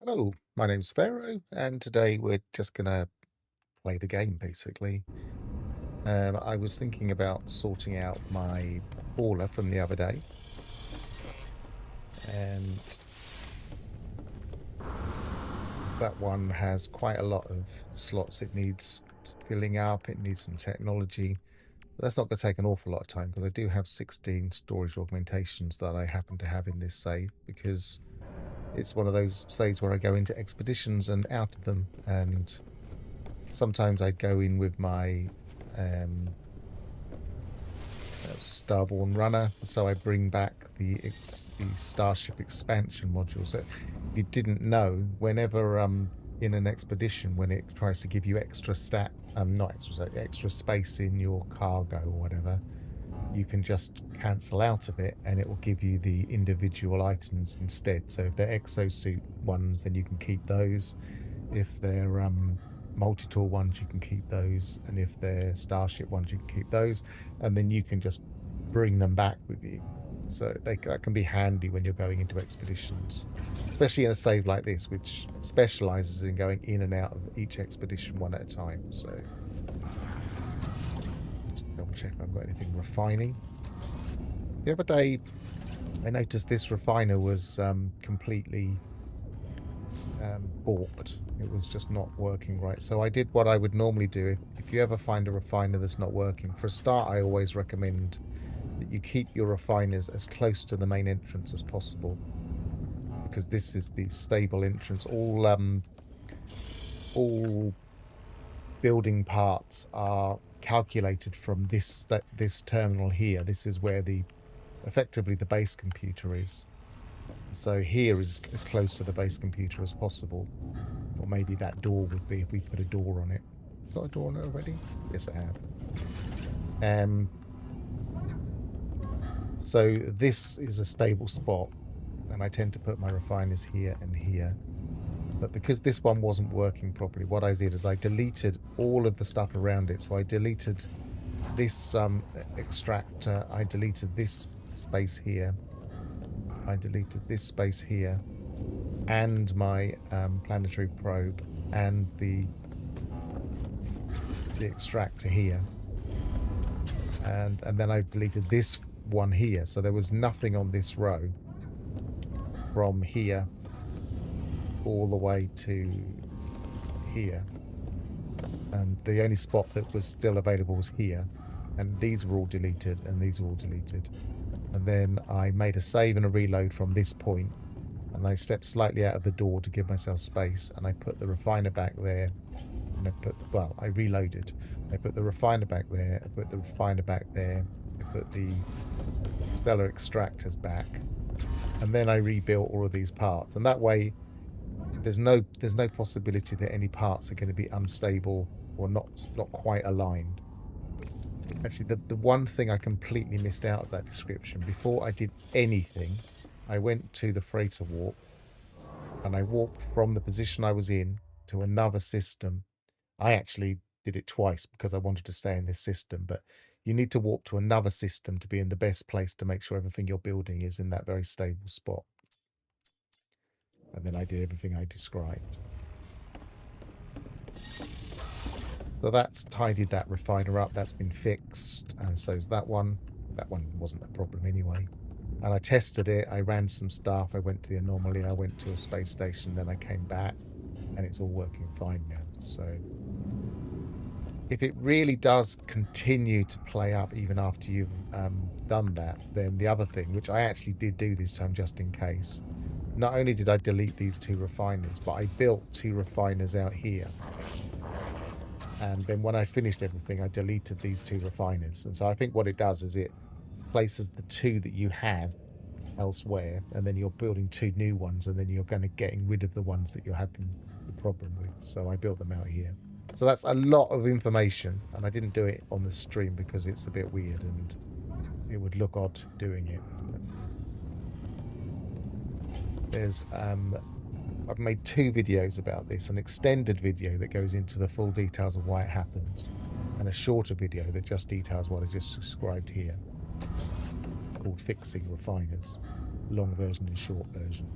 Hello, my name's Pharaoh, and today we're just gonna play the game basically. I was thinking about sorting out my hauler from the other day, and that one has quite a lot of slots it needs filling up, it needs some technology. But that's not going to take an awful lot of time because I do have 16 storage augmentations that I happen to have in this save because it's one of those saves where I go into expeditions and out of them, and sometimes I go in with my um, Starborn Runner, so I bring back the Starship expansion module. So if you didn't know, whenever in an expedition, when it tries to give you extra not extra space in your cargo or whatever, you can just cancel out of it and it will give you the individual items instead. So if they're exosuit ones, then you can keep those. If they're multi-tool ones, you can keep those, and if they're starship ones, you can keep those, and then you can just bring them back with you. So that can be handy when you're going into expeditions, especially in a save like this, which specializes in going in and out of each expedition one at a time. So just double check if I've got anything refining. The other day, I noticed this refiner was completely balked. It was just not working right. So I did what I would normally do. If you ever find a refiner that's not working, for a start, I always recommend that you keep your refiners as close to the main entrance as possible, because this is the stable entrance. All building parts are calculated from this terminal here. This is where effectively the base computer is. So here is as close to the base computer as possible. Or maybe that door would be if we put a door on it. Got a door on it already? Yes, I have. So this is a stable spot, and I tend to put my refiners here and here. But because this one wasn't working properly, what I did is I deleted all of the stuff around it. So I deleted this extractor, I deleted this space here, I deleted this space here, and my planetary probe, and the extractor here, and then I deleted this one here. So there was nothing on this row from here all the way to here, and the only spot that was still available was here, and these were all deleted, and these were all deleted. And then I made a save and a reload from this point, and I stepped slightly out of the door to give myself space, and I put the refiner back there, and I reloaded. I put the refiner back there, I put the refiner back there, I put the stellar extractors back, and then I rebuilt all of these parts. And that way there's no possibility that any parts are going to be unstable or not quite aligned. Actually, the one thing I completely missed out of that description, before I did anything, I went to the freighter warp, and I warped from the position I was in to another system. I actually did it twice because I wanted to stay in this system, but you need to warp to another system to be in the best place to make sure everything you're building is in that very stable spot. And then I did everything I described. So that's tidied that refiner up. That's been fixed, and so's that one. That one wasn't a problem anyway. And I tested it. I ran some stuff. I went to the anomaly. I went to a space station. Then I came back, and it's all working fine now. So if it really does continue to play up even after you've done that, then the other thing, which I actually did do this time just in case, not only did I delete these two refiners, but I built two refiners out here. And then when I finished everything, I deleted these two refiners. And so I think what it does is it places the two that you have elsewhere, and then you're building two new ones, and then you're going to getting rid of the ones that you're having the problem with. So I built them out here. So that's a lot of information, and I didn't do it on the stream because it's a bit weird and it would look odd doing it. There's I've made two videos about this, an extended video that goes into the full details of why it happens, and a shorter video that just details what I just described here, called Fixing Refiners, long version and short version.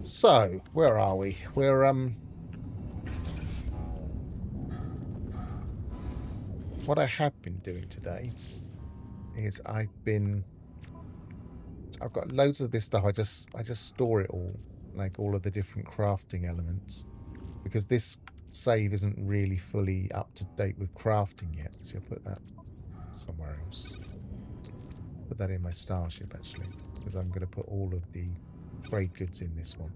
So, where are we? We're, what I have been doing today is I've got loads of this stuff. I just store it all, like all of the different crafting elements, because this save isn't really fully up to date with crafting yet. So I'll put that somewhere else. Put that in my starship, actually, because I'm going to put all of the trade goods in this one.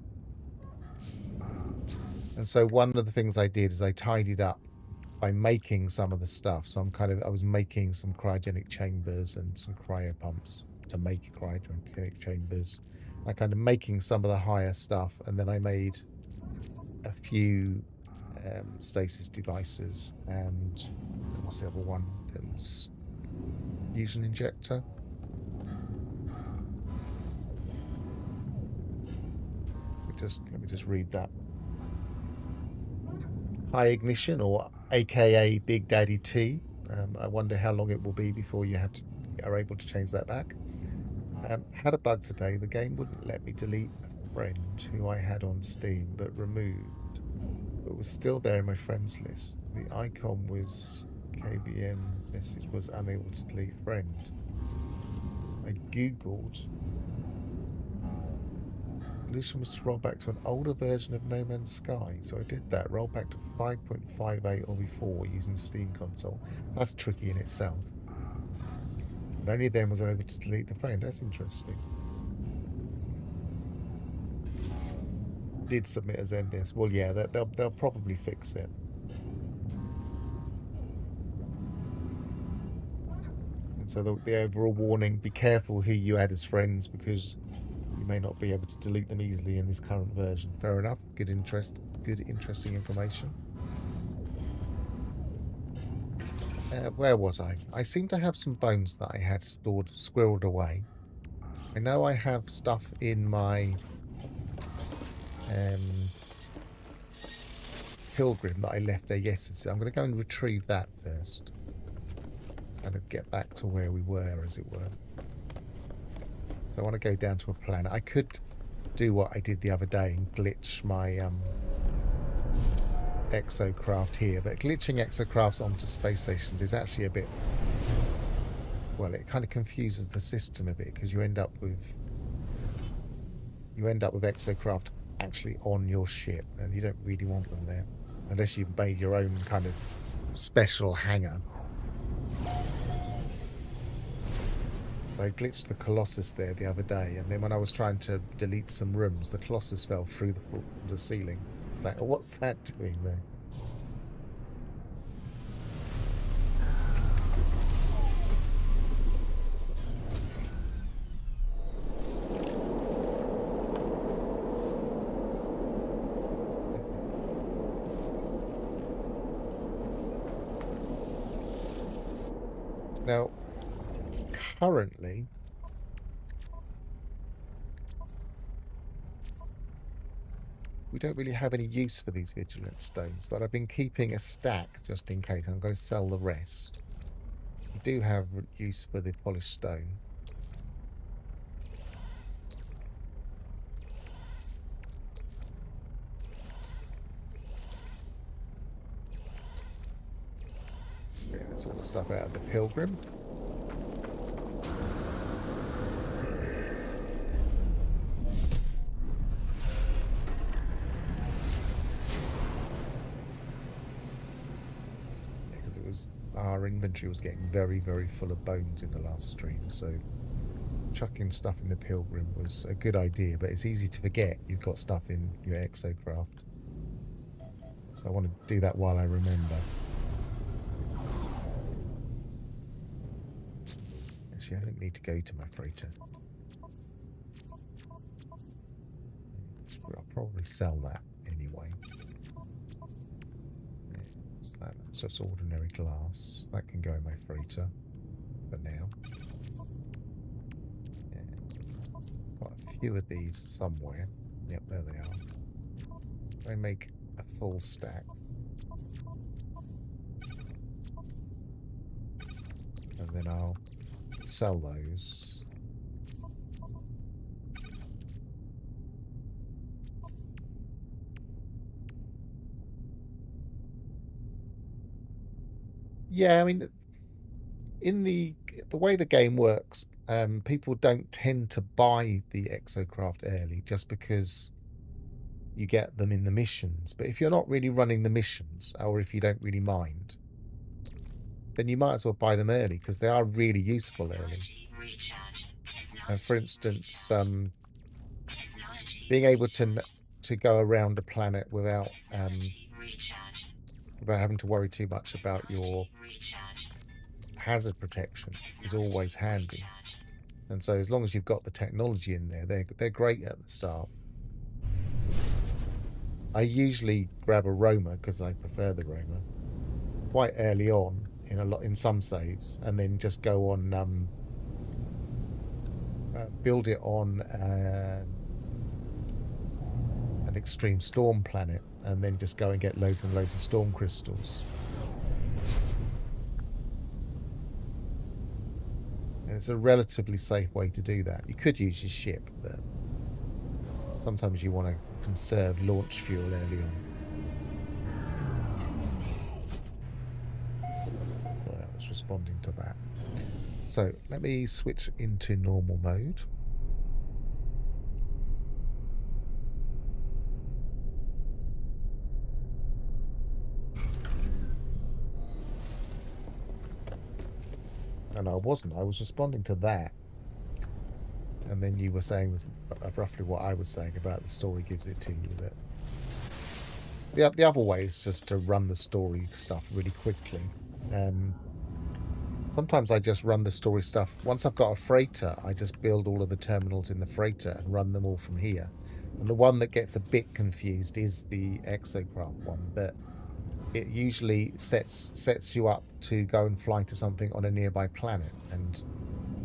And so one of the things I did is I tidied up by making some of the stuff. So I was making some cryogenic chambers and some cryo pumps to make cryogenic chambers. I kind of making some of the higher stuff, and then I made a few stasis devices, and what's the other one? Fusion injector. Let me just read that. High ignition, or AKA Big Daddy T. I wonder how long it will be before you are able to change that back. Had a bug today. The game wouldn't let me delete a friend who I had on Steam, but removed. But was still there in my friends list. The icon was KBM message was unable to delete friend. I googled. The solution was to roll back to an older version of No Man's Sky, so I did that. Roll back to 5.58 or before using the Steam console. That's tricky in itself. And only then was I able to delete the friend. That's interesting. Did submit as this. Well, yeah, they'll probably fix it. And so the overall warning: be careful who you add as friends, because you may not be able to delete them easily in this current version. Fair enough. Good, interesting information. Where was I? I seem to have some bones that I had squirreled away. I know I have stuff in my pilgrim that I left there yesterday. I'm going to go and retrieve that first, and get back to where we were, as it were. So I want to go down to a planet. I could do what I did the other day and glitch my exocraft here, but glitching exocrafts onto space stations is actually a bit, well, it kind of confuses the system a bit, because you end up with exocraft actually on your ship, and you don't really want them there unless you've made your own kind of special hangar. I glitched the Colossus there the other day, and then when I was trying to delete some rooms, the Colossus fell through the ceiling. It's like, oh, what's that doing there? Now, currently, we don't really have any use for these vigilance stones, but I've been keeping a stack just in case. I'm going to sell the rest. We do have use for the polished stone. Okay, that's all the stuff out of the pilgrim. Our inventory was getting very, very full of bones in the last stream, so chucking stuff in the pilgrim was a good idea, but it's easy to forget you've got stuff in your exocraft. So I want to do that while I remember. Actually, I don't need to go to my freighter. I'll probably sell that anyway. That's just ordinary glass. That can go in my freighter for now. Yeah. Got a few of these somewhere. Yep, there they are. I make a full stack. And then I'll sell those. Yeah, I mean, in the way the game works, people don't tend to buy the exocraft early just because you get them in the missions. But if you're not really running the missions, or if you don't really mind, then you might as well buy them early because they are really useful early. And for instance, being able to go around a planet without having to worry too much about your hazard protection is always handy. And so as long as you've got the technology in there, they're great at the start. I usually grab a roamer because I prefer the roamer quite early on in some saves, and then just go on build it on an extreme storm planet, and then just go and get loads and loads of storm crystals. And it's a relatively safe way to do that. You could use your ship, but sometimes you want to conserve launch fuel early on. Well, I was responding to that. So let me switch into normal mode. And I wasn't. I was responding to that. And then you were saying roughly what I was saying about the story gives it to you. But the other way is just to run the story stuff really quickly. Sometimes I just run the story stuff. Once I've got a freighter, I just build all of the terminals in the freighter and run them all from here. And the one that gets a bit confused is the exocraft one, but it usually sets you up to go and fly to something on a nearby planet, and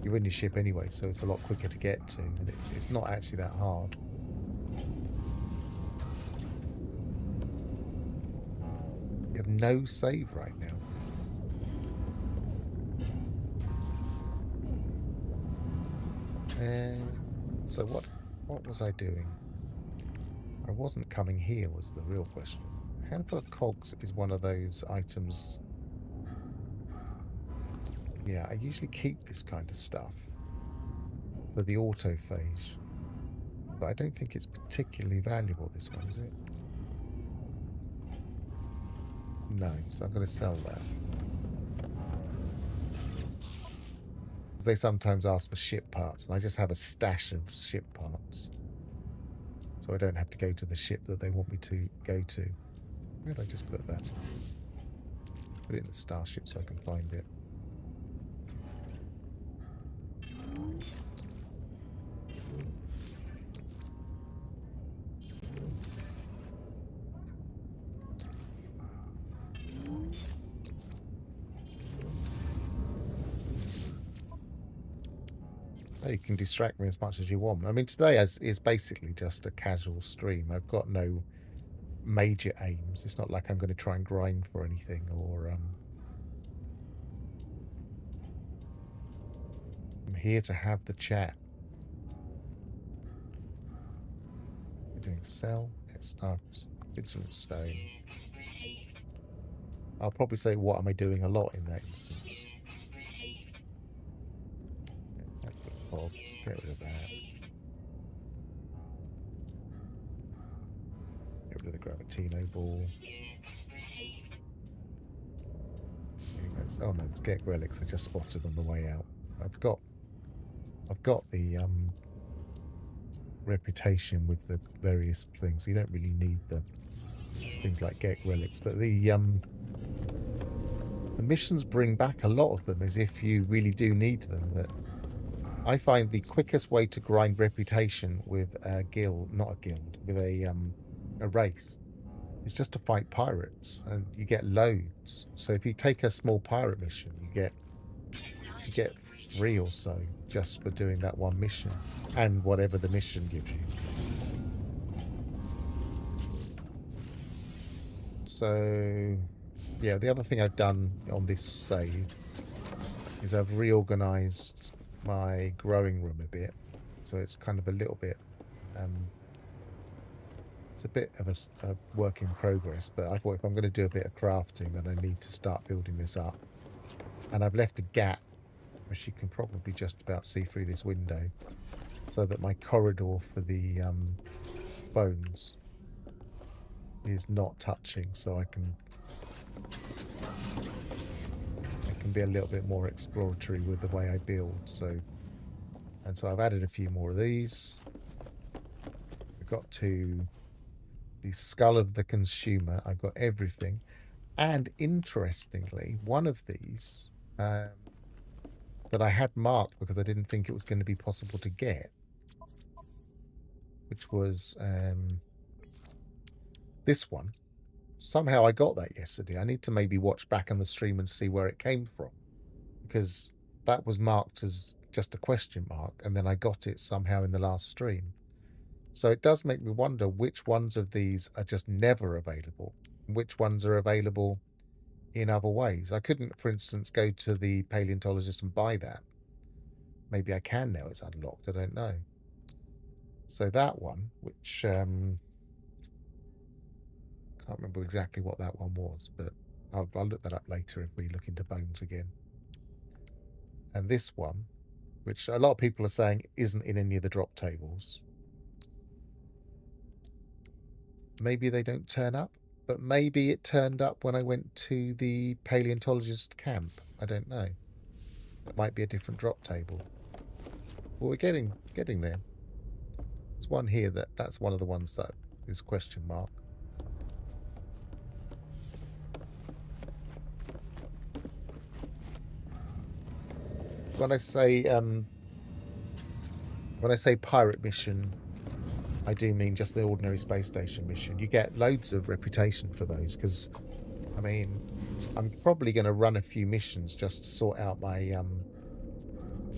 you're in your ship anyway, so it's a lot quicker to get to, and it's not actually that hard. You have no save right now. So what was I doing? I wasn't coming here was the real question. Handful of cogs is one of those items. Yeah, I usually keep this kind of stuff for the autophage, but I don't think it's particularly valuable, this one, is it? No, so I'm going to sell that. They sometimes ask for ship parts, and I just have a stash of ship parts, so I don't have to go to the ship that they want me to go to. Where did I just put that? Put it in the starship so I can find it. Oh, you can distract me as much as you want. I mean, today is basically just a casual stream. I've got no major aims. It's not like I'm going to try and grind for anything, or I'm here to have the chat. We're doing sell, stars, vigilant stone. I'll probably say what am I doing a lot in that instance. Get rid of that. Get rid of the Gravitino ball. Oh no, it's Get Relics. I just spotted on the way out. I've got the reputation with the various things. You don't really need the things like Get Relics, but the missions bring back a lot of them as if you really do need them. But I find the quickest way to grind reputation with a guild, not a guild, with a race, is just to fight pirates, and you get loads. So if you take a small pirate mission, you get 3 or so just for doing that one mission, and whatever the mission gives you. So yeah, the other thing I've done on this save is I've reorganized my growing room a bit, so it's kind of a little bit it's a bit of a work in progress, but I thought if I'm going to do a bit of crafting, then I need to start building this up. And I've left a gap, which you can probably just about see through this window, so that my corridor for the bones is not touching, so I can be a little bit more exploratory with the way I build. So I've added a few more of these. We've got to the skull of the consumer. I've got everything. And interestingly, one of these that I had marked because I didn't think it was going to be possible to get, which was this one. Somehow I got that yesterday. I need to maybe watch back on the stream and see where it came from, because that was marked as just a question mark, and then I got it somehow in the last stream. So it does make me wonder which ones of these are just never available, which ones are available in other ways. I couldn't, for instance, go to the paleontologist and buy that. Maybe I can now, it's unlocked, I don't know. So that one, which can't remember exactly what that one was, but I'll look that up later if we look into bones again. And this one, which a lot of people are saying isn't in any of the drop tables. Maybe they don't turn up, but maybe it turned up when I went to the paleontologist camp. I don't know. That might be a different drop table. Well, we're getting there. There's one here that's one of the ones that is question mark. When I say pirate mission, I do mean just the ordinary space station mission. You get loads of reputation for those, because, I mean, I'm probably going to run a few missions just to sort out my have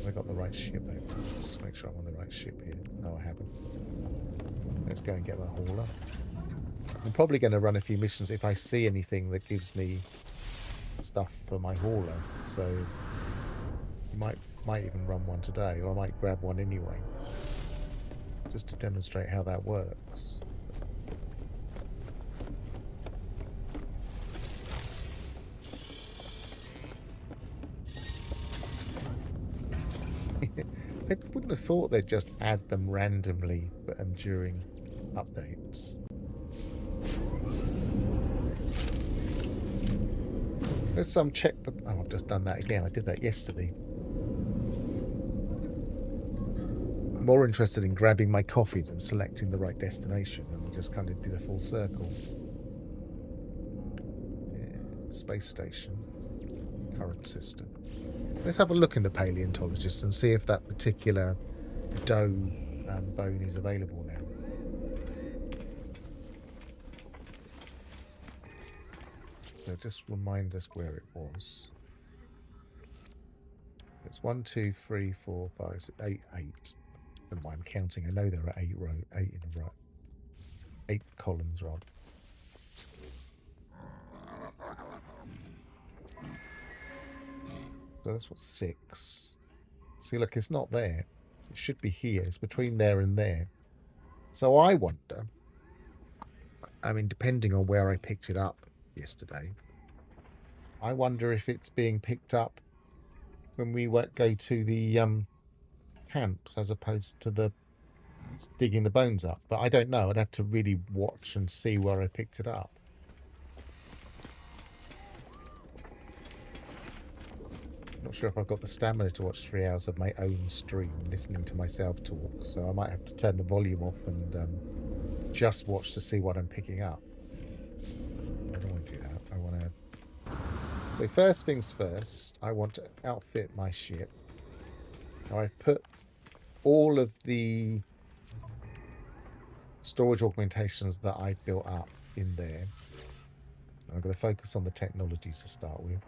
I got the right ship out? Just make sure I'm on the right ship here. No, I haven't. Let's go and get my hauler. I'm probably going to run a few missions if I see anything that gives me stuff for my hauler. So you might even run one today, or I might grab one anyway, just to demonstrate how that works. I wouldn't have thought they'd just add them randomly during updates. Let's check the... Oh, I've just done that again. I did that yesterday. I'm more interested in grabbing my coffee than selecting the right destination, and we just kind of did a full circle. Yeah, space station. Current system. Let's have a look in the paleontologist and see if that particular doe bone is available now. So just remind us where it was. It's 1, 2, 3, 4, 5, 6, 8, 8. I don't know why I'm counting. I know there are 8 in a row. 8 columns, Rod. So that's what 6. See, look, it's not there. It should be here. It's between there and there. So I wonder, I mean, depending on where I picked it up yesterday, I wonder if it's being picked up when we go to the camps as opposed to the digging the bones up. But I don't know. I'd have to really watch and see where I picked it up. Not sure if I've got the stamina to watch 3 hours of my own stream listening to myself talk, so I might have to turn the volume off and just watch to see what I'm picking up. I don't want to do that. I want to... So first things first, I want to outfit my ship. Now I've put all of the storage augmentations that I've built up in there. I'm going to focus on the technology to start with.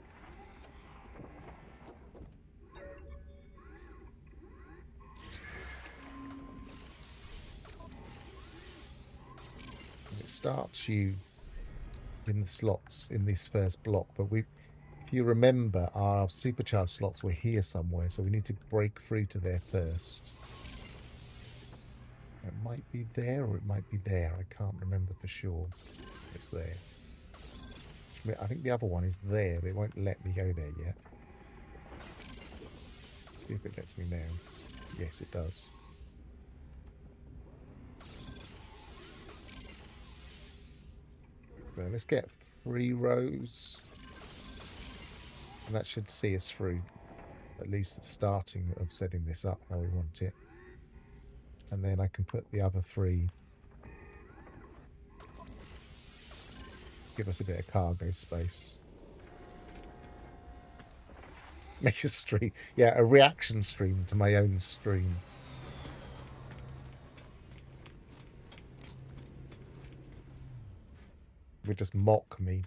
It starts you in the slots in this first block, but if you remember, our supercharged slots were here somewhere, so we need to break through to there first. It might be there, or it might be there. I can't remember for sure. It's there. I think the other one is there, but it won't let me go there yet. See if it lets me now. Yes, it does. So let's get 3 rows. And that should see us through at least the starting of setting this up how we want it. And then I can put the other 3. Give us a bit of cargo space. Make a stream. Yeah, a reaction stream to my own stream. Would just mock me.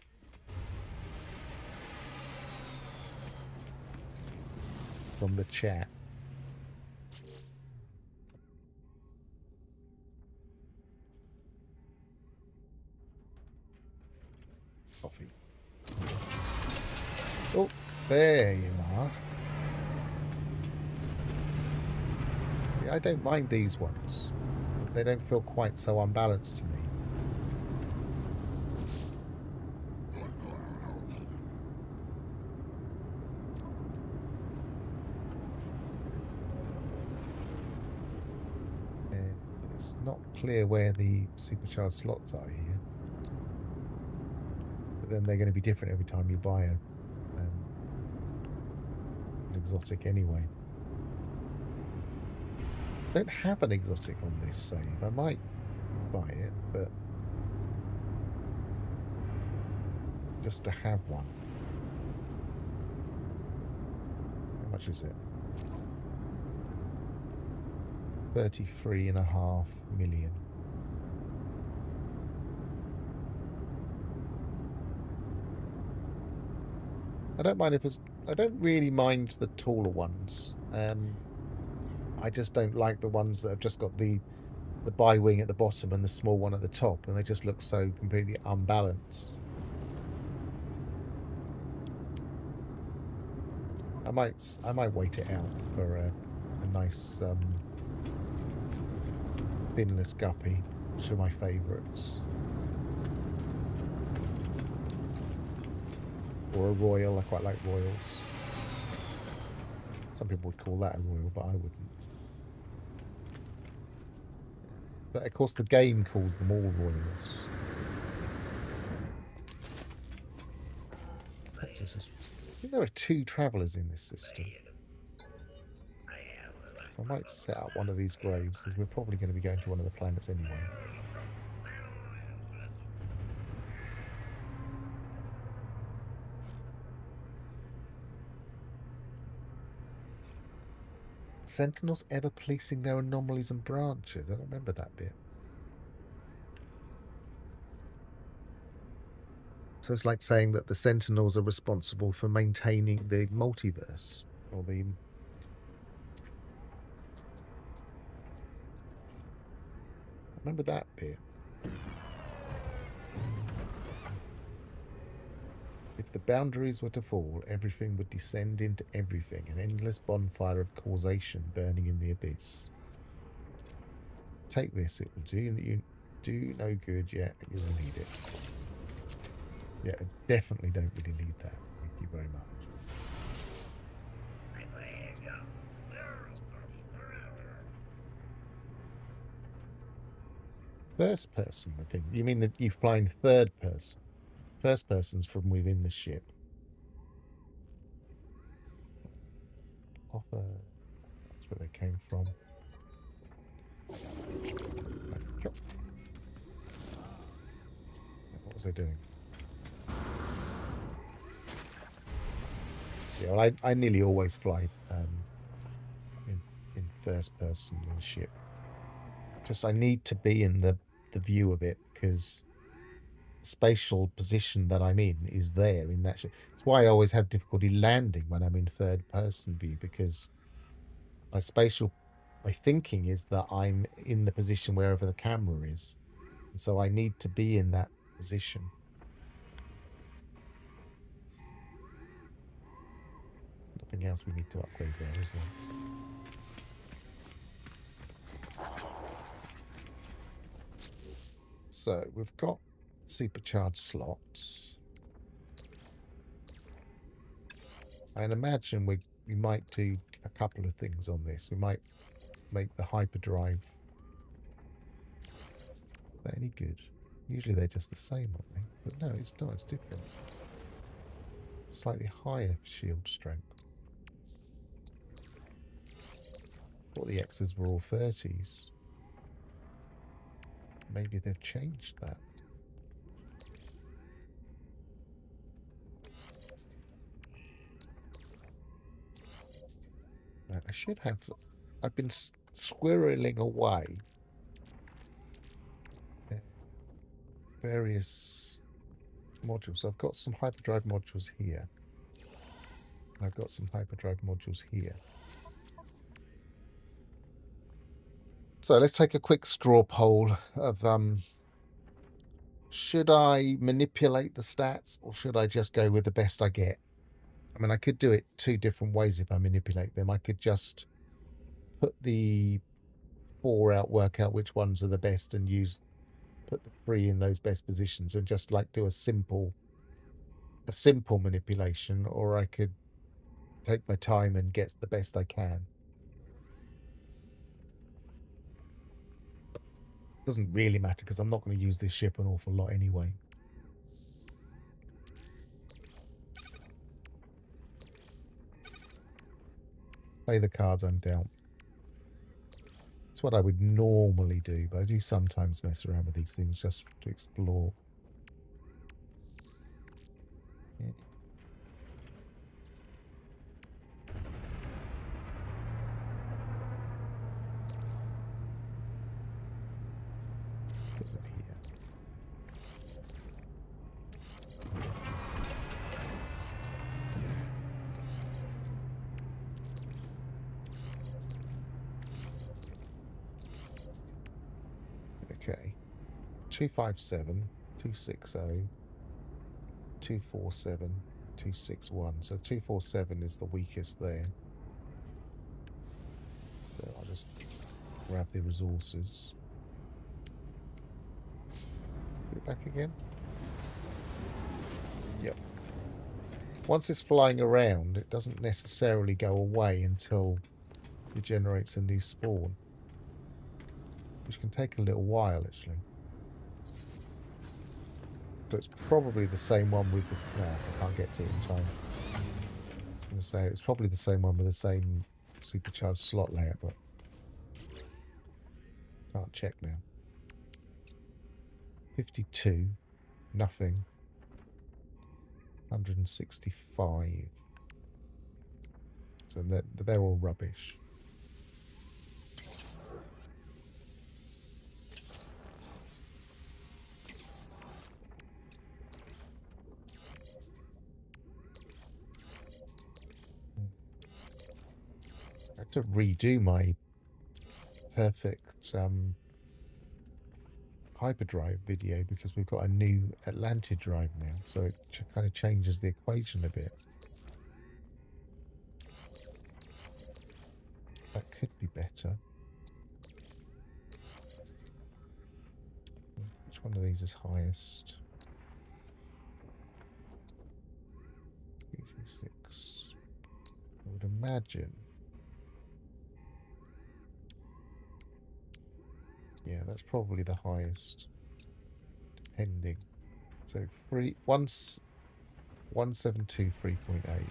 From the chat. Coffee. Oh, there you are. See, I don't mind these ones. They don't feel quite so unbalanced to me. And it's not clear where the supercharged slots are here. But then they're going to be different every time you buy an exotic anyway. I don't have an exotic on this save. I might buy it, but just to have one. How much is it? 33.5 million. I don't mind if it's... I don't really mind the taller ones. I just don't like the ones that have just got the bi-wing at the bottom and the small one at the top, and they just look so completely unbalanced. I might wait it out for a nice finless guppy, which are my favourites. Or a royal. I quite like royals. Some people would call that a royal, but I wouldn't. But of course the game calls them all royals. I think there are 2 travellers in this system. So I might set up one of these graves, because we're probably going to be going to one of the planets anyway. Sentinels ever policing their anomalies and branches? I don't remember that bit. So it's like saying that the Sentinels are responsible for maintaining the multiverse, or the... I remember that bit. If the boundaries were to fall, everything would descend into everything, an endless bonfire of causation burning in the abyss. Take this, it will do no good yet, you will need it. Yeah, I definitely don't really need that. Thank you very much. First person, I think. You mean that you're flying third person? First person's from within the ship. That's where they came from. What was I doing? Yeah, well, I nearly always fly in first person in a ship. Just I need to be in the view of it, because the spatial position that I'm in is there in that ship. It's why I always have difficulty landing when I'm in third person view, because my thinking is that I'm in the position wherever the camera is. And so I need to be in that position. Nothing else we need to upgrade there, is there? So we've got supercharged slots. I imagine we might do a couple of things on this. We might make the hyperdrive. Are they any good? Usually they're just the same, aren't they? But no, it's not. It's different. Slightly higher shield strength. Thought the X's were all 30s. Maybe they've changed that. I should have... I've been squirreling away various modules. So I've got some hyperdrive modules here. And I've got some hyperdrive modules here. So let's take a quick straw poll of should I manipulate the stats or should I just go with the best I get? I mean, I could do it two different ways if I manipulate them. I could just put the 4 out, work out which ones are the best and put the 3 in those best positions and just like do a simple manipulation, or I could take my time and get the best I can. Doesn't really matter because I'm not going to use this ship an awful lot anyway. Play the cards I'm dealt. It's what I would normally do, but I do sometimes mess around with these things just to explore. Yeah. Put them here. Okay, 257, 260, 247, 261. So 247 is the weakest there. So I'll just grab the resources. Put it back again. Yep. Once it's flying around, it doesn't necessarily go away until it generates a new spawn, which can take a little while actually. So it's probably the same one with this. No, I can't get to it in time. I was going to say it's probably the same one with the same supercharged slot layout, but can't check now. 52, nothing. 165. So they're all rubbish. I have to redo my perfect hyperdrive video because we've got a new Atlantid drive now, so it kind of changes the equation a bit. That could be better. Which one of these is highest? 326. I would imagine. Yeah, that's probably the highest, depending. So 172 3.8.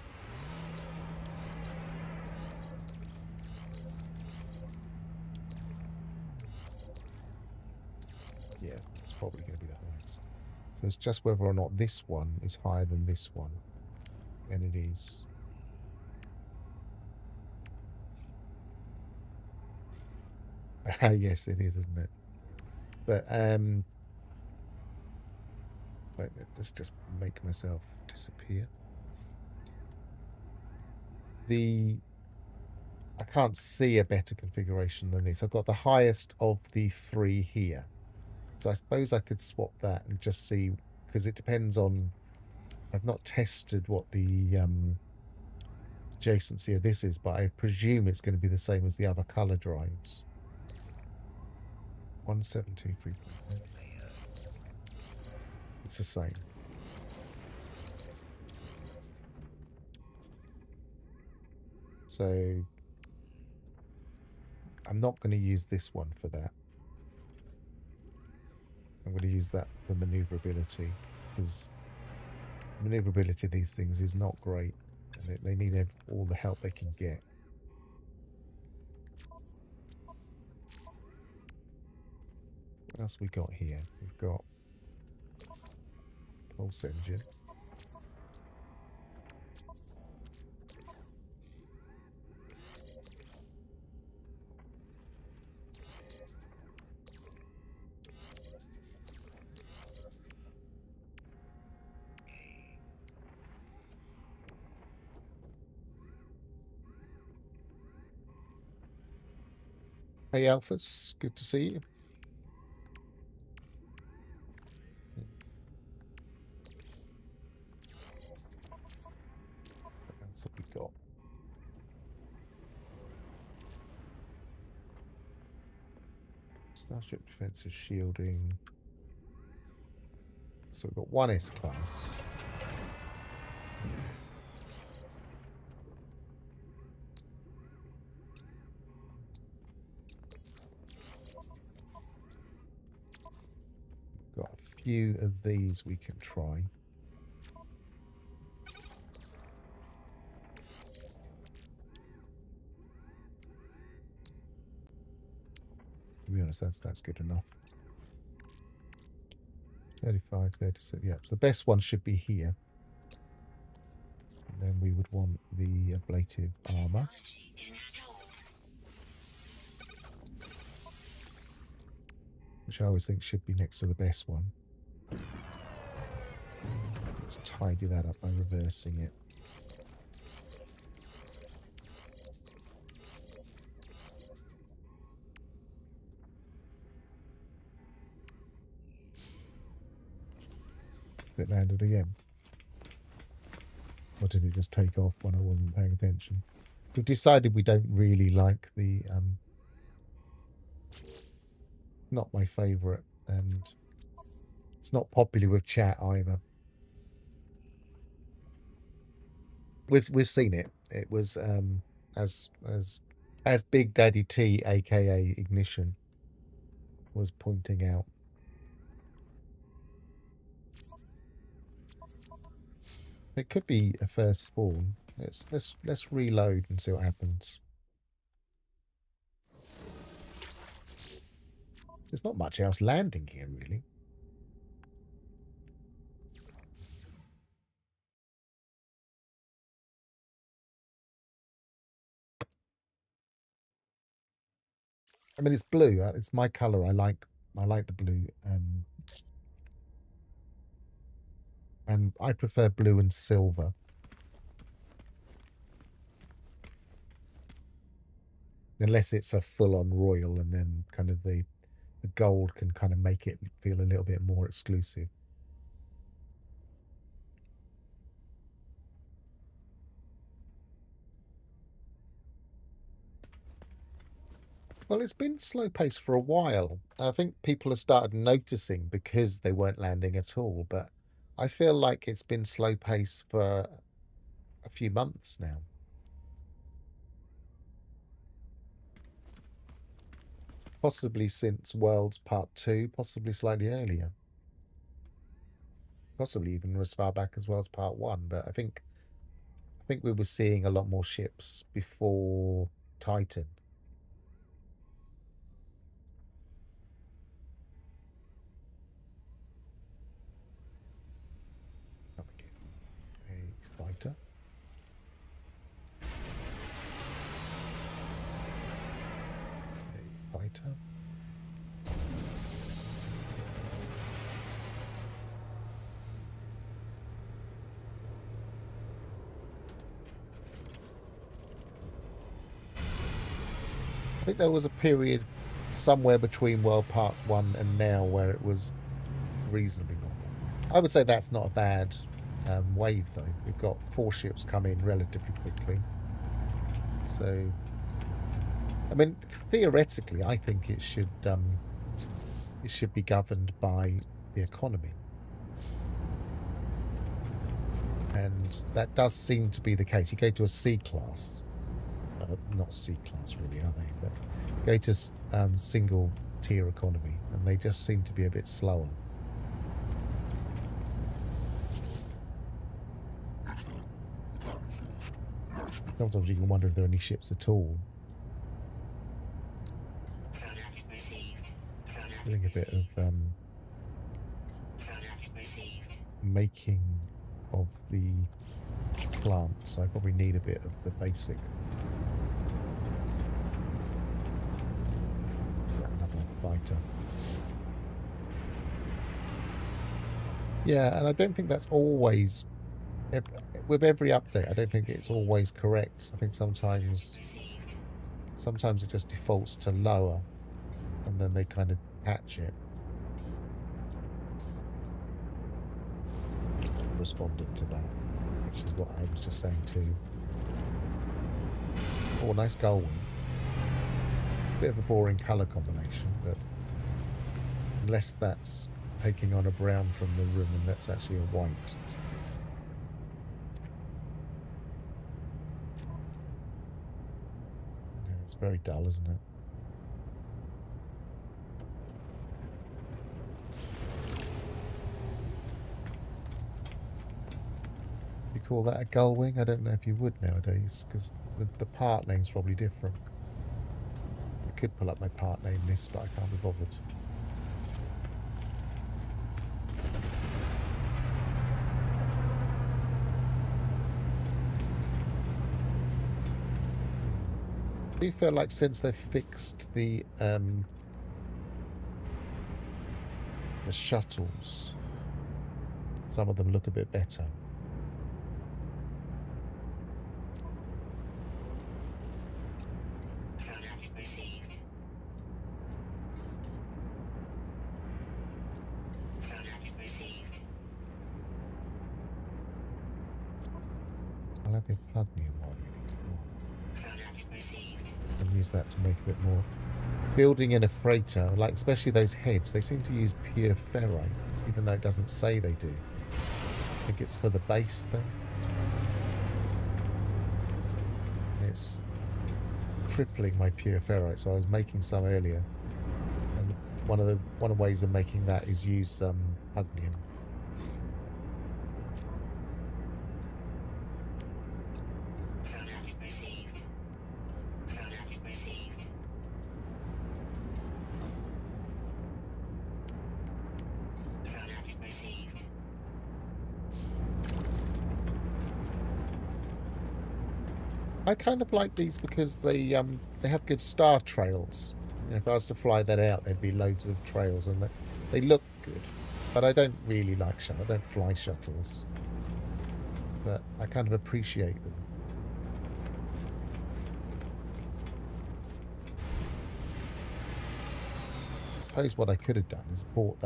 Yeah, it's probably going to be the highest. So it's just whether or not this one is higher than this one, and it is. Yes, it is, isn't it? But let's just make myself disappear. I can't see a better configuration than this. I've got the highest of the 3 here. So I suppose I could swap that and just see, because it depends on... I've not tested what the adjacency of this is, but I presume it's going to be the same as the other colour drives. 172.3. It's the same. So I'm not going to use this one for that. I'm going to use that for maneuverability, because maneuverability of these things is not great, and they need all the help they can get. What else we got here? We've got pulse engine. Hey, Alphas, good to see you. What else have we got? Starship defensive shielding. So we've got one S-class. Got a few of these we can try. To be honest, that's good enough. 35, 36. Yeah, so the best one should be here. And then we would want the ablative armor. Which I always think should be next to the best one. Let's tidy that up by reversing it. It landed again. Or did it just take off when I wasn't paying attention? We've decided we don't really like the not my favourite, and it's not popular with chat either. We've seen it. It was as Big Daddy T, aka Ignition, was pointing out. It could be a first spawn. Let's reload and see what happens. There's not much else landing here, really. I mean, it's blue. It's my color. I like the blue. And I prefer blue and silver. Unless it's a full-on royal, and then kind of the gold can kind of make it feel a little bit more exclusive. Well, it's been slow paced for a while. I think people have started noticing because they weren't landing at all, but I feel like it's been slow paced for a few months now. Possibly since Worlds Part 2, possibly slightly earlier. Possibly even as far back as Worlds Part 1, but I think we were seeing a lot more ships before Titan. A fighter. A fighter. I think there was a period somewhere between World Part 1 and now where it was reasonably normal. I would say that's not a bad wave, though. We've got 4 ships come in relatively quickly. So, I mean, theoretically, I think it should be governed by the economy. And that does seem to be the case. You go to a C class, not C-class really, are they? But go to single tier economy, and they just seem to be a bit slower. Sometimes you can wonder if there are any ships at all. Doing a bit of making of the plant, so I probably need a bit of the basic. Another fighter. Yeah, and I don't think that's always, with every update, I don't think it's always correct. I think sometimes it just defaults to lower, and then they kind of patch it. Responding to that, which is what I was just saying too. Oh, nice gull wing. Bit of a boring colour combination, but unless that's taking on a brown from the room and that's actually a white. Yeah, it's very dull, isn't it? You call that a gull wing? I don't know if you would nowadays, because the part name's probably different. I could pull up my part name list, but I can't be bothered. I do feel like since they've fixed the shuttles, some of them look a bit better. I'll have a Pugnium one. And use that to make a bit more. Building in a freighter, like especially those heads, they seem to use pure ferrite, even though it doesn't say they do. I think it's for the base thing. It's crippling my pure ferrite, so I was making some earlier. And one of the ways of making that is use Pugnium. I kind of like these because they have good star trails. You know, if I was to fly that out, there'd be loads of trails, and they look good. But I don't really like shuttles. I don't fly shuttles, but I kind of appreciate them. I suppose what I could have done is bought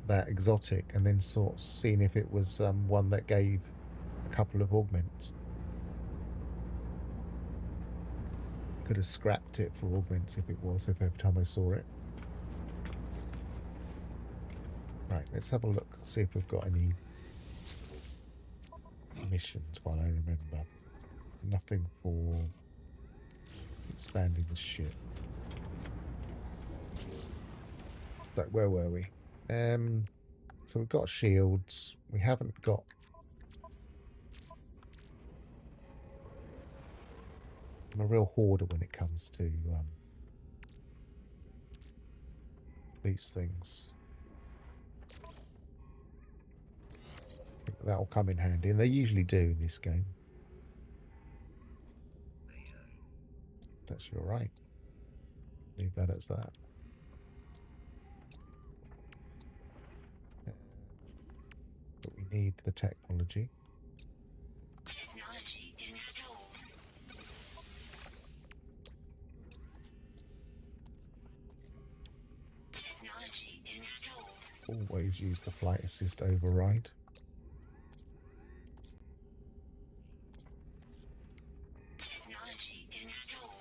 that exotic, and then sort of seen if it was one that gave a couple of augments. Could have scrapped it for augments if every time I saw it. Right, let's have a look, see if we've got any missions while I remember. Nothing for expanding the ship. So where were we? So we've got shields. We haven't got. I'm a real hoarder when it comes to these things. I think that'll come in handy, and they usually do in this game. That's your right. Leave that as that. But we need the technology. Technology installed. Technology installed. Always use the flight assist override. Technology installed.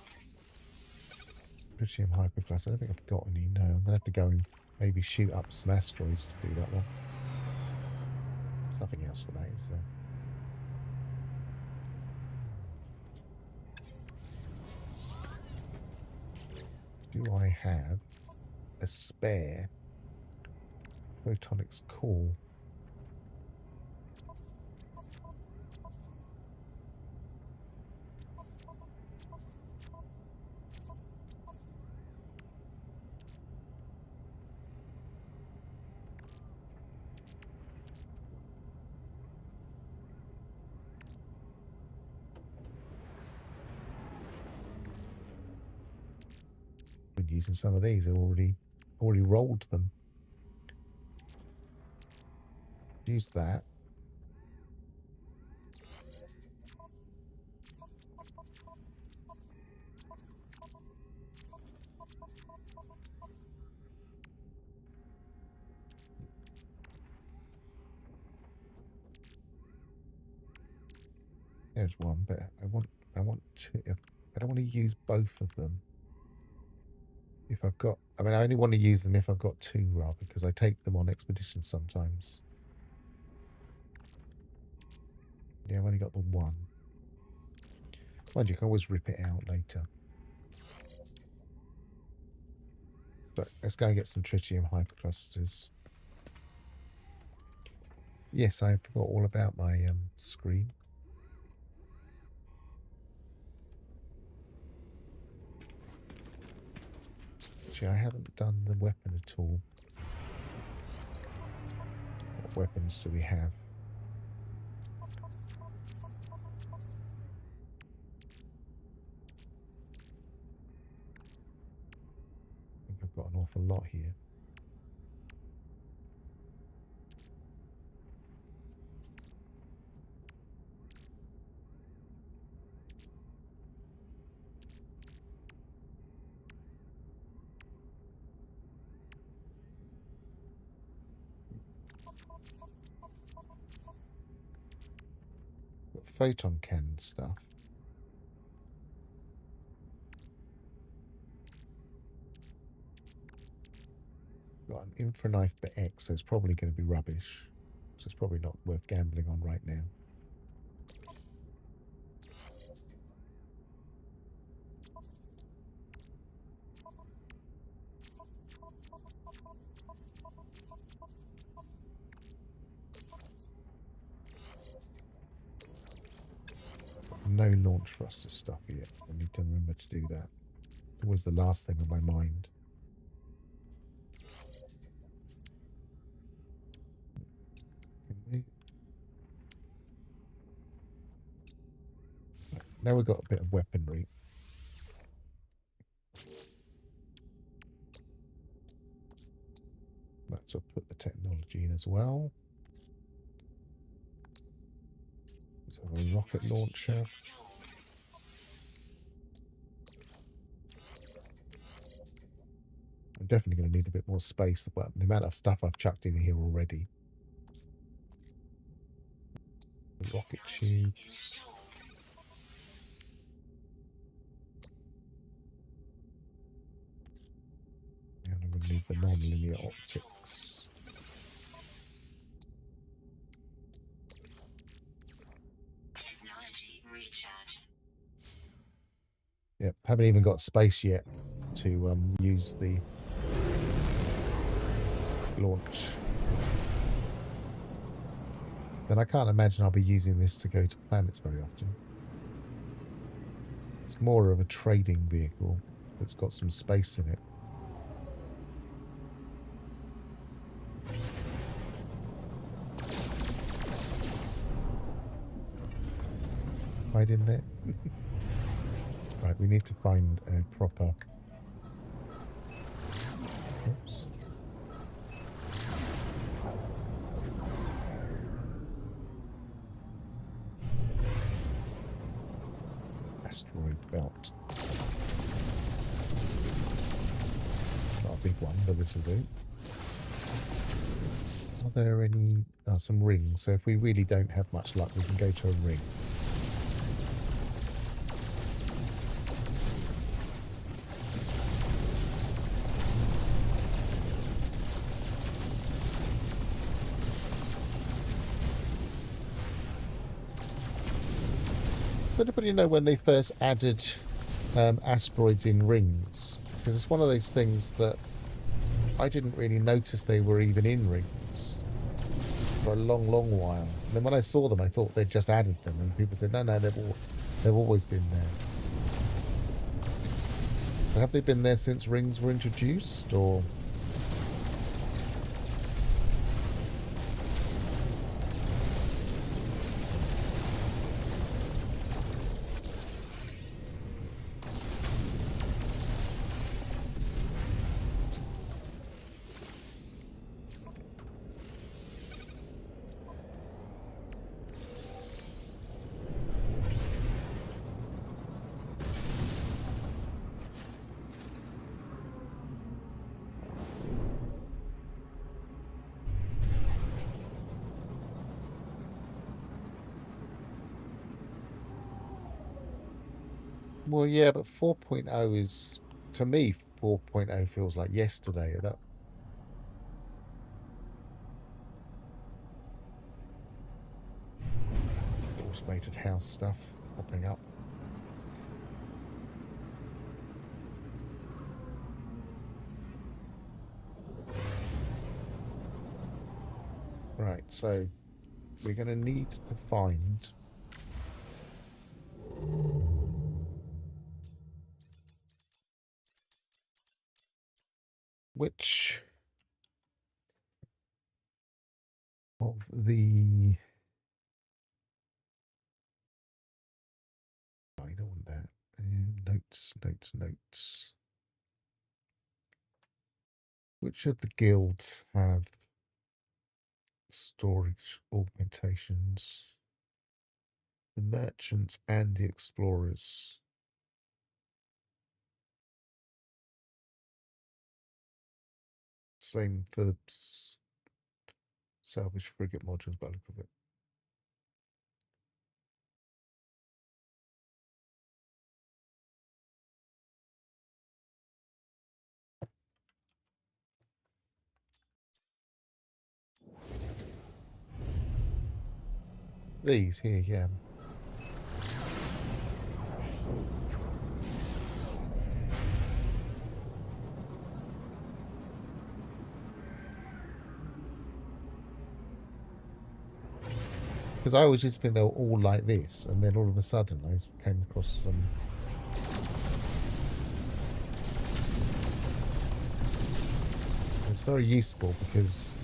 Tritium hyperclass. I don't think I've got any. No, I'm going to have to go and maybe shoot up some asteroids to do that one. Nothing else for that, is there? Do I have a spare photonics core? Been using some of these. I've already rolled them. Use that. There's one, but I want to. I don't want to use both of them. If I've got, I mean, I only want to use them if I've got two, rather, because I take them on expeditions sometimes. Yeah, I've only got the one. Mind you can always rip it out later. But let's go and get some tritium hyperclusters. Yes, I forgot all about my screen. Actually, I haven't done the weapon at all. What weapons do we have? I think I've got an awful lot here. Got photon cannon stuff. Got an infra knife but X, so it's probably going to be rubbish. So it's probably not worth gambling on right now. No launch thruster stuff yet. I need to remember to do that. It was the last thing on my mind. Now we've got a bit of weaponry. Might as well put the technology in as well. Let's have a rocket launcher. I'm definitely going to need a bit more space. Well, the amount of stuff I've chucked in here already. Rocket tubes. And I'm going to need the non-linear optics. Technology recharge. Yep, haven't even got space yet to use the launch. Then I can't imagine I'll be using this to go to planets very often. It's more of a trading vehicle that's got some space in it. Hide in there. Right, we need to find a proper... Oops. Asteroid belt. Not a big one, but this will do. Are there any... some rings. So if we really don't have much luck, we can go to a ring. Does anybody know when they first added asteroids in rings? Because it's one of those things that I didn't really notice they were even in rings for a long, long while. And then when I saw them, I thought they'd just added them, and people said, no, they've always been there. But have they been there since rings were introduced, or? Well, yeah, but 4.0 is, to me, 4.0 feels like yesterday. That automated house stuff popping up. Right, so we're going to need to find which of the... I don't want that. Notes. Which of the guilds have storage augmentations? The merchants and the explorers. Same for the salvage frigate modules by the look of it. These here, yeah. Because I always just think they were all like this, and then all of a sudden I came across some... It's very useful because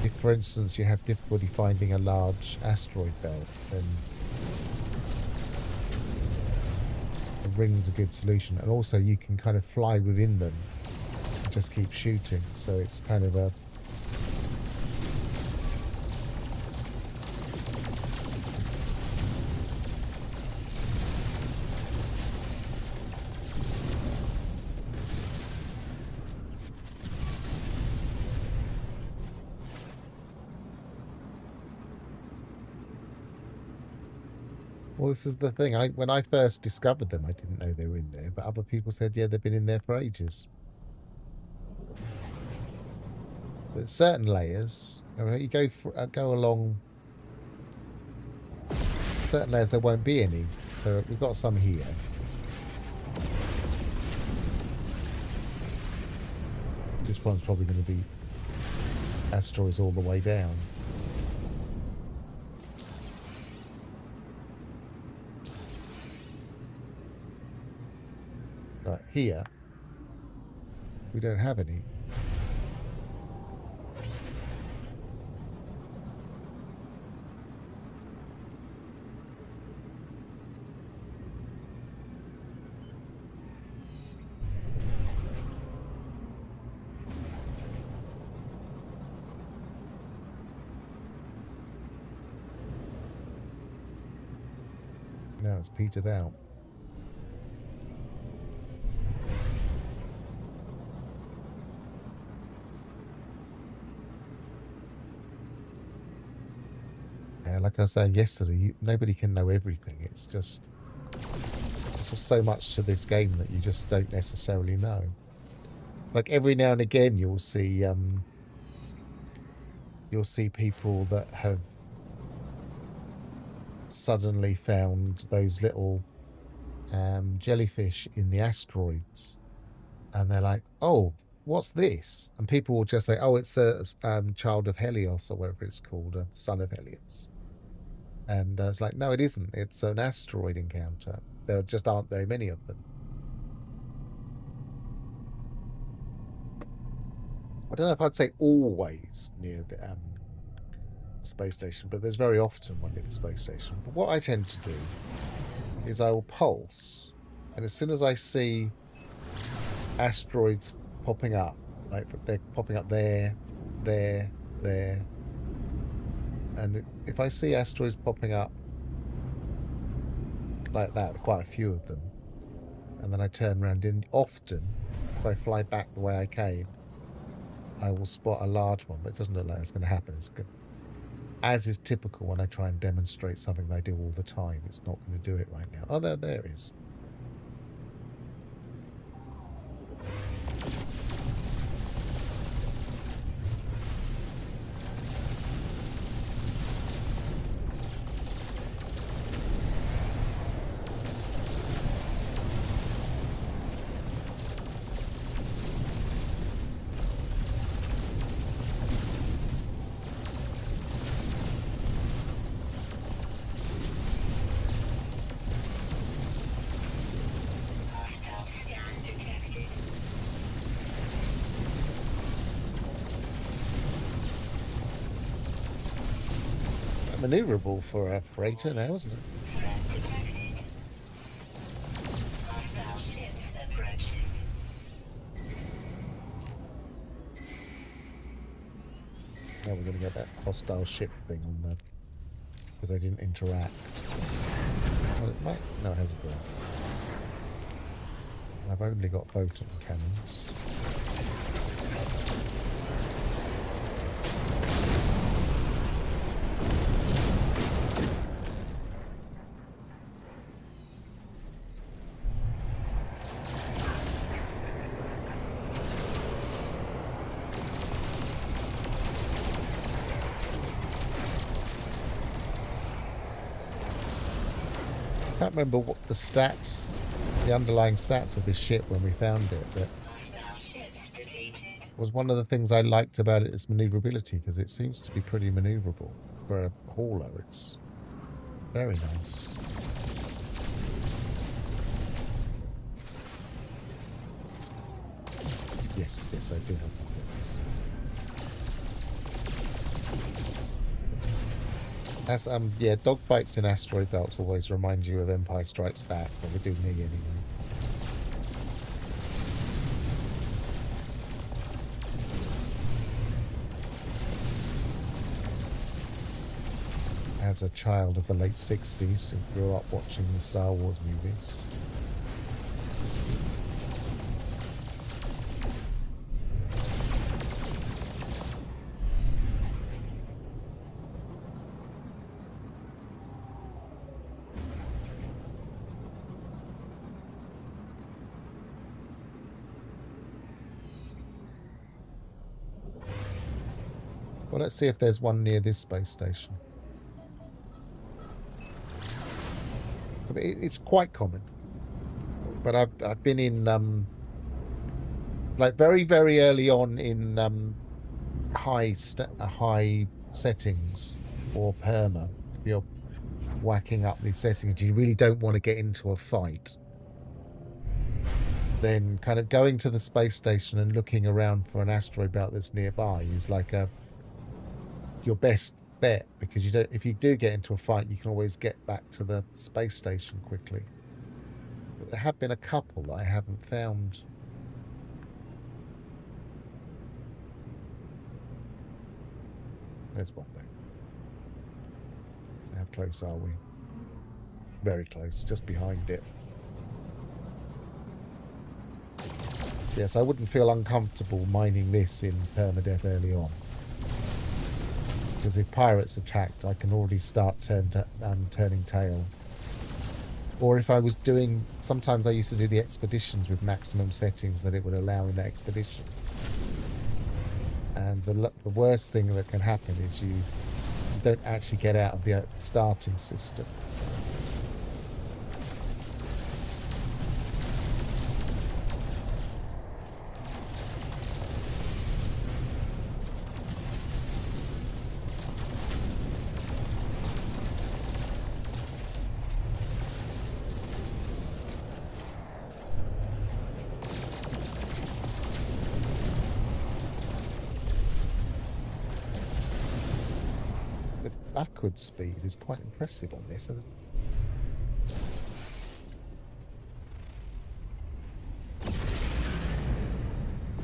if, for instance, you have difficulty finding a large asteroid belt, then the ring's a good solution. And also you can kind of fly within them and just keep shooting. So it's kind of a... Well, this is the thing. When I first discovered them, I didn't know they were in there, but other people said, yeah, they've been in there for ages. But certain layers, I mean, you go along certain layers, there won't be any. So we've got some here. This one's probably going to be asteroids all the way down. But here, we don't have any. Now it's petered out. Yeah, like I was saying yesterday, nobody can know everything. It's just so much to this game that you just don't necessarily know. Like every now and again, you'll see people that have suddenly found those little jellyfish in the asteroids, and they're like, "Oh, what's this?" And people will just say, "Oh, it's a child of Helios or whatever it's called, a son of Helios." And it's like, no, it isn't. It's an asteroid encounter. There just aren't very many of them. I don't know if I'd say always near the space station, but there's very often one near the space station. But what I tend to do is I will pulse, and as soon as I see asteroids popping up, like they're popping up there, and if I see asteroids popping up like that, quite a few of them, and then I turn around, and often if I fly back the way I came, I will spot a large one, but it doesn't look like it's going to happen. It's good. As is typical when I try and demonstrate something they do all the time, it's not going to do it right now. Oh, there it is. Hostile scan detected. Maneuverable for a freighter now, isn't it? Threat detected. Hostile ships approaching. Now we're going to get that hostile ship thing on there because they didn't interact. Well, it might. No, it hasn't got. I've only got photon cannons. I can't remember what the stats, the underlying stats of this ship when we found it, but Hostile ships defeated. was one of the things I liked about it is maneuverability, because it seems to be pretty maneuverable for a hauler. It's very nice. Yes, I do have pockets. As yeah, dogfights in asteroid belts always remind you of Empire Strikes Back, but they do me anyway. As a child of the late 60s who grew up watching the Star Wars movies. Well, let's see if there's one near this space station. It's quite common, but I've been in like very early on in high settings or perma. If you're whacking up the settings, you really don't want to get into a fight. Then kind of going to the space station and looking around for an asteroid belt that's nearby is like your best bet, because you don't. If you do get into a fight, you can always get back to the space station quickly. But there have been a couple that I haven't found. There's one thing. So how close are we? Very close, just behind it. Yes, I wouldn't feel uncomfortable mining this in permadeath early on. Because if pirates attacked, I can already start turning tail. Or if I was doing... Sometimes I used to do the expeditions with maximum settings that it would allow in that expedition. And the worst thing that can happen is you don't actually get out of the starting system. backward speed is quite impressive on this.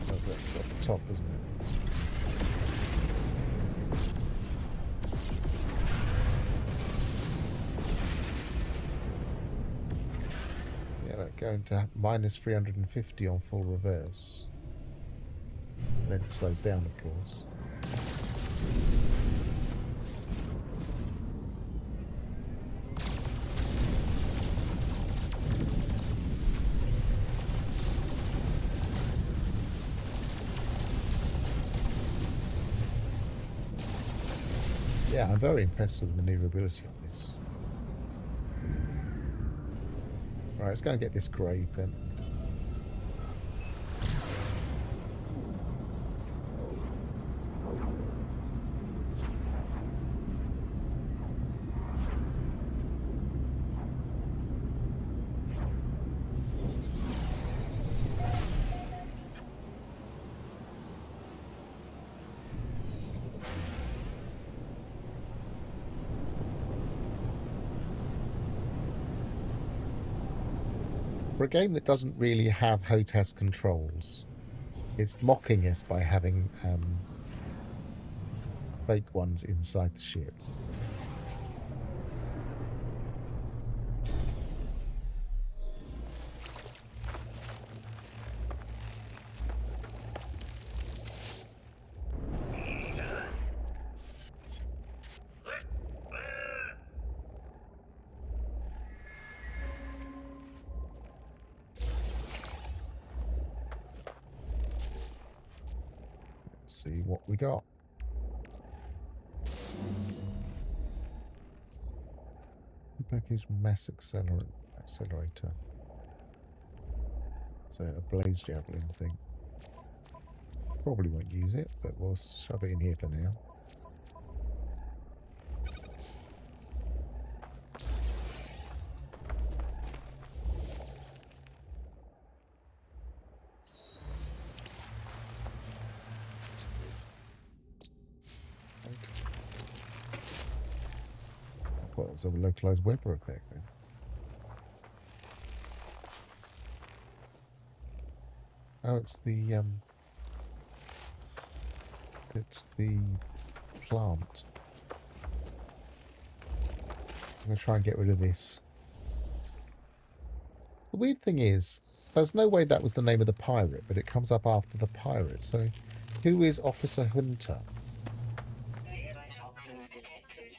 That's at the top, isn't it? Yeah, going to minus 350 on full reverse. Then it slows down, of course. Yeah, I'm very impressed with the maneuverability on this. Right, let's go and get this grave then. For a game that doesn't really have HOTAS controls, it's mocking us by having fake ones inside the ship. Let's see what we got. Package mass accelerator. So a blaze javelin thing. Probably won't use it, but we'll shove it in here for now. Well, it's a localized weather effect then. Oh, it's the plant. I'm gonna try and get rid of this. The weird thing is, there's no way that was the name of the pirate, but it comes up after the pirate. So, who is Officer Hunter? Nearby toxins detected.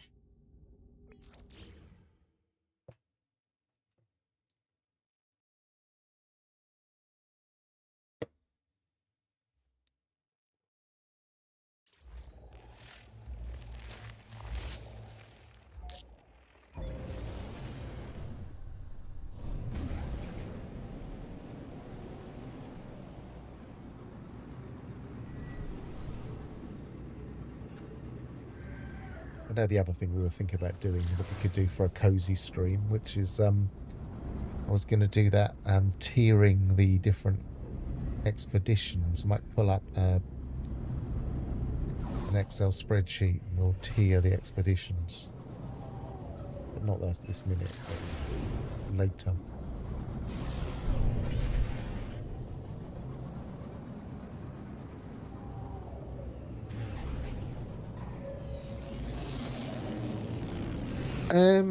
I know the other thing we were thinking about doing that we could do for a cozy stream, which is I was going to do that tiering the different expeditions. I might pull up an Excel spreadsheet and we'll tier the expeditions, but not that this minute, but later. I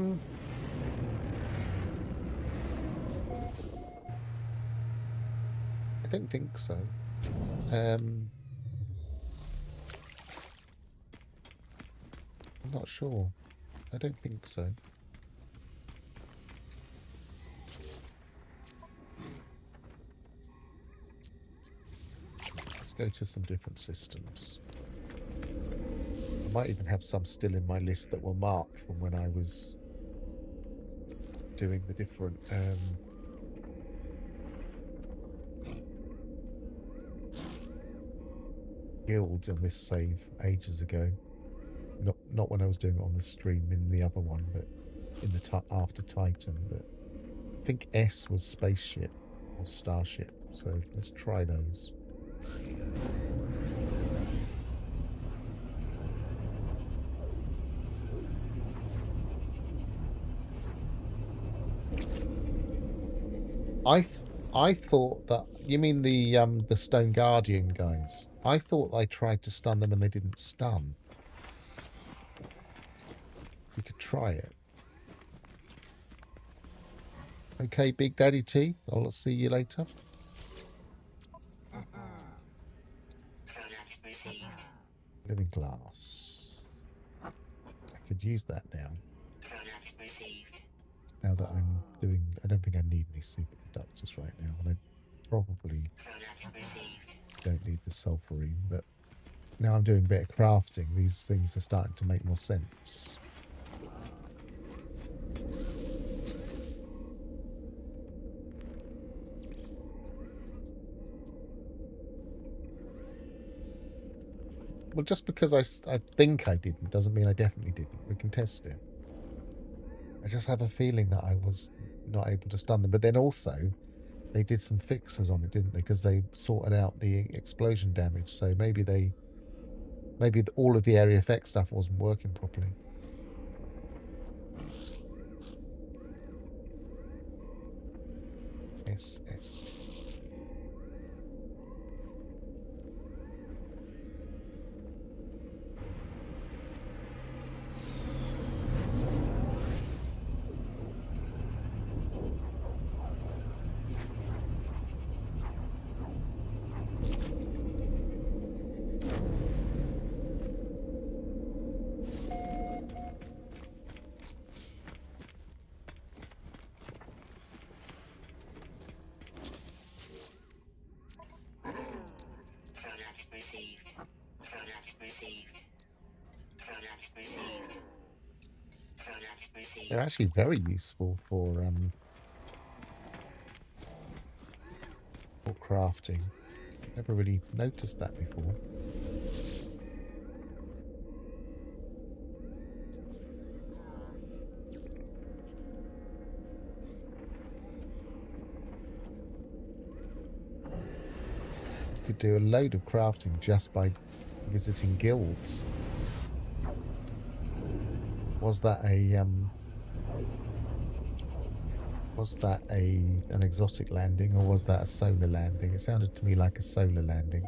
don't think so. I'm not sure. I don't think so. Let's go to some different systems. I might even have some still in my list that were marked from when I was doing the different guilds on this save ages ago. Not when I was doing it on the stream in the other one, but in the after Titan. But I think S was spaceship or starship. So let's try those. I thought that you mean the Stone Guardian guys. I thought I tried to stun them and they didn't stun. We could try it. Okay, Big Daddy T. I'll see you later. Product received. Living glass. I could use that now. Product received. Now that I'm doing, I don't think I need any superconductors right now, and I probably Product received. don't need the sulfurine. But now I'm doing a bit of crafting. These things are starting to make more sense. Well, just because I think I didn't doesn't mean I definitely didn't. We can test it. I just have a feeling that I was not able to stun them. But then also, they did some fixes on it, didn't they? Because they sorted out the explosion damage. So maybe all of the area effect stuff wasn't working properly. Yes. Product received. Product received. Product received. Product received. They're actually very useful for crafting. Never really noticed that before. You could do a load of crafting just by visiting guilds. Was that an exotic landing, or was that a solar landing? It sounded to me like a solar landing.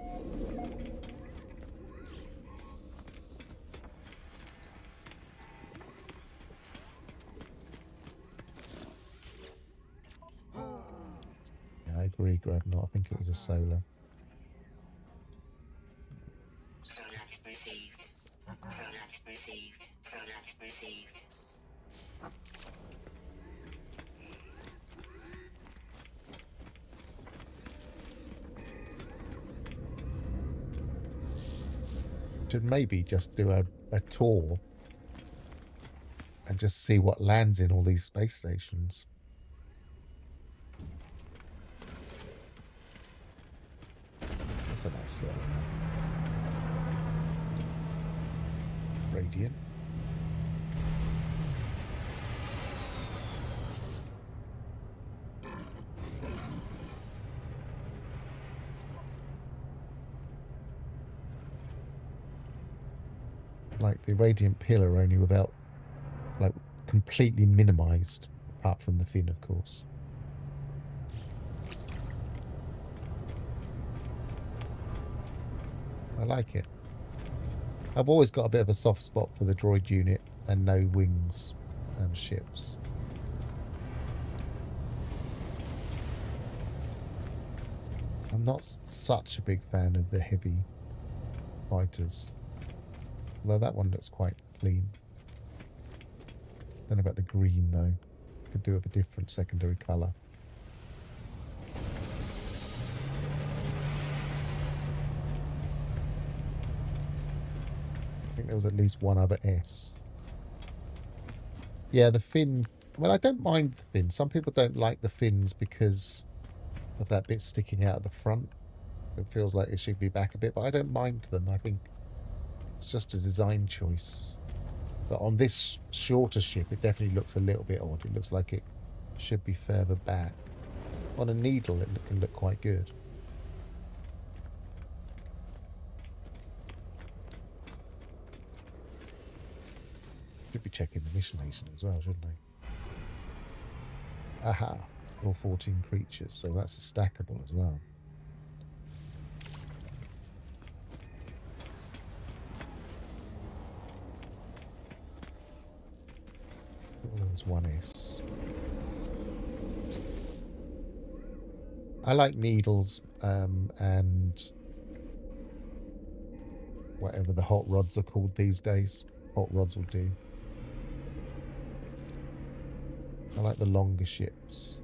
Yeah, I agree, Grabnot. I think it was a solar. Product received. Product received. Product received. Should maybe just do a tour and just see what lands in all these space stations. That's a nice little Radiant. Like the Radiant Pillar only without, like, completely minimized, apart from the fin, of course. I like it. I've always got a bit of a soft spot for the droid unit and no wings ships. I'm not such a big fan of the heavy fighters. Although that one looks quite clean. Don't know about the green though. Could do with a different secondary colour. I think there was at least one other S. Yeah, the fin. Well, I don't mind the fin. Some people don't like the fins because of that bit sticking out at the front. It feels like it should be back a bit, but I don't mind them. I think it's just a design choice. But on this shorter ship, it definitely looks a little bit odd. It looks like it should be further back. On a needle, it can look quite good. Should be checking the mission agent as well, shouldn't I? Aha. or 14 creatures, so that's a stackable as well. There's one S. I like needles and whatever the hot rods are called these days. Hot rods will do. I like the longer ships.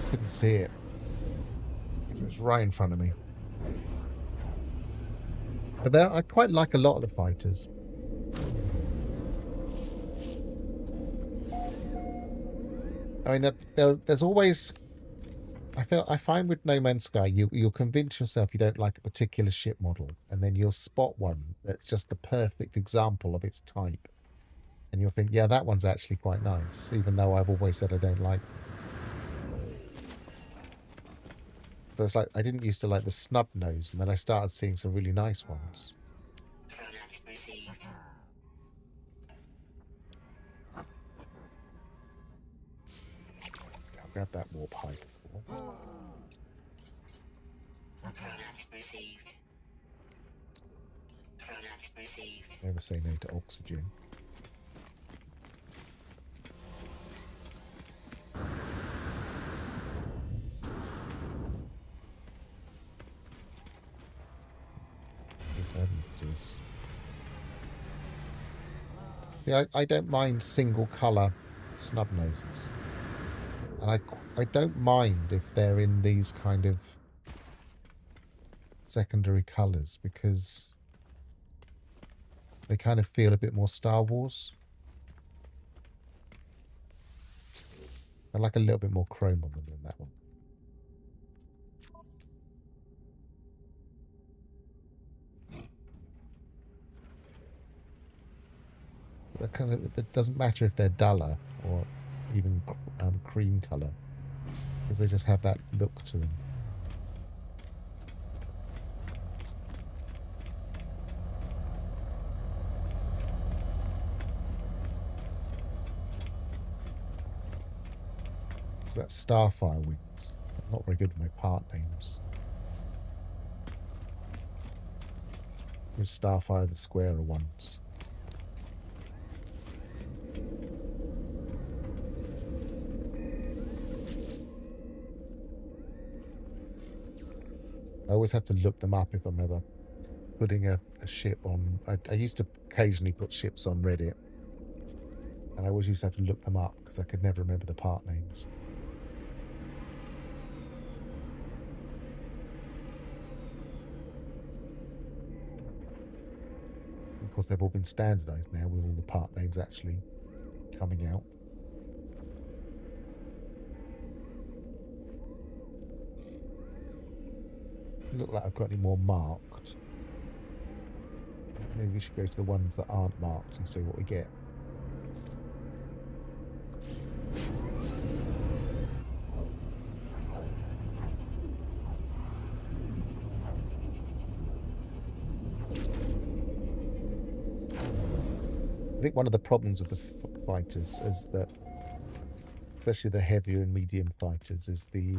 Couldn't see it. It was right in front of me. But I quite like a lot of the fighters. I mean, there's always. I find with No Man's Sky, you'll convince yourself you don't like a particular ship model, and then you'll spot one that's just the perfect example of its type, and you'll think, yeah, that one's actually quite nice, even though I've always said I don't like them. So it's like I didn't used to like the snub nose, and then I started seeing some really nice ones. Product received. I'll grab that warp pipe. Product received. Product received. Never say no to oxygen. Yes, I haven't do this. Yeah, I don't mind single colour snub noses, and I don't mind if they're in these kind of secondary colours because they kind of feel a bit more Star Wars. I like a little bit more chrome on them than that one. It doesn't matter if they're duller or even cream colour, because they just have that look to them. That's Starfire wings. I'm not very good with my part names. With Starfire the squarer ones. I always have to look them up if I'm ever putting a ship on. I used to occasionally put ships on Reddit, and I always used to have to look them up because I could never remember the part names. Of course, they've all been standardized now with all the part names actually coming out. Look like I've got any more marked. Maybe we should go to the ones that aren't marked and see what we get. I think one of the problems with the fighters is that, especially the heavier and medium fighters, is the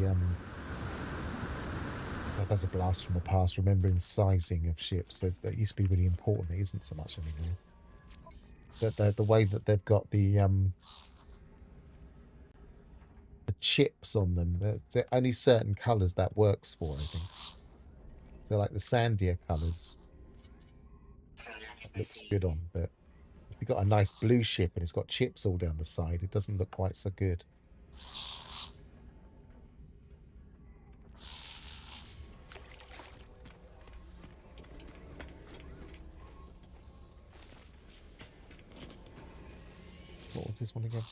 that's a blast from the past, remembering sizing of ships. That used to be really important. It isn't so much anymore. But the way that they've got the chips on them, they're only certain colours that works for, I think. They're like the sandier colours. That looks good on, but if you've got a nice blue ship and it's got chips all down the side, it doesn't look quite so good. What was this one again?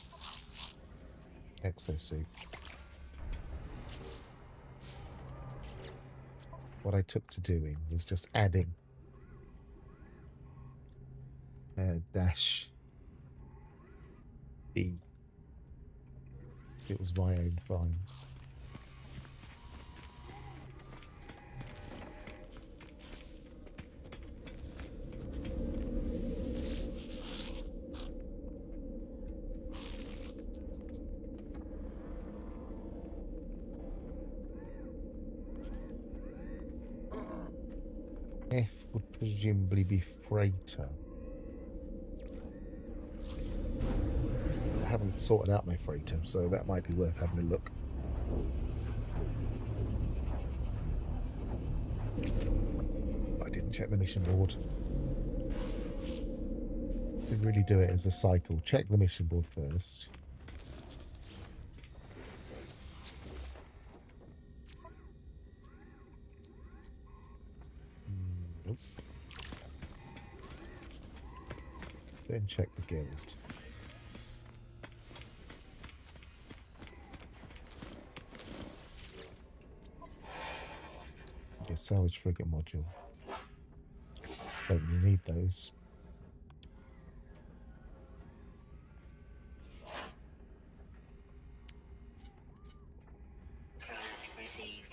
Exosuit. What I took to doing was just adding dash E. It was my own find. F would presumably be freighter. I haven't sorted out my freighter, so that might be worth having a look. I didn't check the mission board. Didn't really do it as a cycle. Check the mission board first. Nope. Then check the guild. Okay, salvage frigate module. Don't really need those. Product received.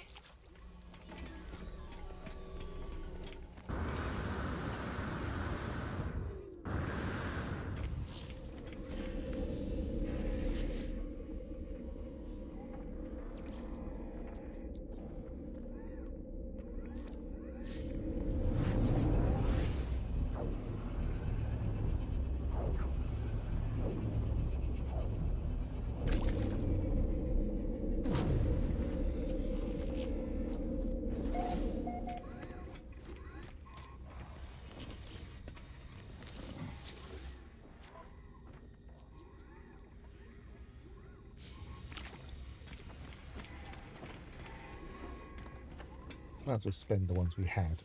Might as well spend the ones we had,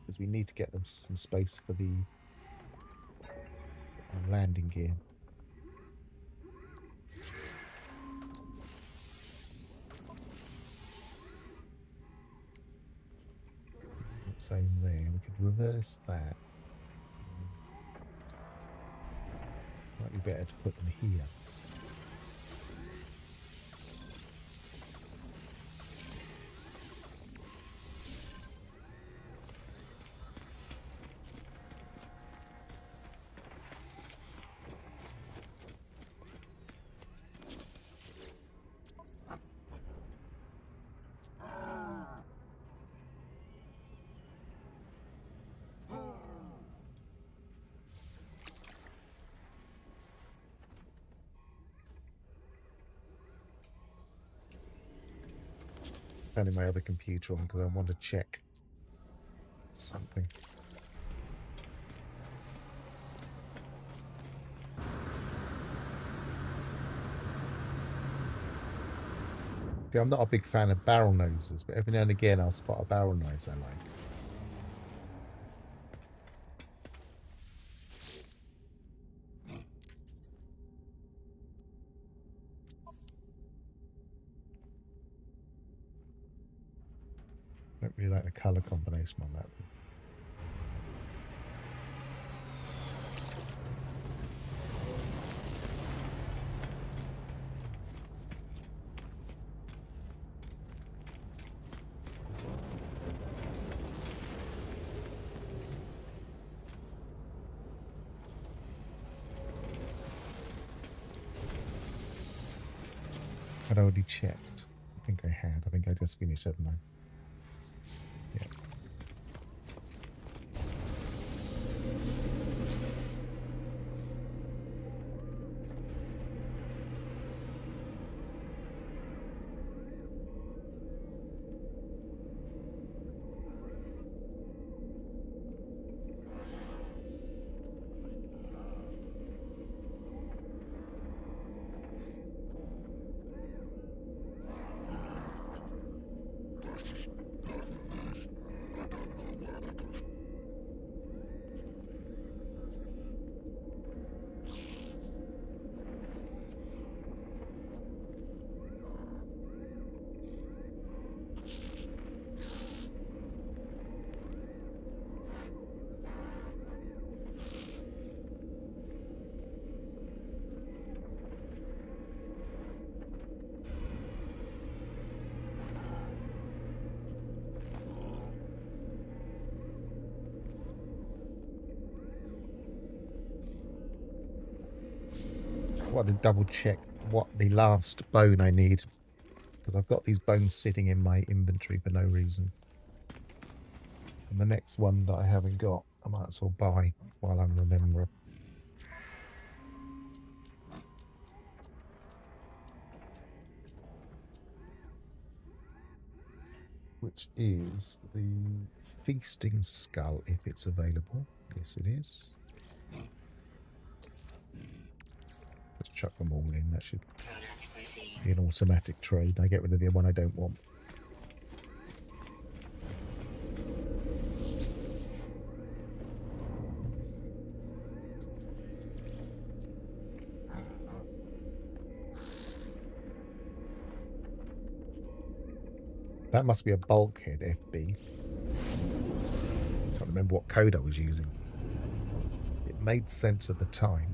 because we need to get them some space for the landing gear. Same there. We could reverse that. Might be better to put them here. Turning my other computer on because I want to check something. See, I'm not a big fan of barrel noses, but every now and again I'll spot a barrel nose I like. Don't really like the colour combination on that. I'd already checked. I think I had. I think I just finished it now. Yeah. want to double check what the last bone I need, because I've got these bones sitting in my inventory for no reason. And the next one that I haven't got, I might as well buy while I'm remembering. Which is the feasting skull, if it's available. Yes, it is. Let's chuck them all in. That should be an automatic trade. I get rid of the one I don't want. That must be a bulkhead, FB. Can't remember what code I was using. It made sense at the time.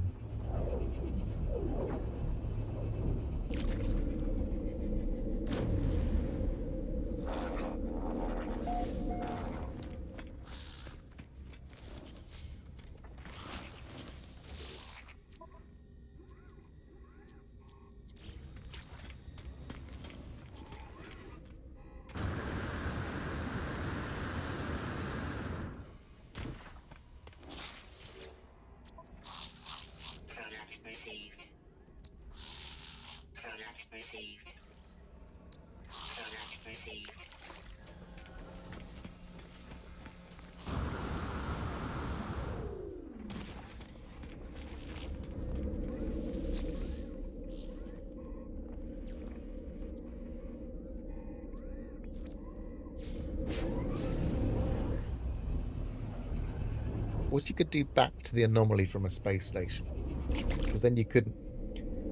What you could do back to the anomaly from a space station, because then you couldn't.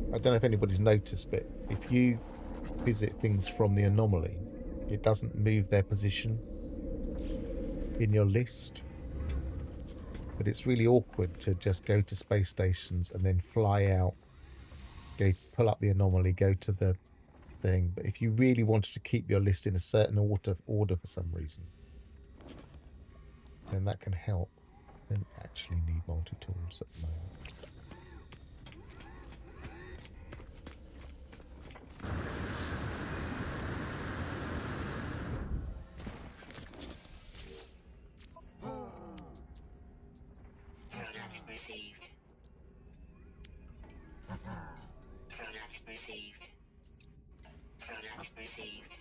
I don't know if anybody's noticed, but if you visit things from the anomaly, it doesn't move their position in your list. But it's really awkward to just go to space stations and then fly out, go pull up the anomaly, go to the thing. But if you really wanted to keep your list in a certain order for some reason, then that can help. I don't actually need multi-tools at the moment. Product received. Product received. Product received.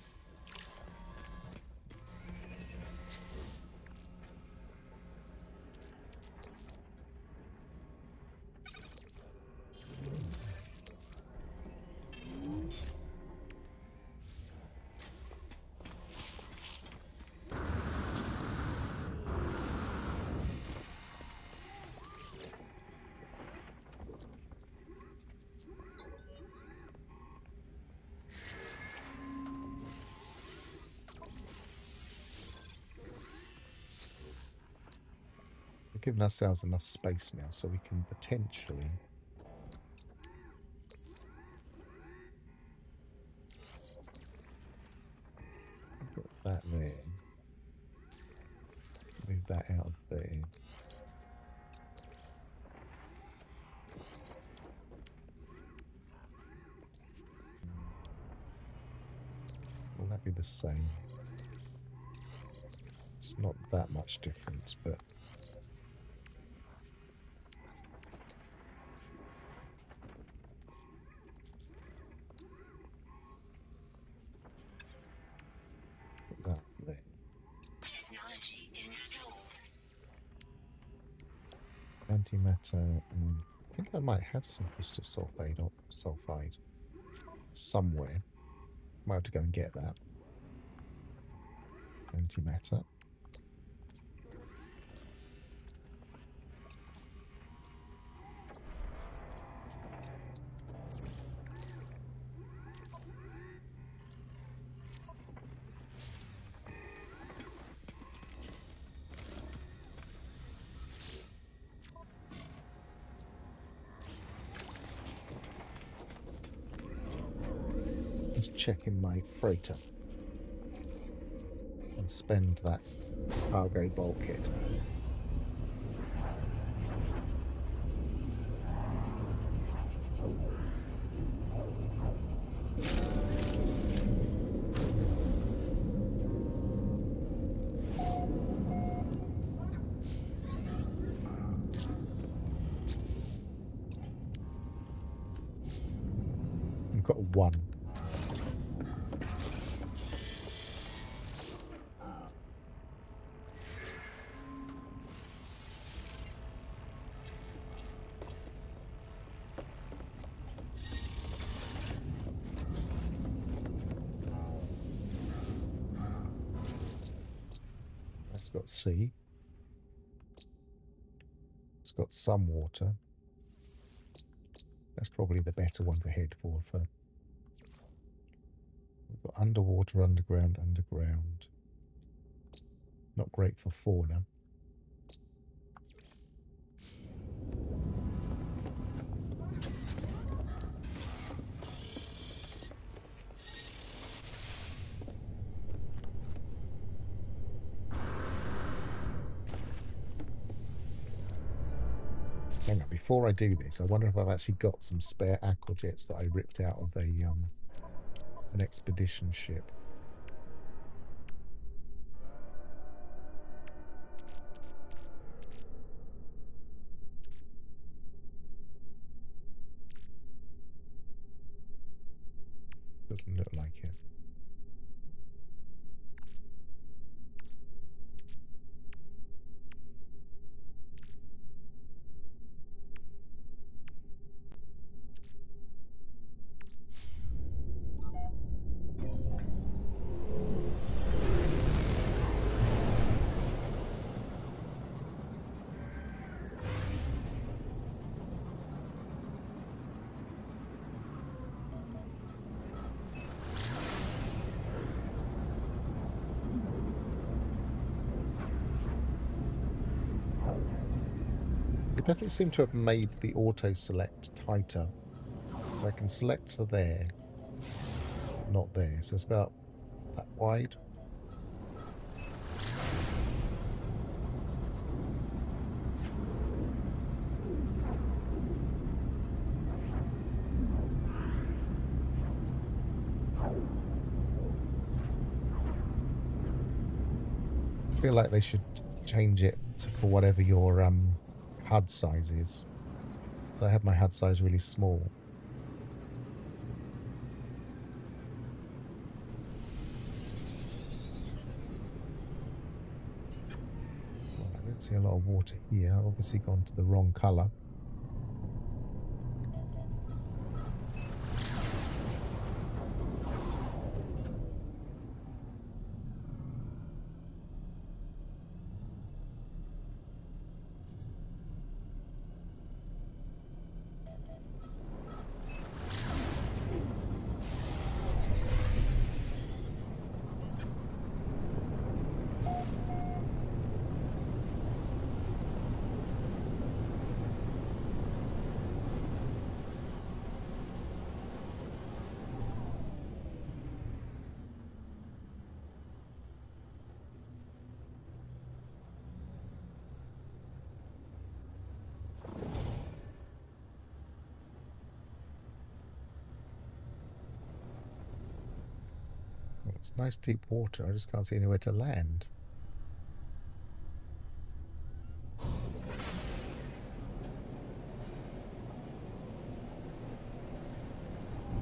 We're giving ourselves enough space now so we can potentially put that there. Move that out of there. Will that be the same? It's not that much difference, but put that there. Technology installed. Antimatter, I think I might have some crystal sulfide or sulfide somewhere. Might have to go and get that. Antimatter. Just checking my freighter and spend that cargo bulkhead. one. It's got sea. It's got some water. That's probably the better one to head for. We've got underwater, underground, underground. Not great for fauna. Hang on, before I do this, I wonder if I've actually got some spare aquajets that I ripped out of an expedition ship. Doesn't look like it. It definitely seemed to have made the auto select tighter. So I can select to there, not there. So it's about that wide. I feel like they should change it for whatever your HUD size is. So I have my HUD size really small. Well, I don't see a lot of water here. I've obviously gone to the wrong colour. It's nice deep water. I just can't see anywhere to land.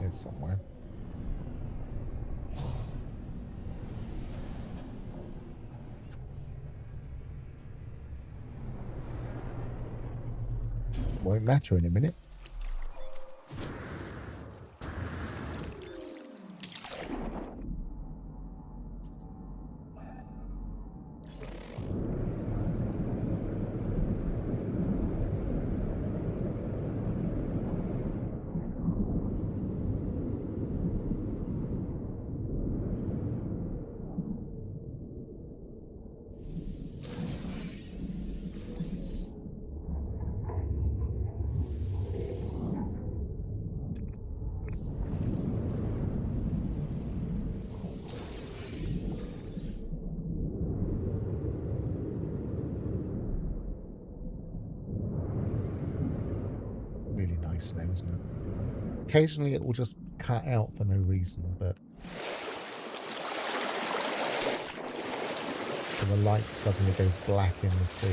There's somewhere. Won't matter in a minute. Really nice now, isn't it? Occasionally it will just cut out for no reason, but so the light suddenly goes black in the sea.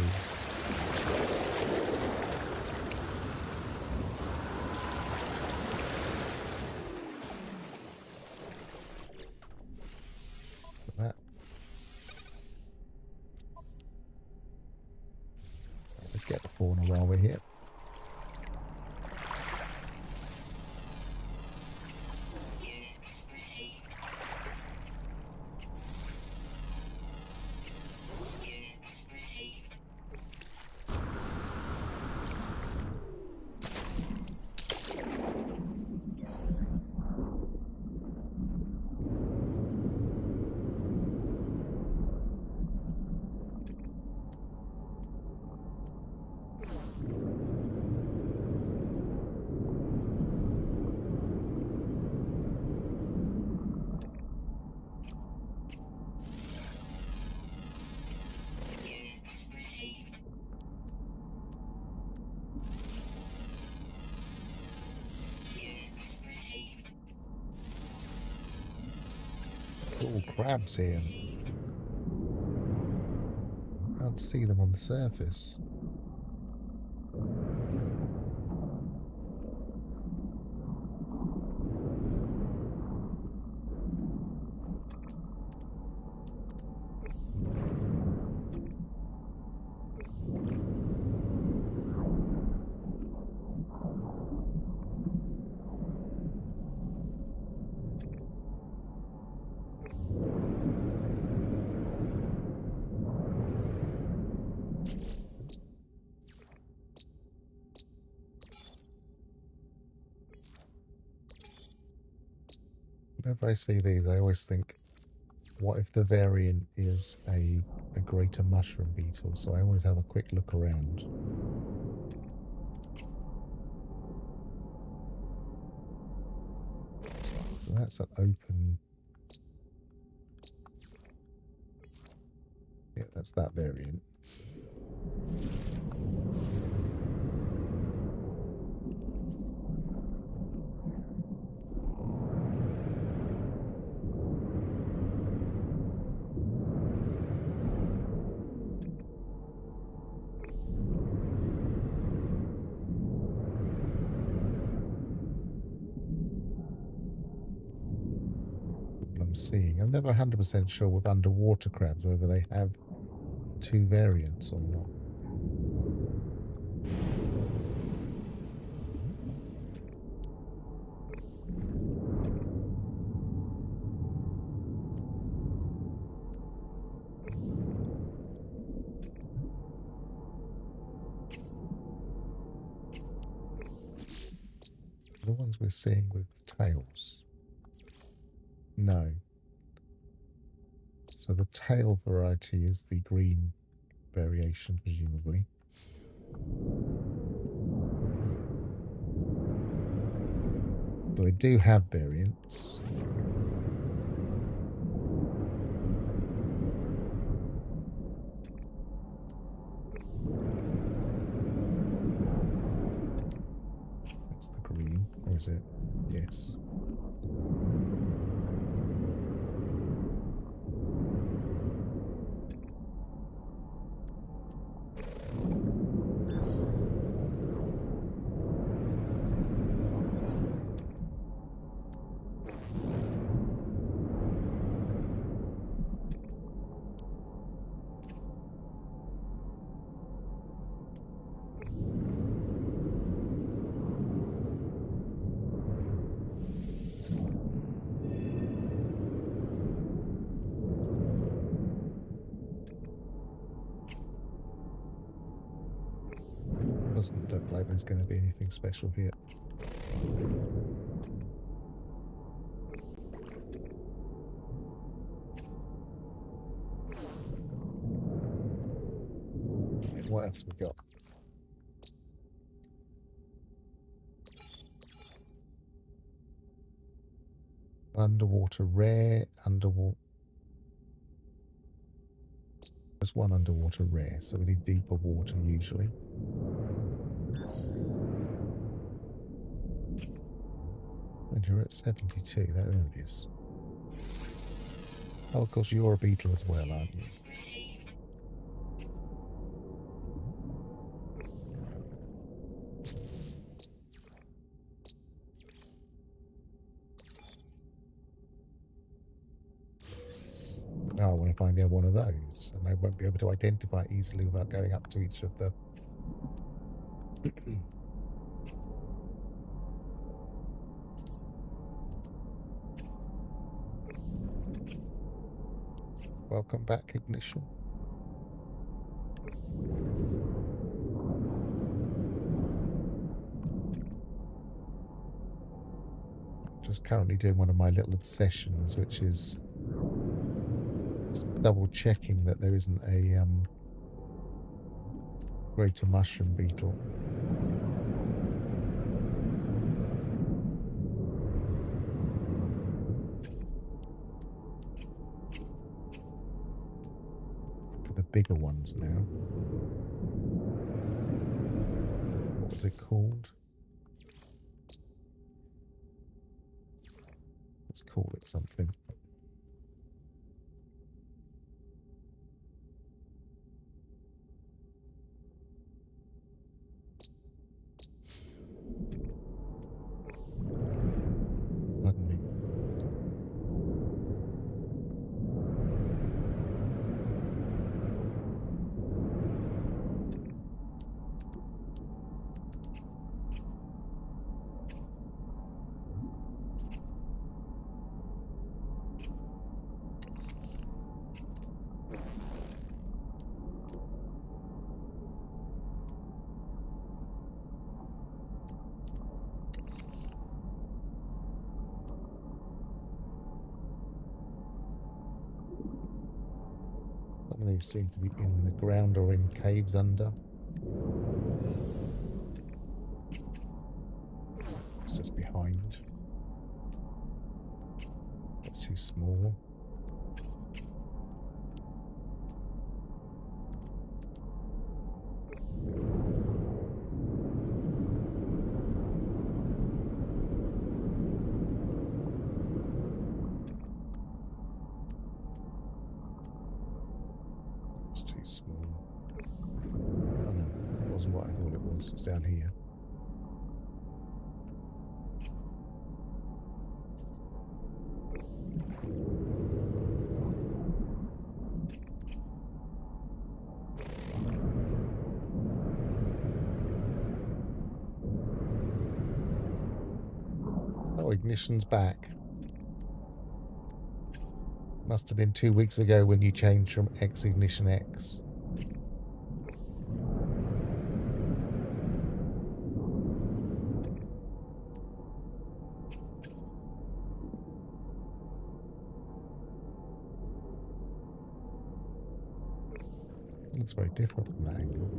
Let's get the fauna while we're here. Units received. Units received. Units received. Units received. Little crabs here. Received. Can't see them on the surface. Whenever I see these, I always think, what if the variant is a greater mushroom beetle? So I always have a quick look around. So that's an open... Yeah, that's that variant. I'm seeing. I'm never 100% sure with underwater crabs whether they have two variants or not. The ones we're seeing with tails. No. So the tail variety is the green variation, presumably. So they do have variants. That's the green, or is it? Yes. Doesn't look like there's going to be anything special here. What else we got? Underwater rare, underwater. There's one underwater rare, so we need deeper water usually. And you're at 72, there it is. Oh, of course, you're a beetle as well, aren't you? Received. Now I want to find the other one of those, and I won't be able to identify it easily without going up to each of the Welcome back, ignition. Just currently doing one of my little obsessions, which is just double checking that there isn't a greater mushroom beetle. For the bigger ones now. What was it called? Let's call it something. Pardon me. Some of these seem to be in the ground or in caves under. It's just behind. That's too small. It's too small. Oh no, it wasn't what I thought it was. It's down here. Oh, ignition's back. Must have been 2 weeks ago when you changed from X Ignition X. It looks very different from that angle.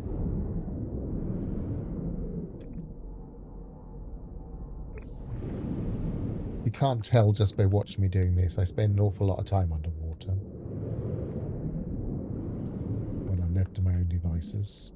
You can't tell just by watching me doing this. I spend an awful lot of time underwater when I'm left to my own devices.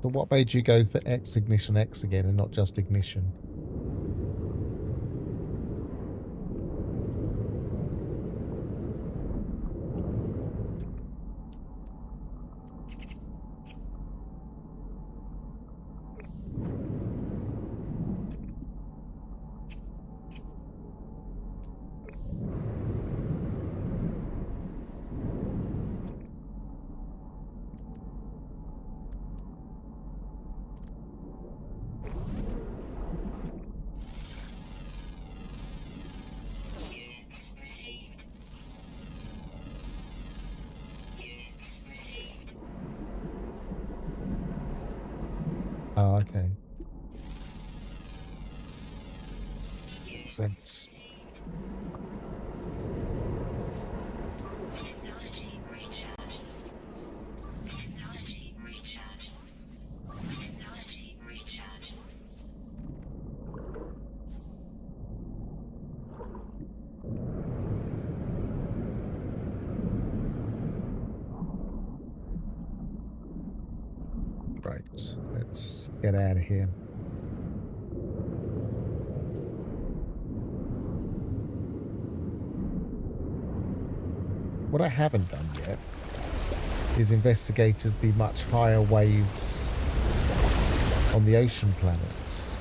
So what made you go for X Ignition X again and not just Ignition? Units received. Units received. Oh, okay. Units Sense. Technology recharge. Technology recharge. Technology recharge. Right, let's get out of here. What I haven't done yet is investigated the much higher waves on the ocean planets.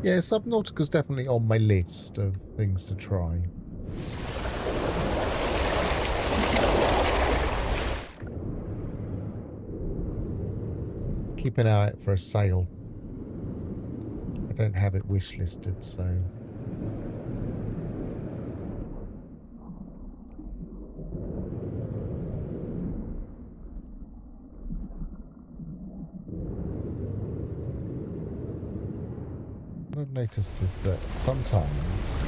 Yeah, Subnautica's definitely on my list of things to try. Keep an eye out for a sale. I don't have it wish listed, so... What I've noticed is that sometimes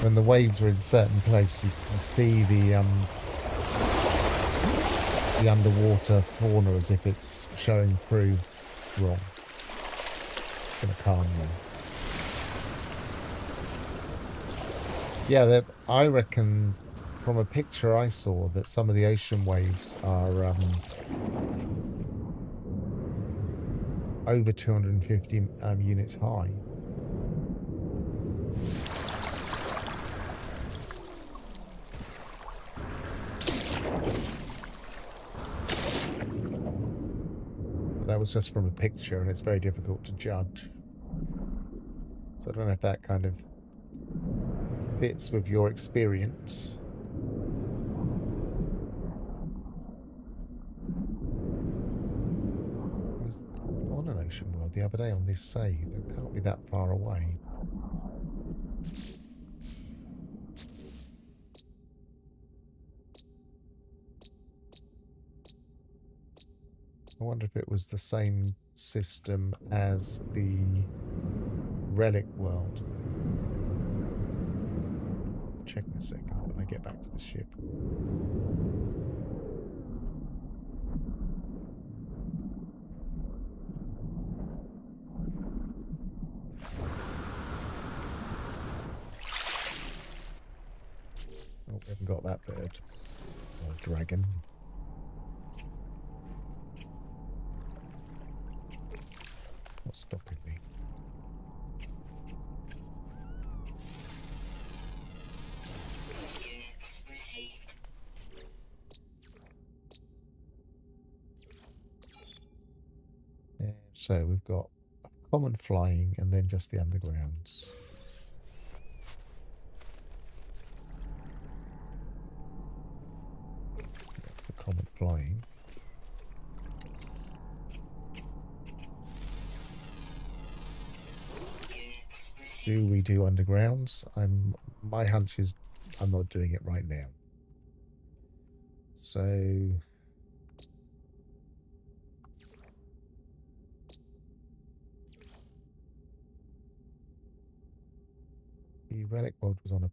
when the waves are in certain places, you can see the underwater fauna as if it's showing through wrong. It's gonna calm you. Yeah, I reckon from a picture I saw that some of the ocean waves are over 250 units high. But that was just from a picture, and it's very difficult to judge. So I don't know if that kind of fits with your experience. I was on an ocean world the other day on this save. It can't be that far away. I wonder if it was the same system as the Relic world. Check in a second when I get back to the ship. Oh, we haven't got that bird. Or dragon. What's stopping me? Units received. Yeah, so we've got common flying and then just the undergrounds. That's the common flying. Do we do undergrounds? My hunch is I'm not doing it right now. So the Relic world was on a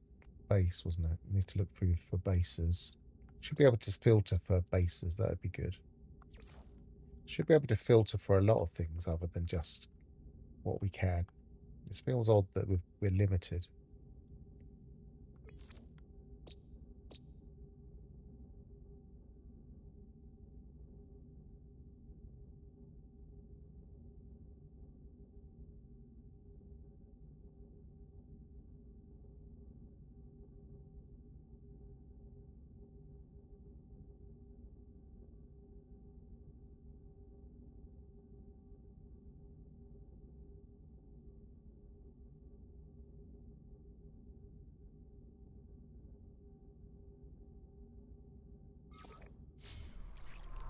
base, wasn't it? We need to look through for bases. Should be able to filter for bases, that would be good. Should be able to filter for a lot of things other than just what we can. It feels odd that we're limited.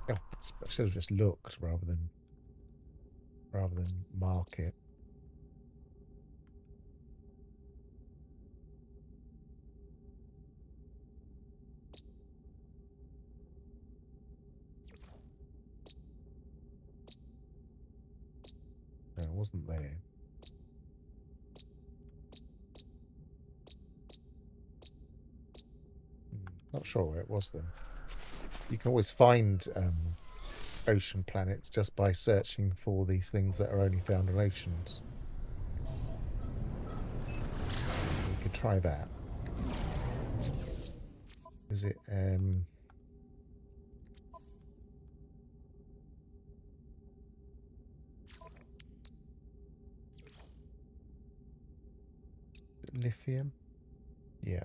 Oh, I should have just looked rather than mark it. No, it wasn't there. Not sure where it was then. You can always find ocean planets just by searching for these things that are only found on oceans. We could try that. Is it lithium? Yeah.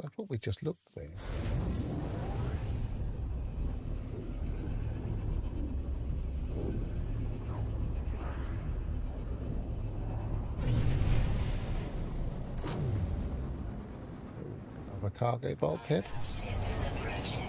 I thought we just looked there. Another cargo bulkhead. Ships approaching.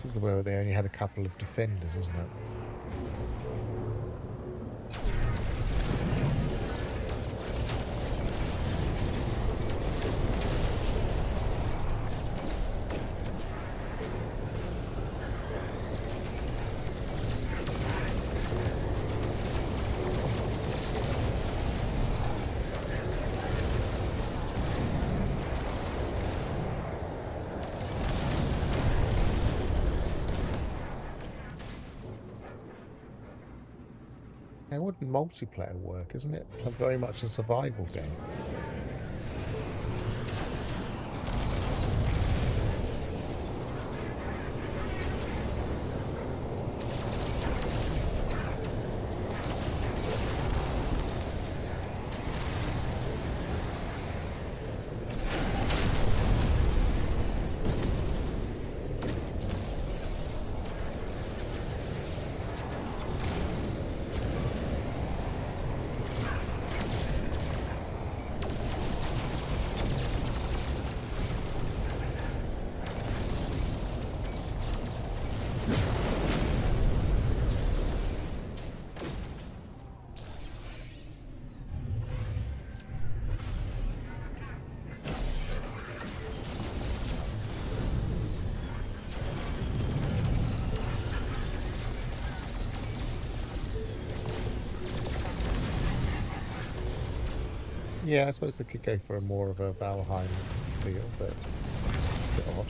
This is where they only had a couple of defenders, wasn't it? How wouldn't multiplayer work, isn't it? Very much a survival game. Yeah, I suppose they could go for a more of a Valheim feel, but a bit odd.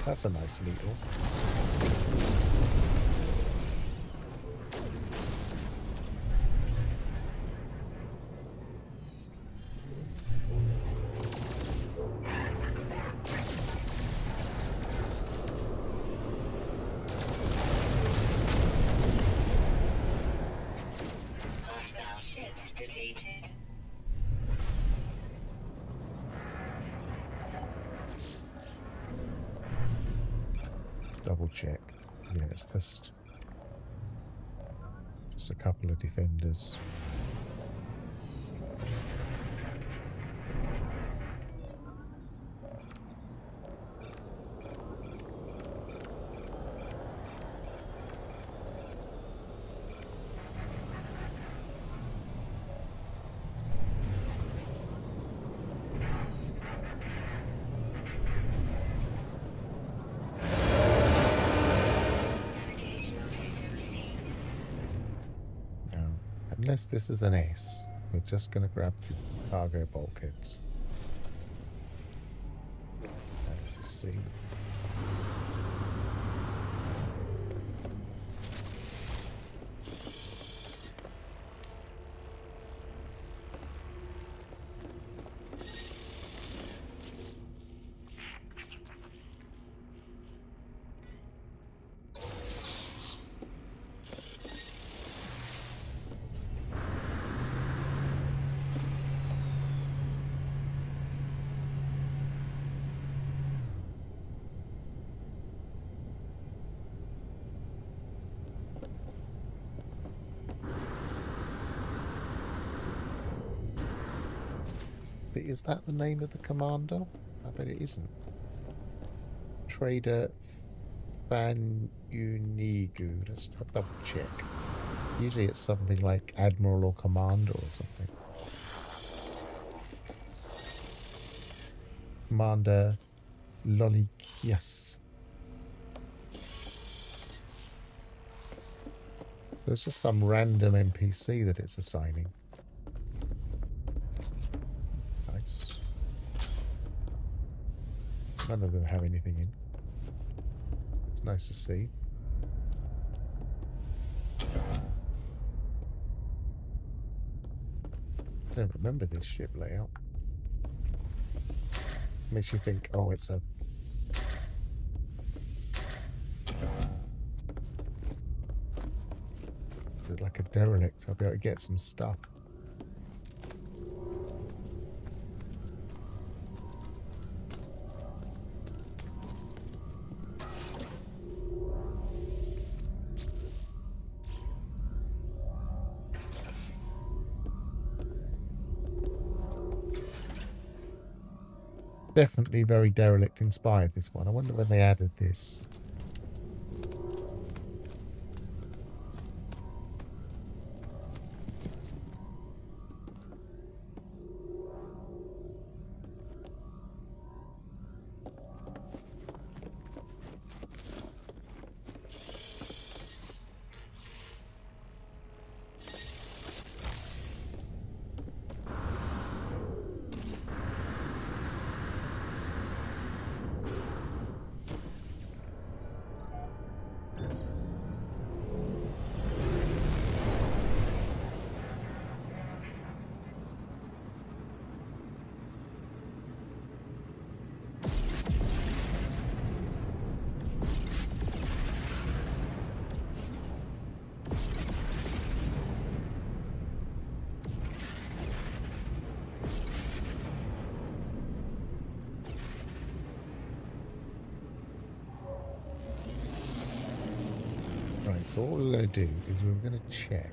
That's a nice needle. Hostile ships defeated. Double check. Yeah, it's just a couple of defenders. Navigational data received. No, unless this is an S, we're just going to grab the cargo bulkheads. And this is C. Is that the name of the commander? I bet it isn't. Trader Fanunigu. Let's double check. Usually it's something like Admiral or Commander or something. Commander Lolikias. There's just some random NPC that it's assigning. Nice. None of them have anything in. It's nice to see. I don't remember this ship layout. Makes you think, oh, it's a... like a derelict. I'll be able to get some stuff. Definitely very derelict inspired, this one. I wonder when they added this. Right, so what we're going to do is we're going to check.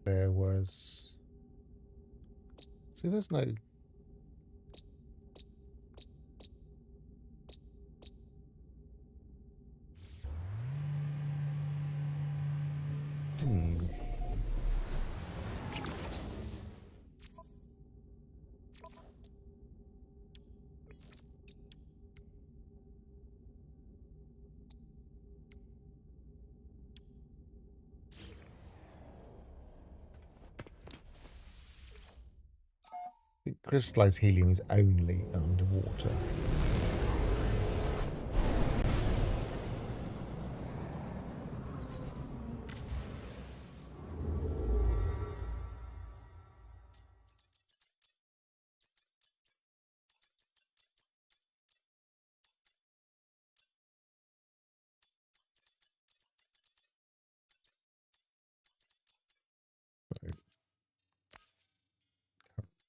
There was... See, there's no... Crystallized helium is only underwater.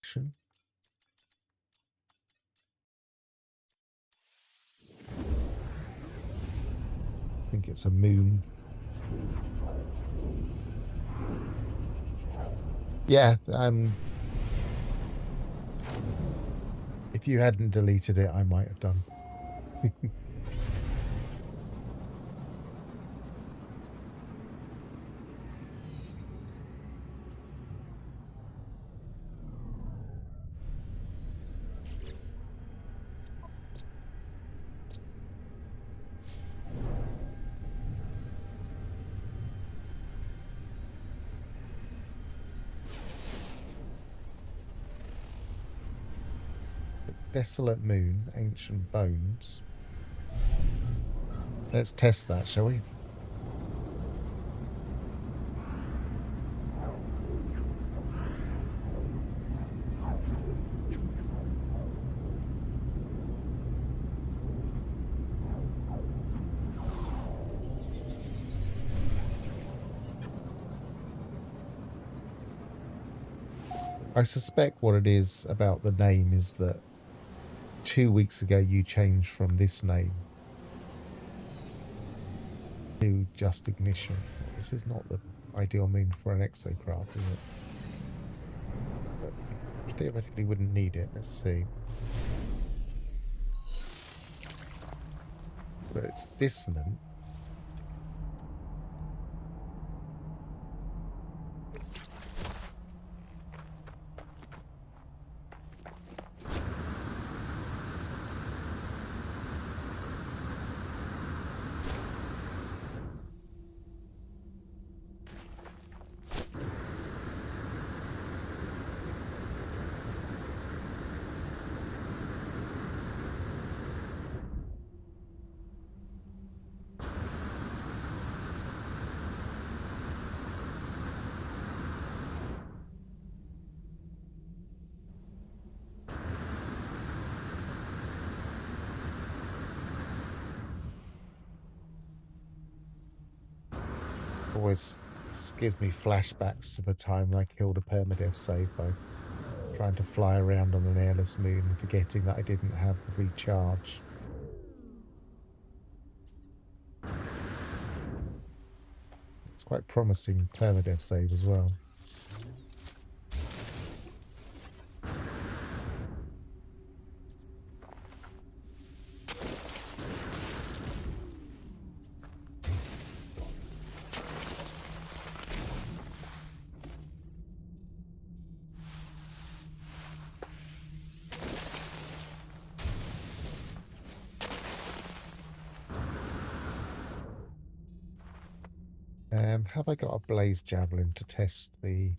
Correction. I think it's a moon. Yeah, if you hadn't deleted it, I might have done. Desolate moon, ancient bones. Let's test that, shall we? I suspect what it is about the name is that 2 weeks ago you changed from this name to just ignition. This is not the ideal moon for an exocraft, is it? But theoretically wouldn't need it. Let's see. But it's dissonant. Always gives me flashbacks to the time I killed a permadeath save by trying to fly around on an airless moon and forgetting that I didn't have the recharge. It's quite promising permadeath save as well. Have I got a blaze javelin to test the...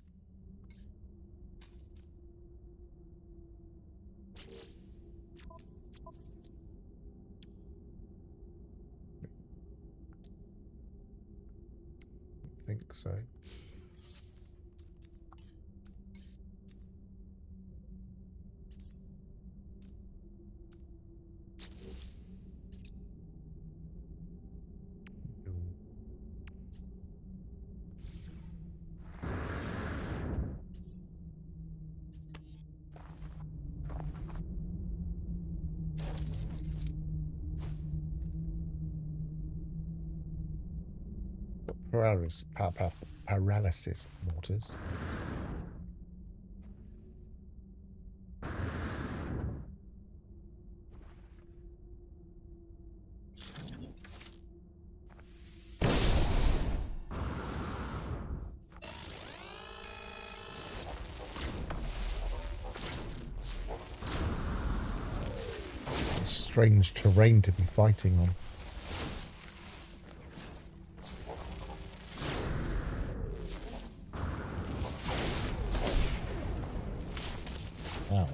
I think so. Paralysis mortars. Strange terrain to be fighting on. Ow.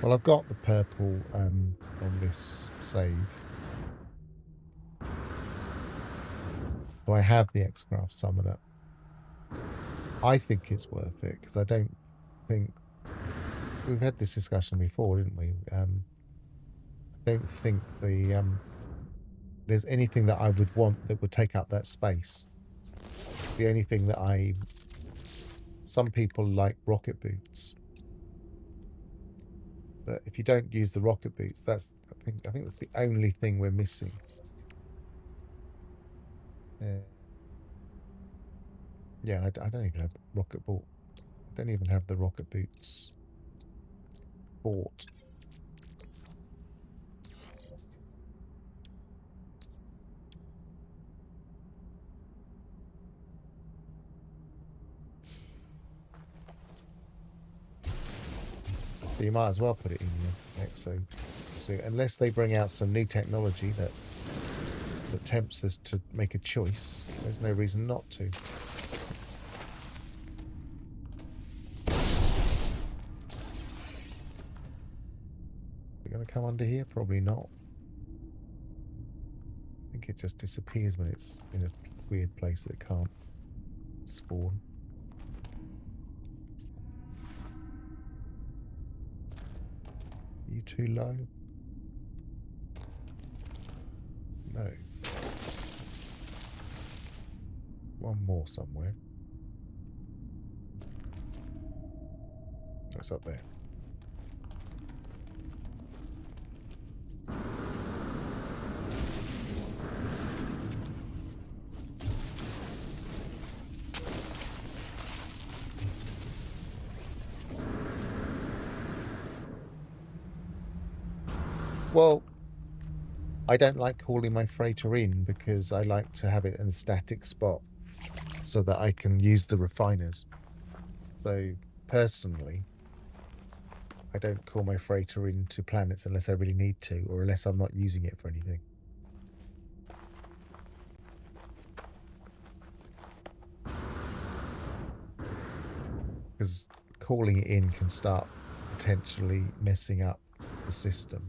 Well, I've got the purple on this save. So I have the X-Craft Summoner. I think it's worth it because I don't think... We've had this discussion before, didn't we? I don't think there's anything that I would want that would take up that space. It's the only thing that I... Some people like rocket boots. But if you don't use the rocket boots, that's I think that's the only thing we're missing. Yeah, I don't even have rocket boot. I don't even have the rocket boots bought. So you might as well put it in your exo suit, unless they bring out some new technology that tempts us to make a choice. There's no reason not to. We're going to come under here? Probably not. I think it just disappears when it's in a weird place that it can't spawn. too low? No. One more somewhere. Oh, it's up there. Well, I don't like hauling my freighter in because I like to have it in a static spot so that I can use the refiners. So, personally, I don't call my freighter into planets unless I really need to, or unless I'm not using it for anything. Because calling it in can start potentially messing up the system.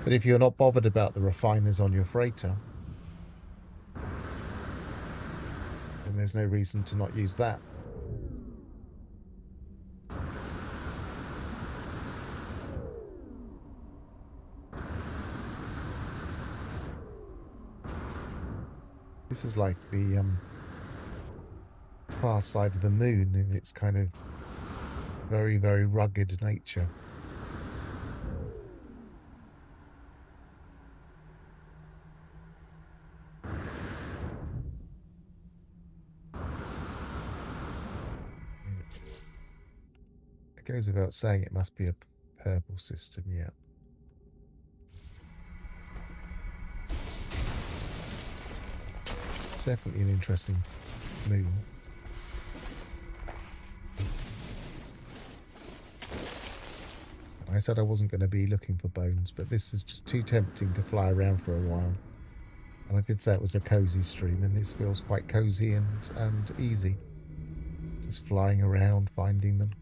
But if you're not bothered about the refiners on your freighter, then there's no reason to not use that. This is like the far side of the moon in its kind of very, very rugged nature. It goes without saying it must be a purple system, yeah. Definitely an interesting moon. I said I wasn't going to be looking for bones, but this is just too tempting to fly around for a while. And I did say it was a cozy stream, and this feels quite cozy and easy. Just flying around, finding them.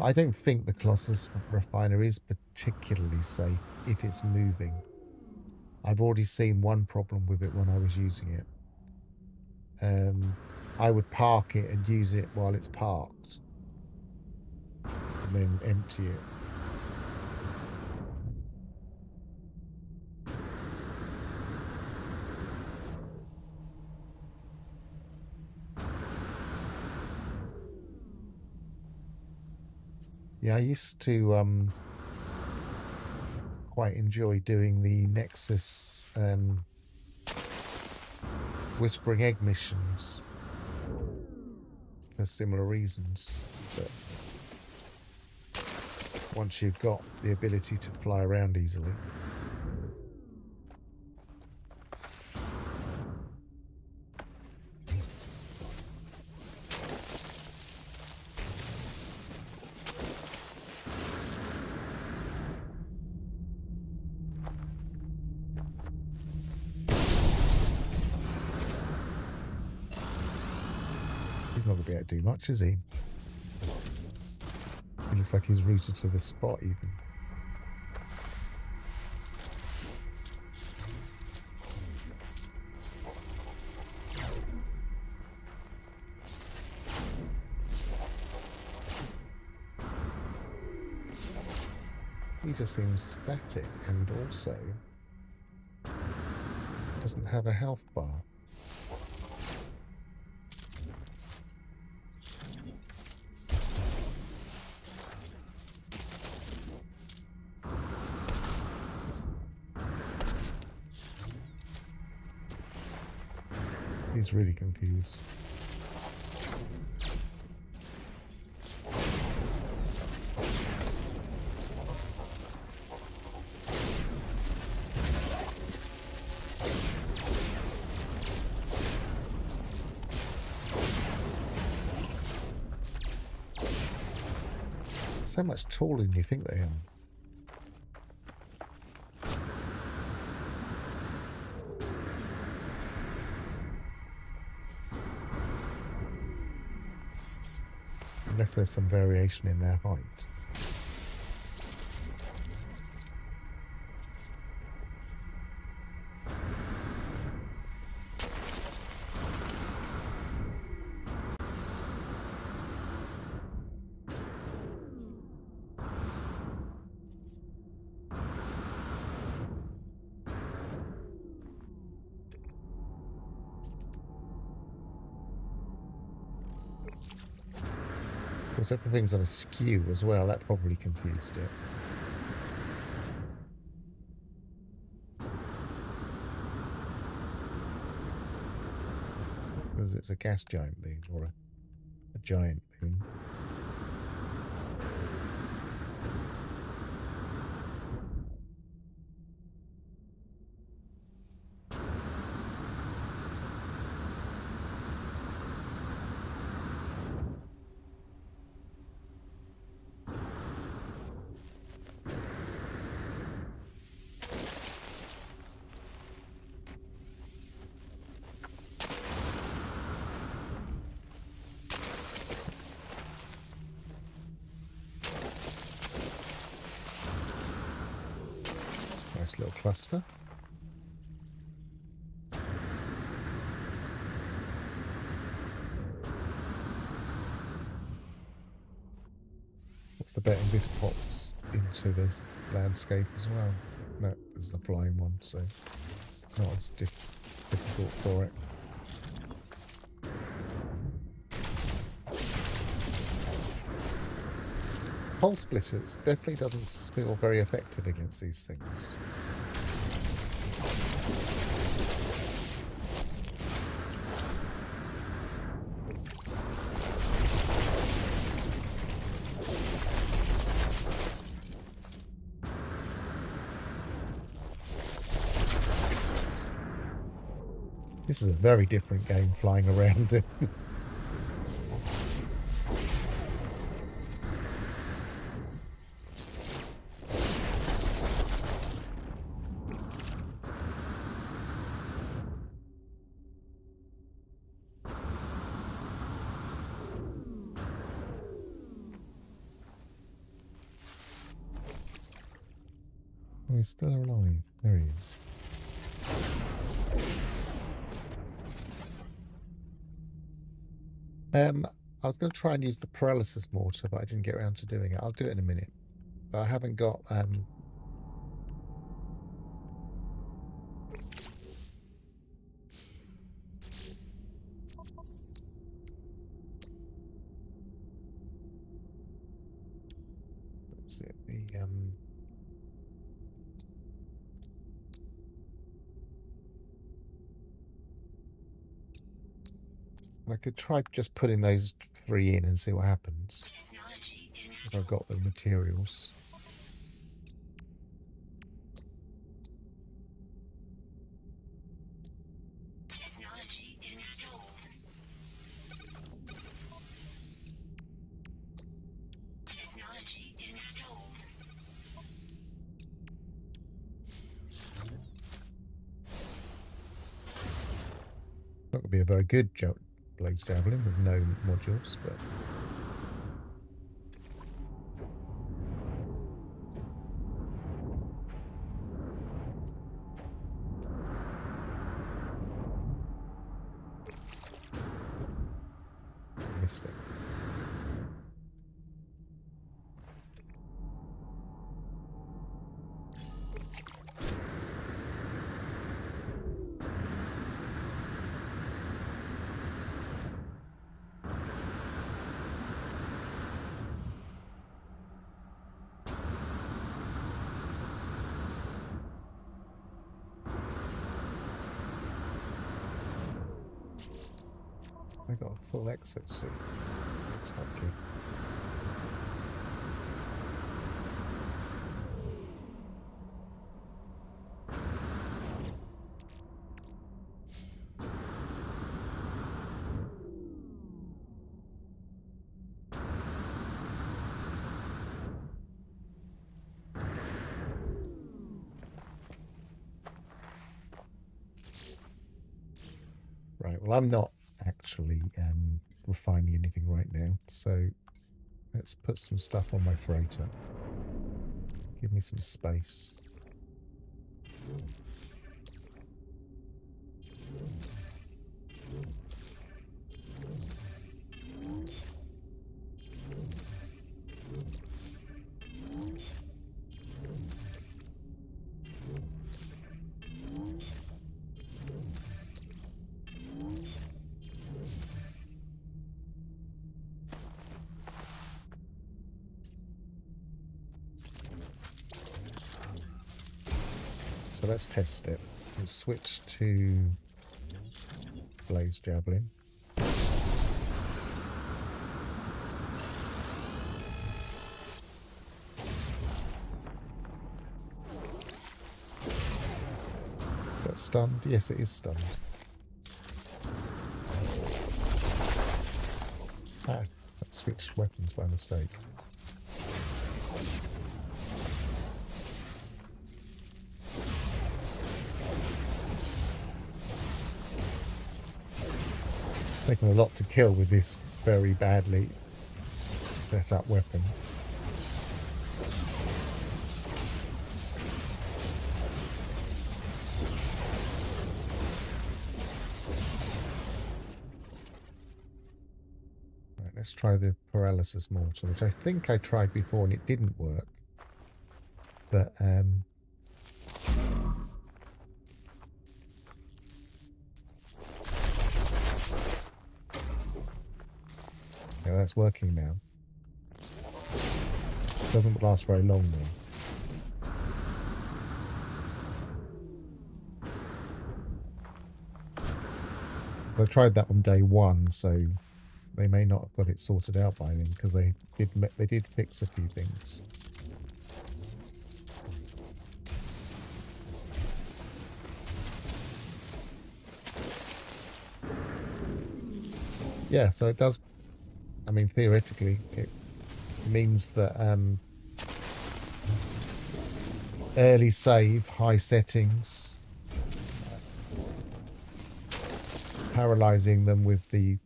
I don't think the Colossus refiner is particularly safe if it's moving. I've already seen one problem with it when I was using it. I would park it and use it while it's parked, and then empty it. Yeah, I used to quite enjoy doing the Nexus Whispering Egg missions for similar reasons. But once you've got the ability to fly around easily, he's not going to be able to do much, is he? He looks like he's rooted to the spot even. He just seems static and also doesn't have a health bar. He's really confused. so much taller than you think they are. Unless there's some variation in their height. Of course, everything's on a skew as well. That probably confused it. Because it's a gas giant moon or a giant moon. Nice little cluster. What's the betting this pops into the landscape as well? No, this is a flying one, so not as difficult for it. Pole splitters definitely doesn't feel very effective against these things. This is a very different game flying around in. Oh, he's still alive. There he is. I was going to try and use the paralysis mortar, but I didn't get around to doing it. I'll do it in a minute. But I haven't got what's it? The I could try just putting those 3 in and see what happens. If I've got the materials. That would be a very good Blaze Javelin with no modules, but missed it. I got a full exosuit. Looks not good. Well, I'm not actually refining anything right now, so let's put some stuff on my freighter. Give me some space. So let's test it. Let's switch to Blaze Javelin. That's stunned? Yes, it is stunned. Ah, I switched weapons by mistake. Taking a lot to kill with this very badly set up weapon. Right, let's try the paralysis mortar, which I think I tried before and it didn't work. But yeah, that's working now. Doesn't last very long though. I tried that on day one, so they may not have got it sorted out by then because they did fix a few things. Yeah, so it does. I mean, theoretically, it means that early save, high settings, paralyzing them with the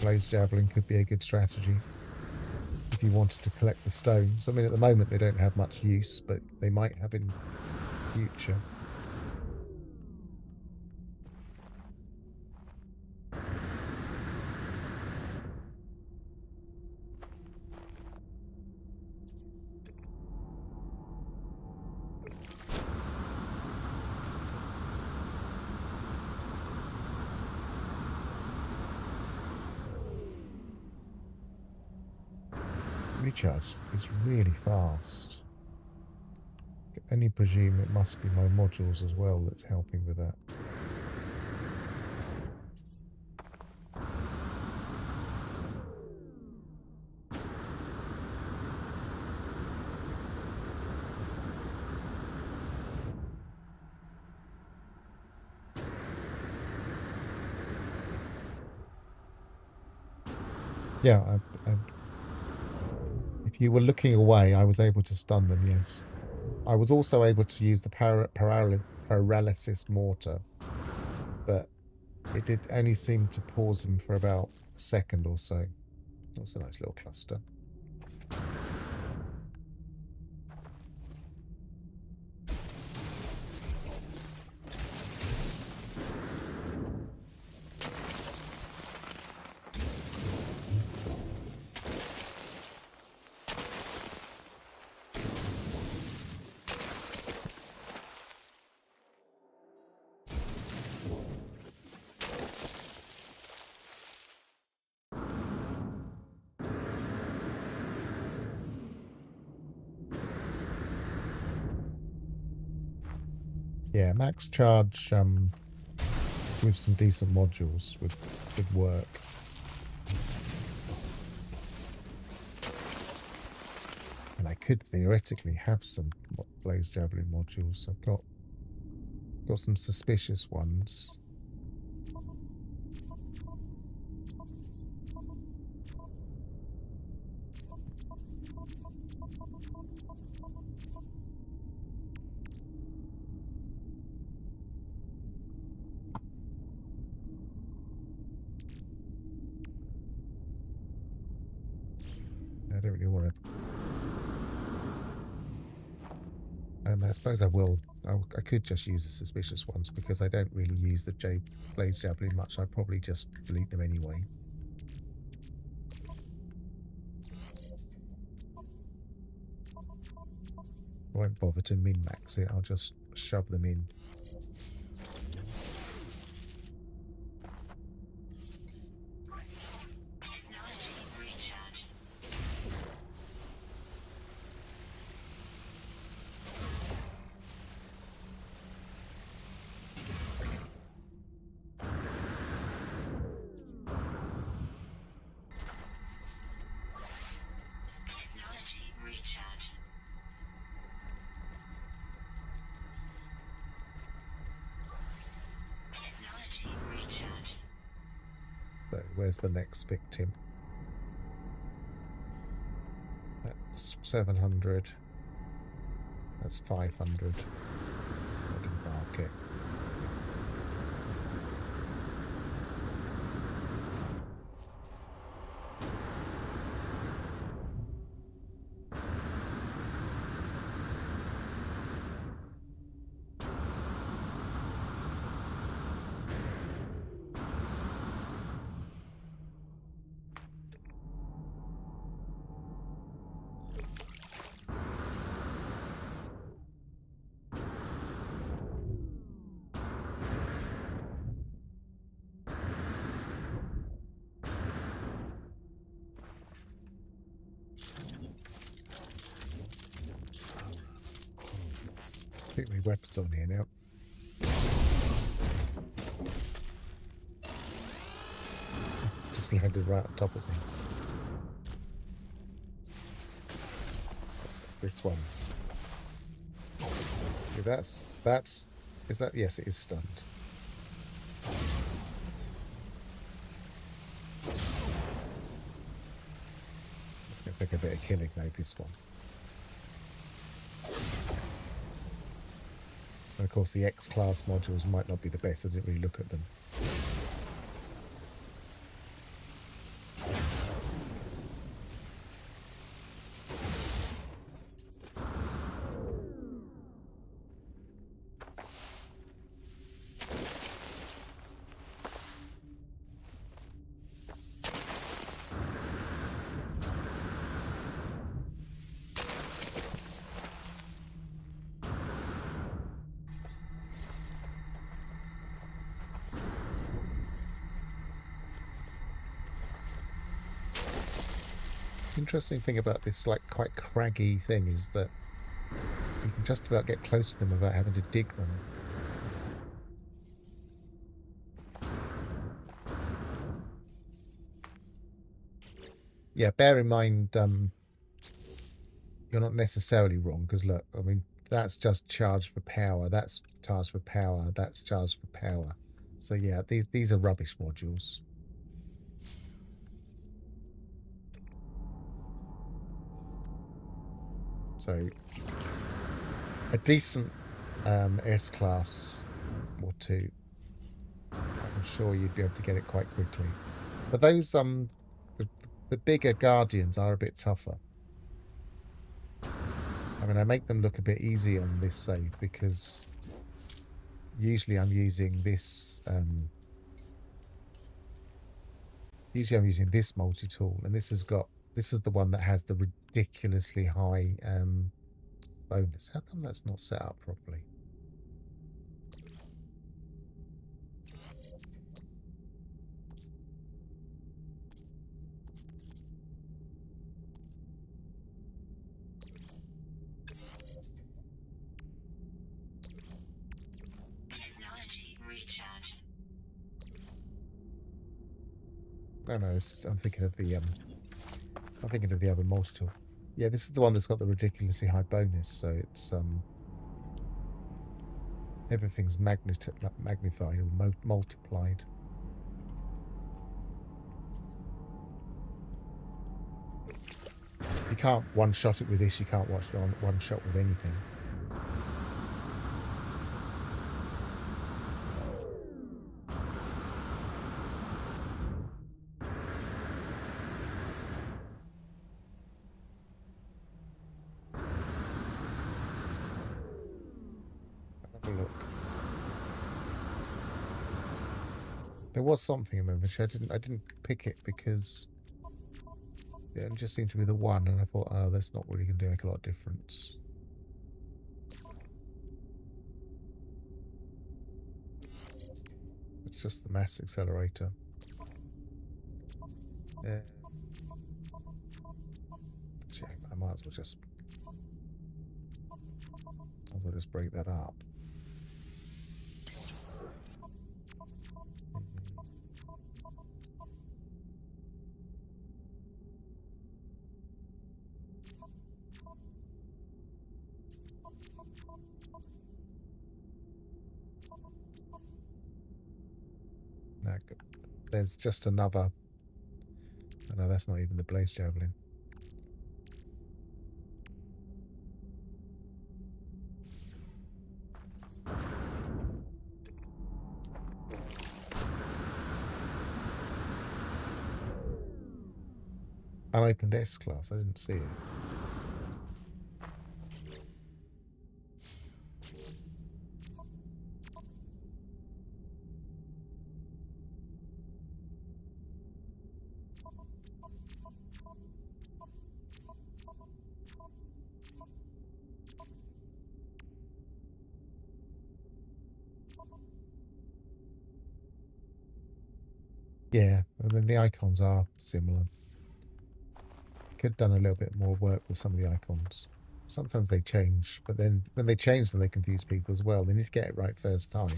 Blaze Javelin could be a good strategy if you wanted to collect the stones. I mean, at the moment they don't have much use, but they might have in future. Recharge is really fast. I can only presume it must be my modules as well that's helping with that. Yeah, if you were looking away, I was able to stun them, yes. I was also able to use the paralysis mortar, but it did only seem to pause them for about a second or so. That was a nice little cluster. Yeah, max charge with some decent modules would work. And I could theoretically have some Blaze Javelin modules. I've got some suspicious ones. don't really want to. I suppose I will. I could just use the suspicious ones because I don't really use the Blaze Javelin much. I'd probably just delete them anyway. I won't bother to min-max it. I'll just shove them in. So where's the next victim? That's 700. That's 500. I didn't mark it. Pick my weapons on here now. Just landed right on top of me. That's this one. Yeah, is that? Yes, it is stunned. It's gonna take a bit of killing though, this one. And of course the X-class modules might not be the best. I didn't really look at them. Interesting thing about this like quite craggy thing is that you can just about get close to them without having to dig them. Yeah, bear in mind you're not necessarily wrong because look, I mean that's just charged for power, that's charged for power, that's charged for power. So yeah, these are rubbish modules. So a decent S-class or two, I'm sure you'd be able to get it quite quickly. But those the bigger Guardians are a bit tougher. I mean, I make them look a bit easy on this save because usually I'm using this multi-tool, and this is the one that has the ridiculously high bonus. How come that's not set up properly? No, I'm thinking of the other multi-tool. Yeah, this is the one that's got the ridiculously high bonus, so it's everything's magnified or multiplied. You can't one-shot it with this. You can't one-shot with anything. Have a look. There was something in membership. I didn't pick it because it just seemed to be the one, and I thought, oh, that's not really going to make a lot of difference. It's just the mass accelerator. Yeah. Check. I might as well just break that up. No, there's just another. Oh, no, that's not even the blaze javelin. Unopened S class. I didn't see it. Yeah, I mean the icons are similar. Could have done a little bit more work with some of the icons. Sometimes they change, but then when they change them, they confuse people as well. They need to get it right first time.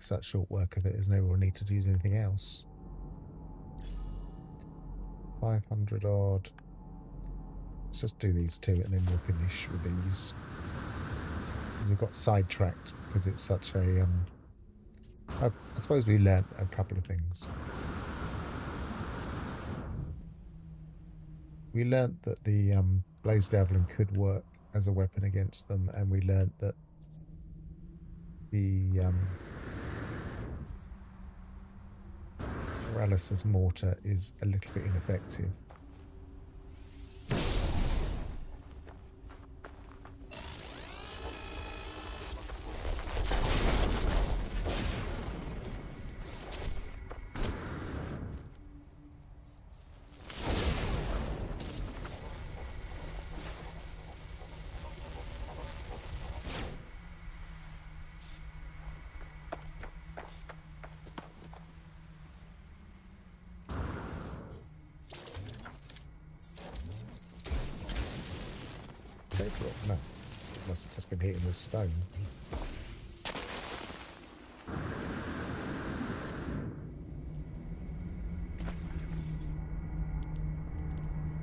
Such short work of it, isn't everyone need to use anything else? 500 odd. Let's just do these two and then we'll finish with these. We've got sidetracked because it's such a I suppose we learnt a couple of things. We learnt that the blaze javelin could work as a weapon against them, and we learnt that the paralysis mortar is a little bit ineffective. No, must have just been hitting the stone.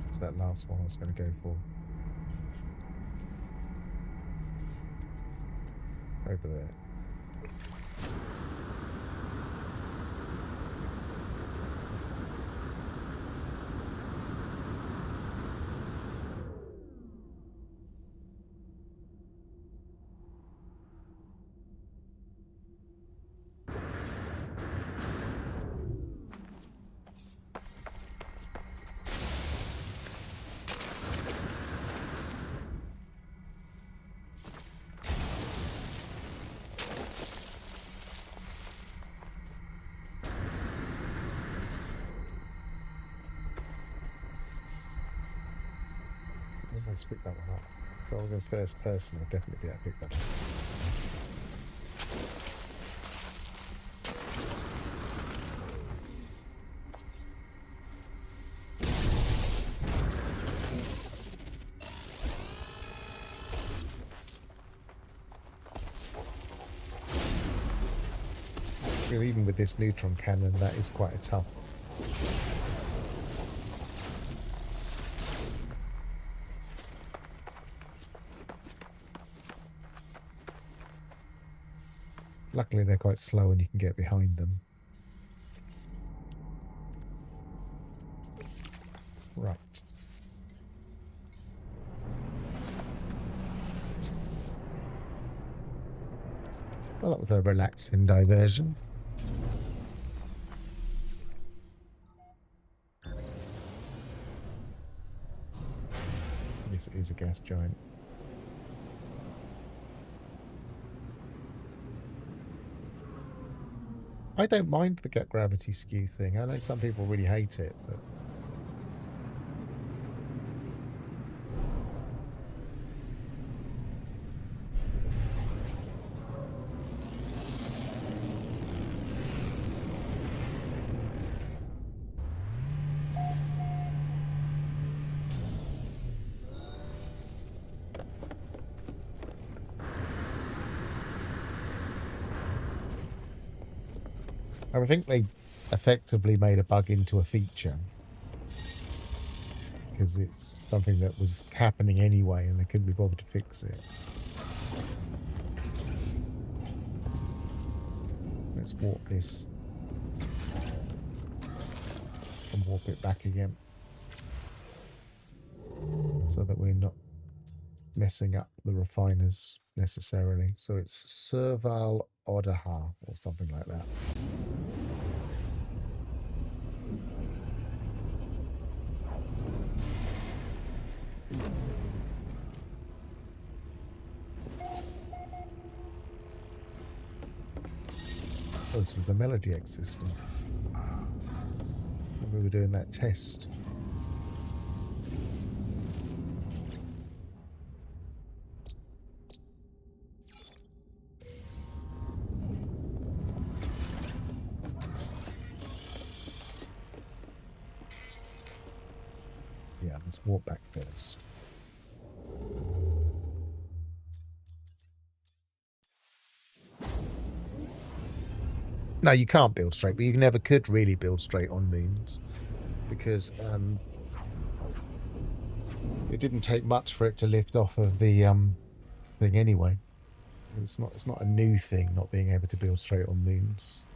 It's that last one I was going to go for. Over there. Let's pick that one up. If I was in first person, I'd definitely be able to pick that up. Even with this neutron cannon, that is quite a tough. Luckily, they're quite slow and you can get behind them. Right. Well, that was a relaxing diversion. Yes, it is a gas giant. I don't mind the get gravity skew thing. I know some people really hate it, but I think they effectively made a bug into a feature because it's something that was happening anyway and they couldn't be bothered to fix it. Let's warp this and warp it back again so that we're not messing up the refiners necessarily. So it's Serval Odaha or something like that. Oh, this was the Melody X system. When we were doing that test. Yeah, let's walk back first. No, you can't build straight, but you never could really build straight on moons because it didn't take much for it to lift off of the thing anyway. It's not a new thing not being able to build straight on moons.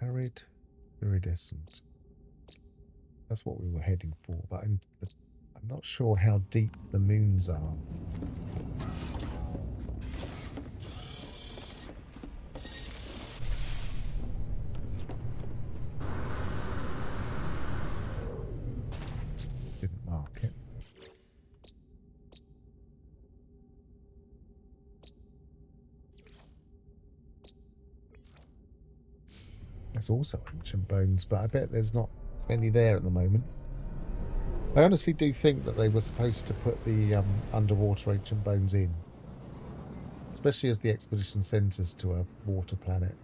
Arid, iridescent. That's what we were heading for, but I'm not sure how deep the moons are. Didn't mark it. There's also ancient bones, but I bet there's not any there at the moment. I honestly do think that they were supposed to put the underwater ancient bones in, especially as the expedition centres to a water planet.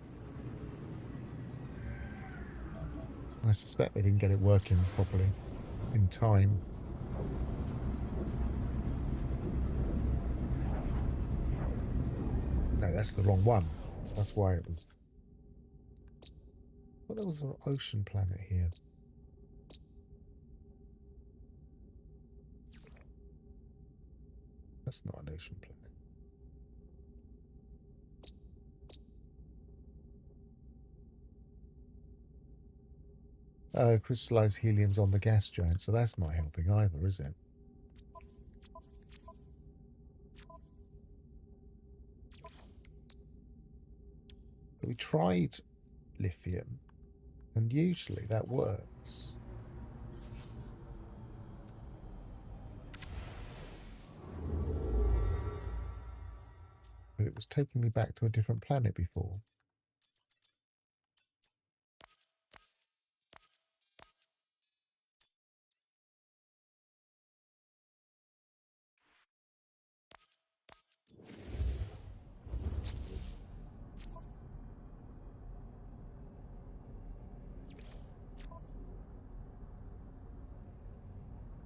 I suspect they didn't get it working properly in time. No, that's the wrong one. That's why it was... Well, there was an ocean planet here. That's not an ocean planet. Crystallized helium's on the gas giant, so that's not helping either, is it? But we tried lithium, and usually that works. But it was taking me back to a different planet before.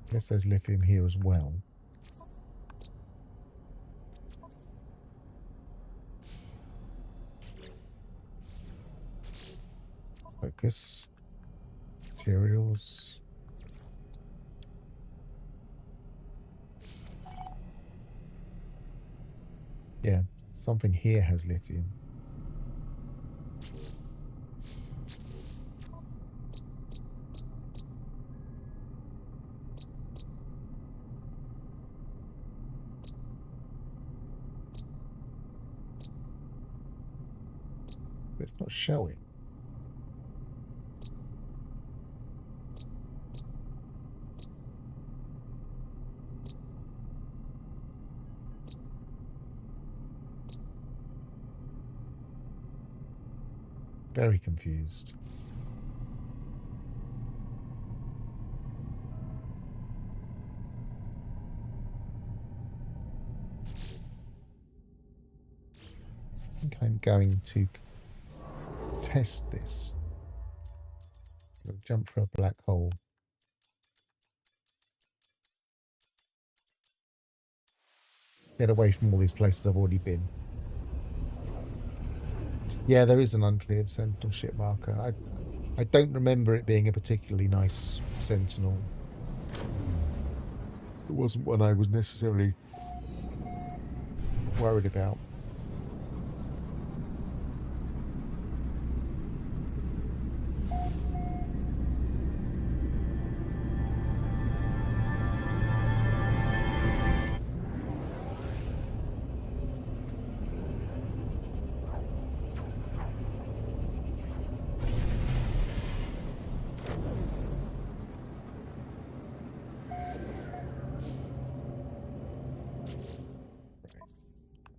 I guess there's lithium here as well. Focus. Materials. Yeah, something here has lithium. But it's not showing. Very confused. I think I'm going to test this. I'll jump for a black hole. Get away from all these places I've already been. Yeah, there is an uncleared sentinel ship marker. I don't remember it being a particularly nice sentinel. It wasn't one I was necessarily worried about.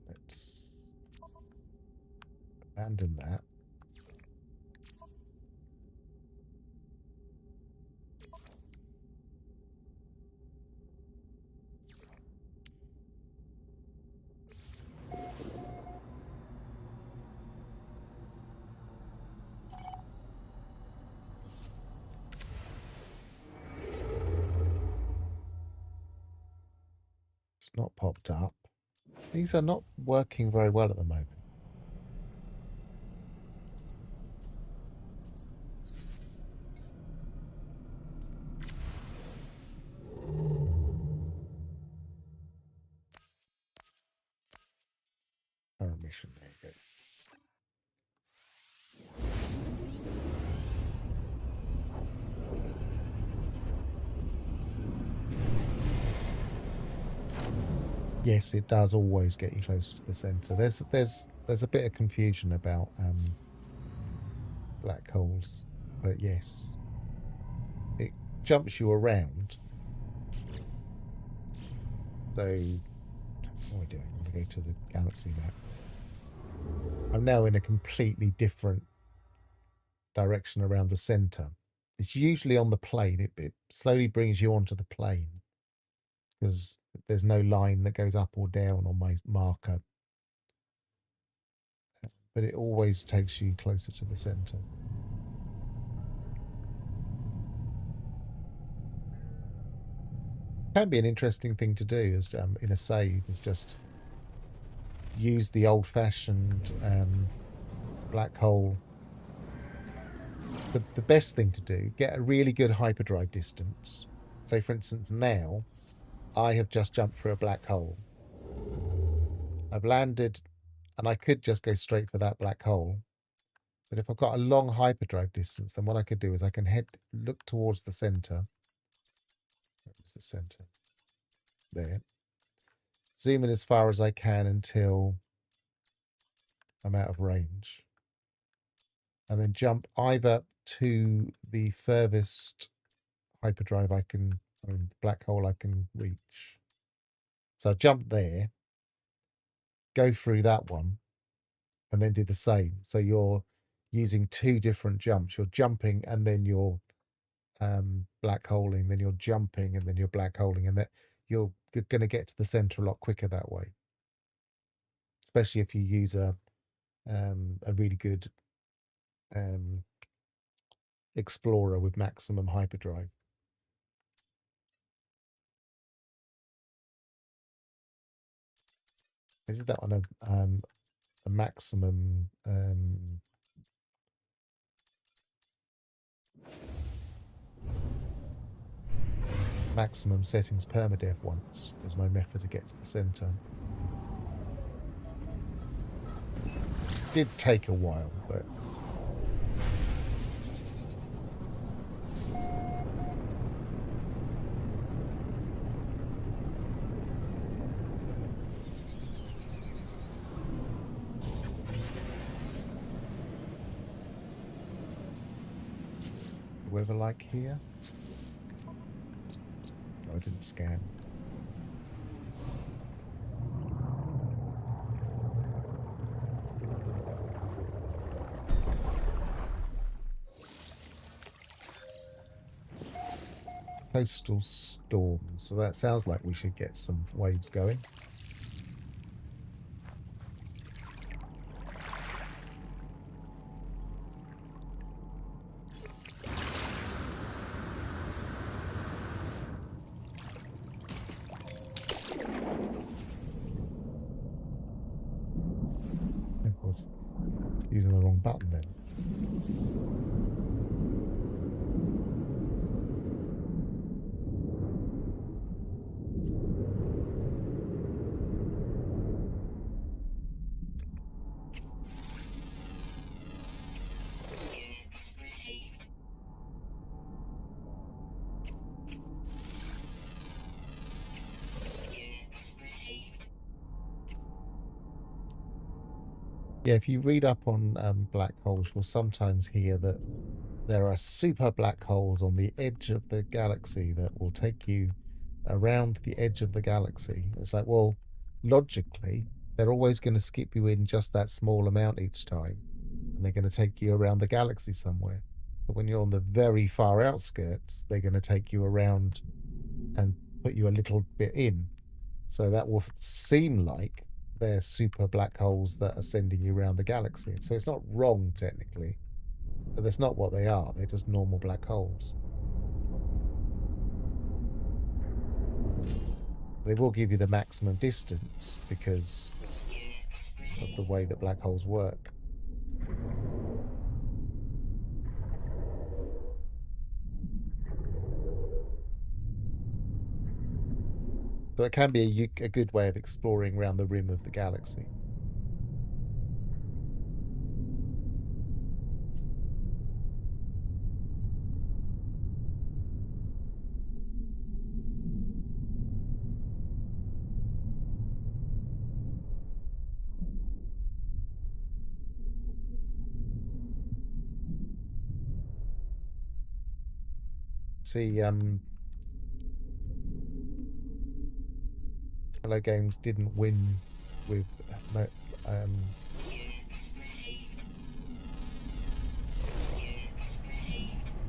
Let's abandon that. It's not popped up. These are not working very well at the moment. Current mission, there you go. Yes, it does always get you closer to the center. There's a bit of confusion about black holes, but yes, it jumps you around. So, what are we doing? I'm going to go to the galaxy map. I'm now in a completely different direction around the center. It's usually on the plane. It slowly brings you onto the plane because there's no line that goes up or down on my marker. But it always takes you closer to the center. Can be an interesting thing to do is in a save is just use the old-fashioned black hole. The best thing to do, get a really good hyperdrive distance. So for instance now I have just jumped through a black hole. I've landed and I could just go straight for that black hole, but if I've got a long hyperdrive distance, then what I could do is I can look towards the center. Where's the center? There. Zoom in as far as I can until I'm out of range, and then jump either to the furthest hyperdrive I can, or black hole I can reach. So I jump there, go through that one, and then do the same. So you're using two different jumps. You're jumping and then you're black holing, then you're jumping and then you're black holing, and that you're going to get to the center a lot quicker that way. Especially if you use a really good explorer with maximum hyperdrive. I did that on a maximum maximum settings permadev once as my method to get to the center. did take a while, but the weather like here? Oh, I didn't scan. Coastal storm. So that sounds like we should get some waves going. I was using the wrong button then. Units received. Units received. Yeah, if you read up on black holes, you'll sometimes hear that there are super black holes on the edge of the galaxy that will take you around the edge of the galaxy. It's like, well, logically, they're always going to skip you in just that small amount each time, and they're going to take you around the galaxy somewhere. So when you're on the very far outskirts, they're going to take you around and put you a little bit in. So that will seem like they're super black holes that are sending you around the galaxy. So it's not wrong technically, but that's not what they are. They're just normal black holes. They will give you the maximum distance because of the way that black holes work. So it can be a good way of exploring around the rim of the galaxy. See, Hello Games didn't win with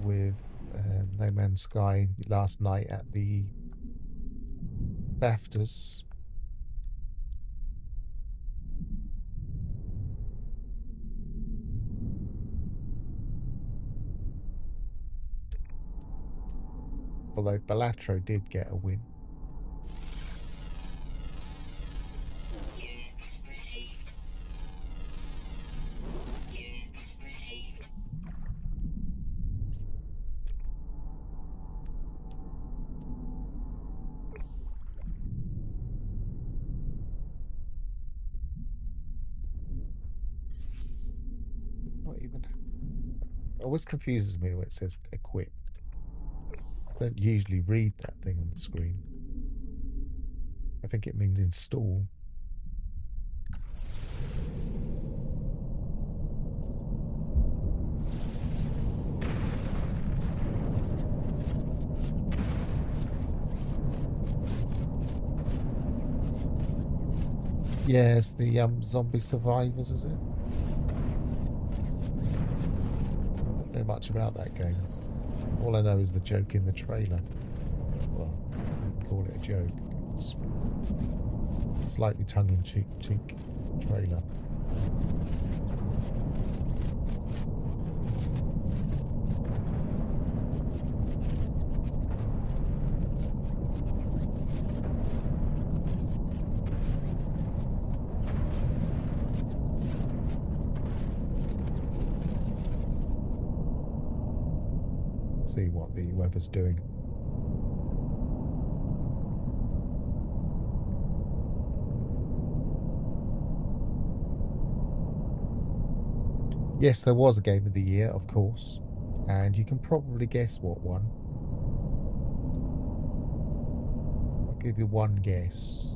with No Man's Sky last night at the BAFTAs. Although Balatro did get a win. Units received. Units received. Not even. It always confuses me when it says equip. I don't usually read that thing on the screen. I think it means install. Yes, the zombie survivors, is it? Don't know much about that game. All I know is the joke in the trailer. Well, I wouldn't call it a joke. It's slightly tongue-in-cheek trailer. See what the weather's doing. Yes, there was a game of the year, of course. And you can probably guess what one. I'll give you one guess.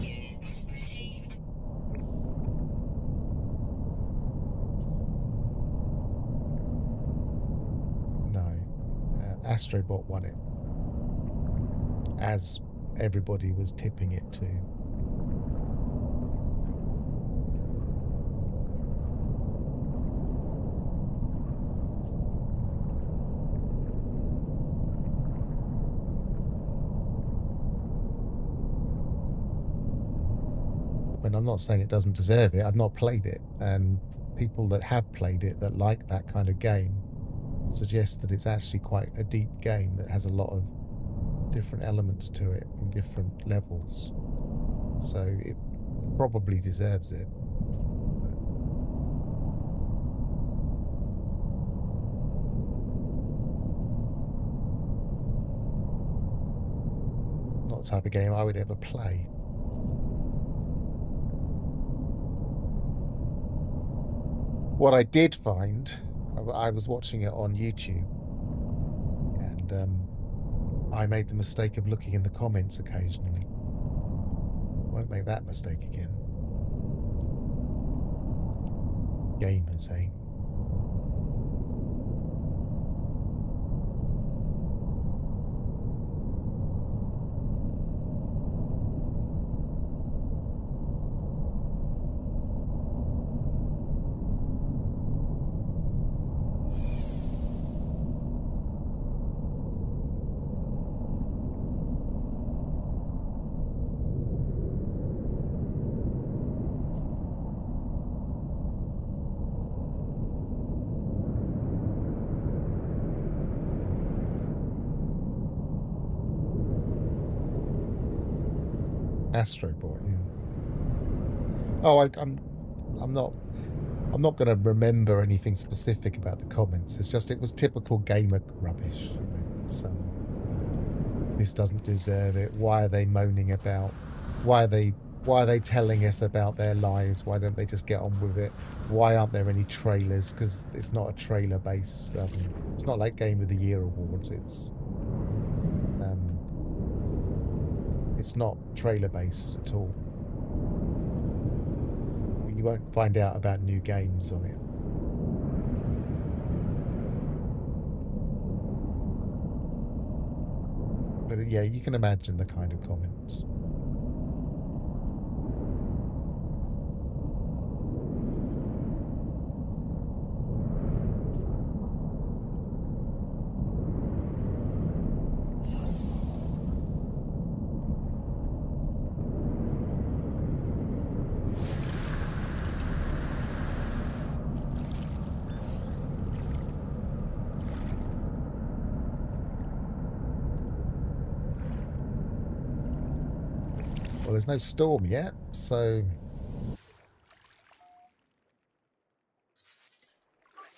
Units received. No. Astrobot won it. As everybody was tipping it to. And I'm not saying it doesn't deserve it. I've not played it. And people that have played it that like that kind of game suggest that it's actually quite a deep game that has a lot of different elements to it in different levels. So it probably deserves it. Not the type of game I would ever play. What I did find, I was watching it on YouTube, and I made the mistake of looking in the comments occasionally. Won't make that mistake again. Gamers, eh? Astrobot, yeah. Oh, I'm not going to remember anything specific about the comments. It's just it was typical gamer rubbish. You know? So this doesn't deserve it. Why are they moaning about? Why are they telling us about their lives? Why don't they just get on with it? Why aren't there any trailers? Because it's not a trailer based. It's not like Game of the Year awards. It's not trailer based at all. You won't find out about new games on it. But yeah, you can imagine the kind of comments. Well, there's no storm yet, so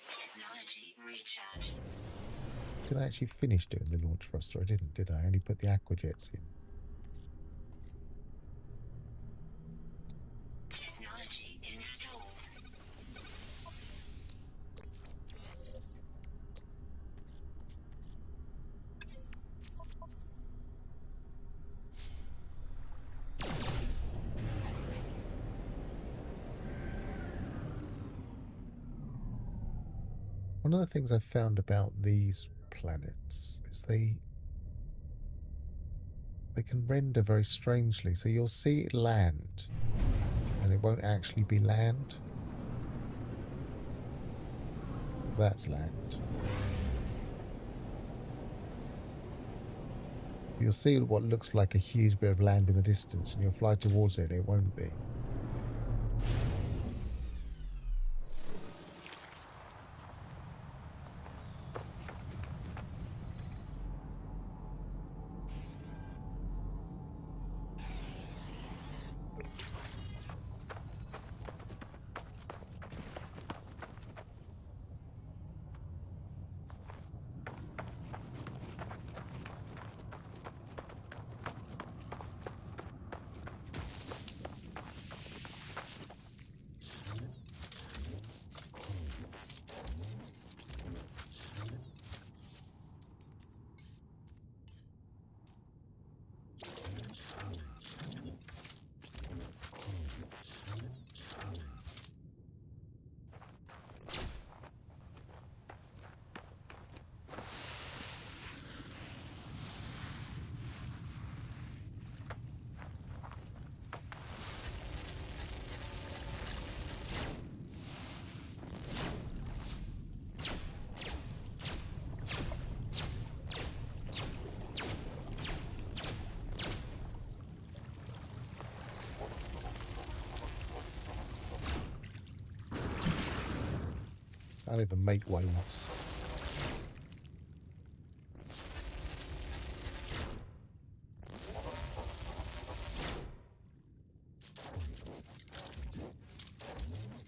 Technology recharge. did I actually finish doing the launch thruster? I didn't, did I? I only put the aquajets in. Technology installed. One of the things I've found about these planets is they can render very strangely. So you'll see it land, and it won't actually be land. That's land. You'll see what looks like a huge bit of land in the distance, and you'll fly towards it, it won't be. Can't even make waves.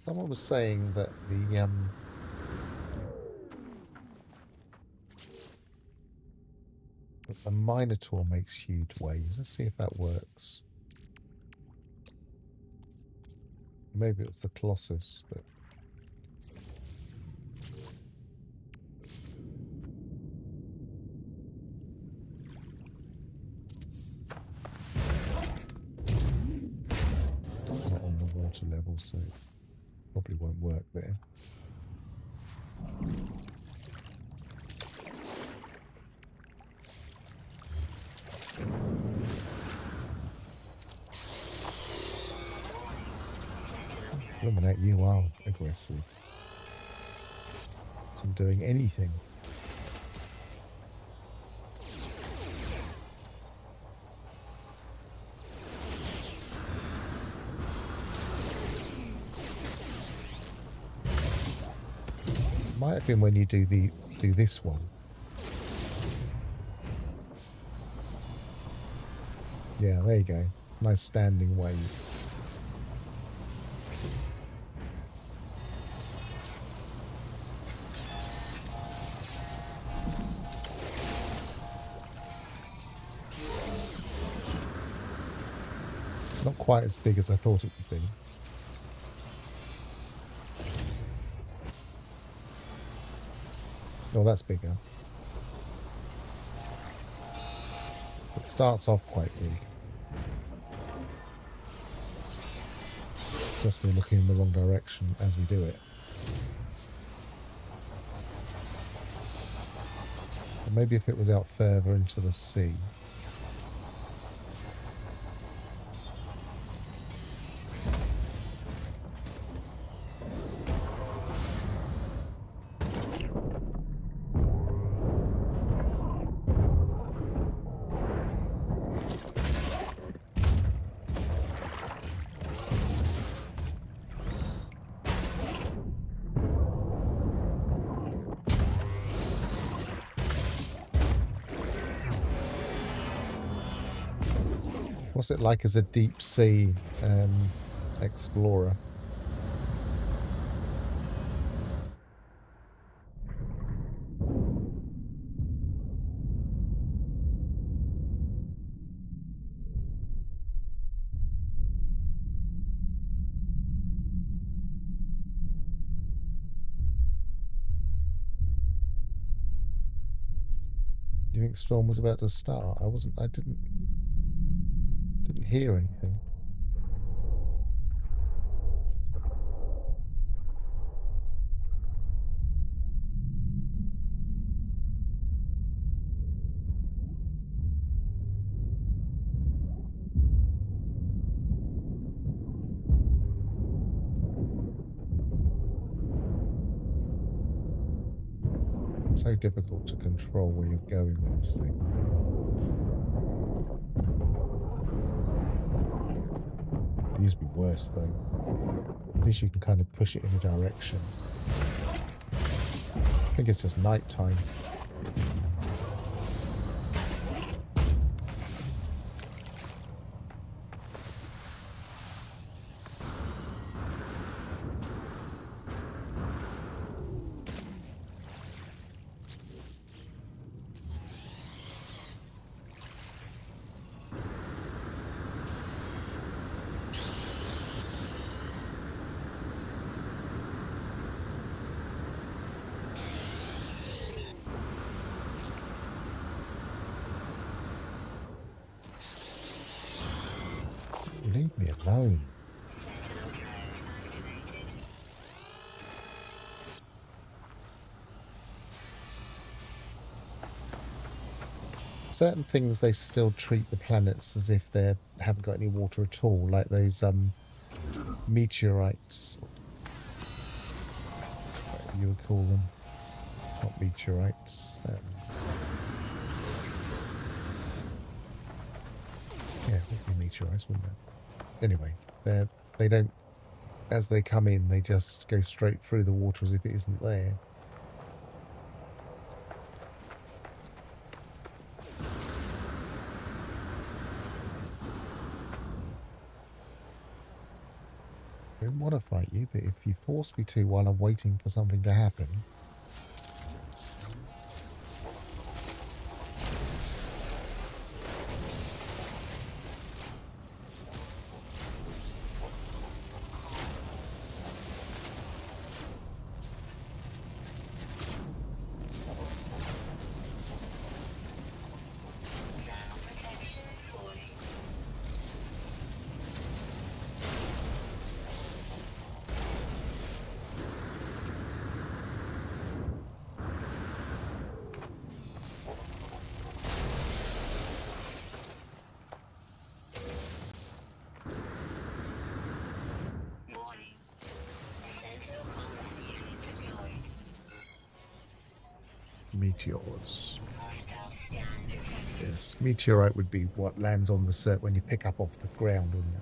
Someone was saying that the Minotaur makes huge waves. Let's see if that works. Maybe it was the Colossus, but it's not on the water level, so it probably won't work there. Illuminate, you are aggressive. I'm doing anything. Might have been when you do this one. Yeah, there you go. Nice standing wave. Not quite as big as I thought it would be. Oh, that's bigger. It starts off quite big. Just we're looking in the wrong direction as we do it. Or maybe if it was out further into the sea. What's it like as a deep sea explorer? Do you think storm was about to start? I didn't hear anything. It's so difficult to control where you're going with this thing. It used to be worse though. At least you can kind of push it in a direction. I think it's just night time. Leave me alone. Sentinel drones activated. Certain things they still treat the planets as if they haven't got any water at all, like those meteorites. Whatever you would call them. Not meteorites. Yeah, it would be meteorites, wouldn't it? Anyway, they don't as they come in, they just go straight through the water as if it isn't there. I don't want to fight you, but if you force me to while I'm waiting for something to happen... Ground protection falling. Warning. Sentinel combat unit deployed. Meteors. Hostile scan detected. Yes, meteorite would be what lands on the set when you pick up off the ground, wouldn't it?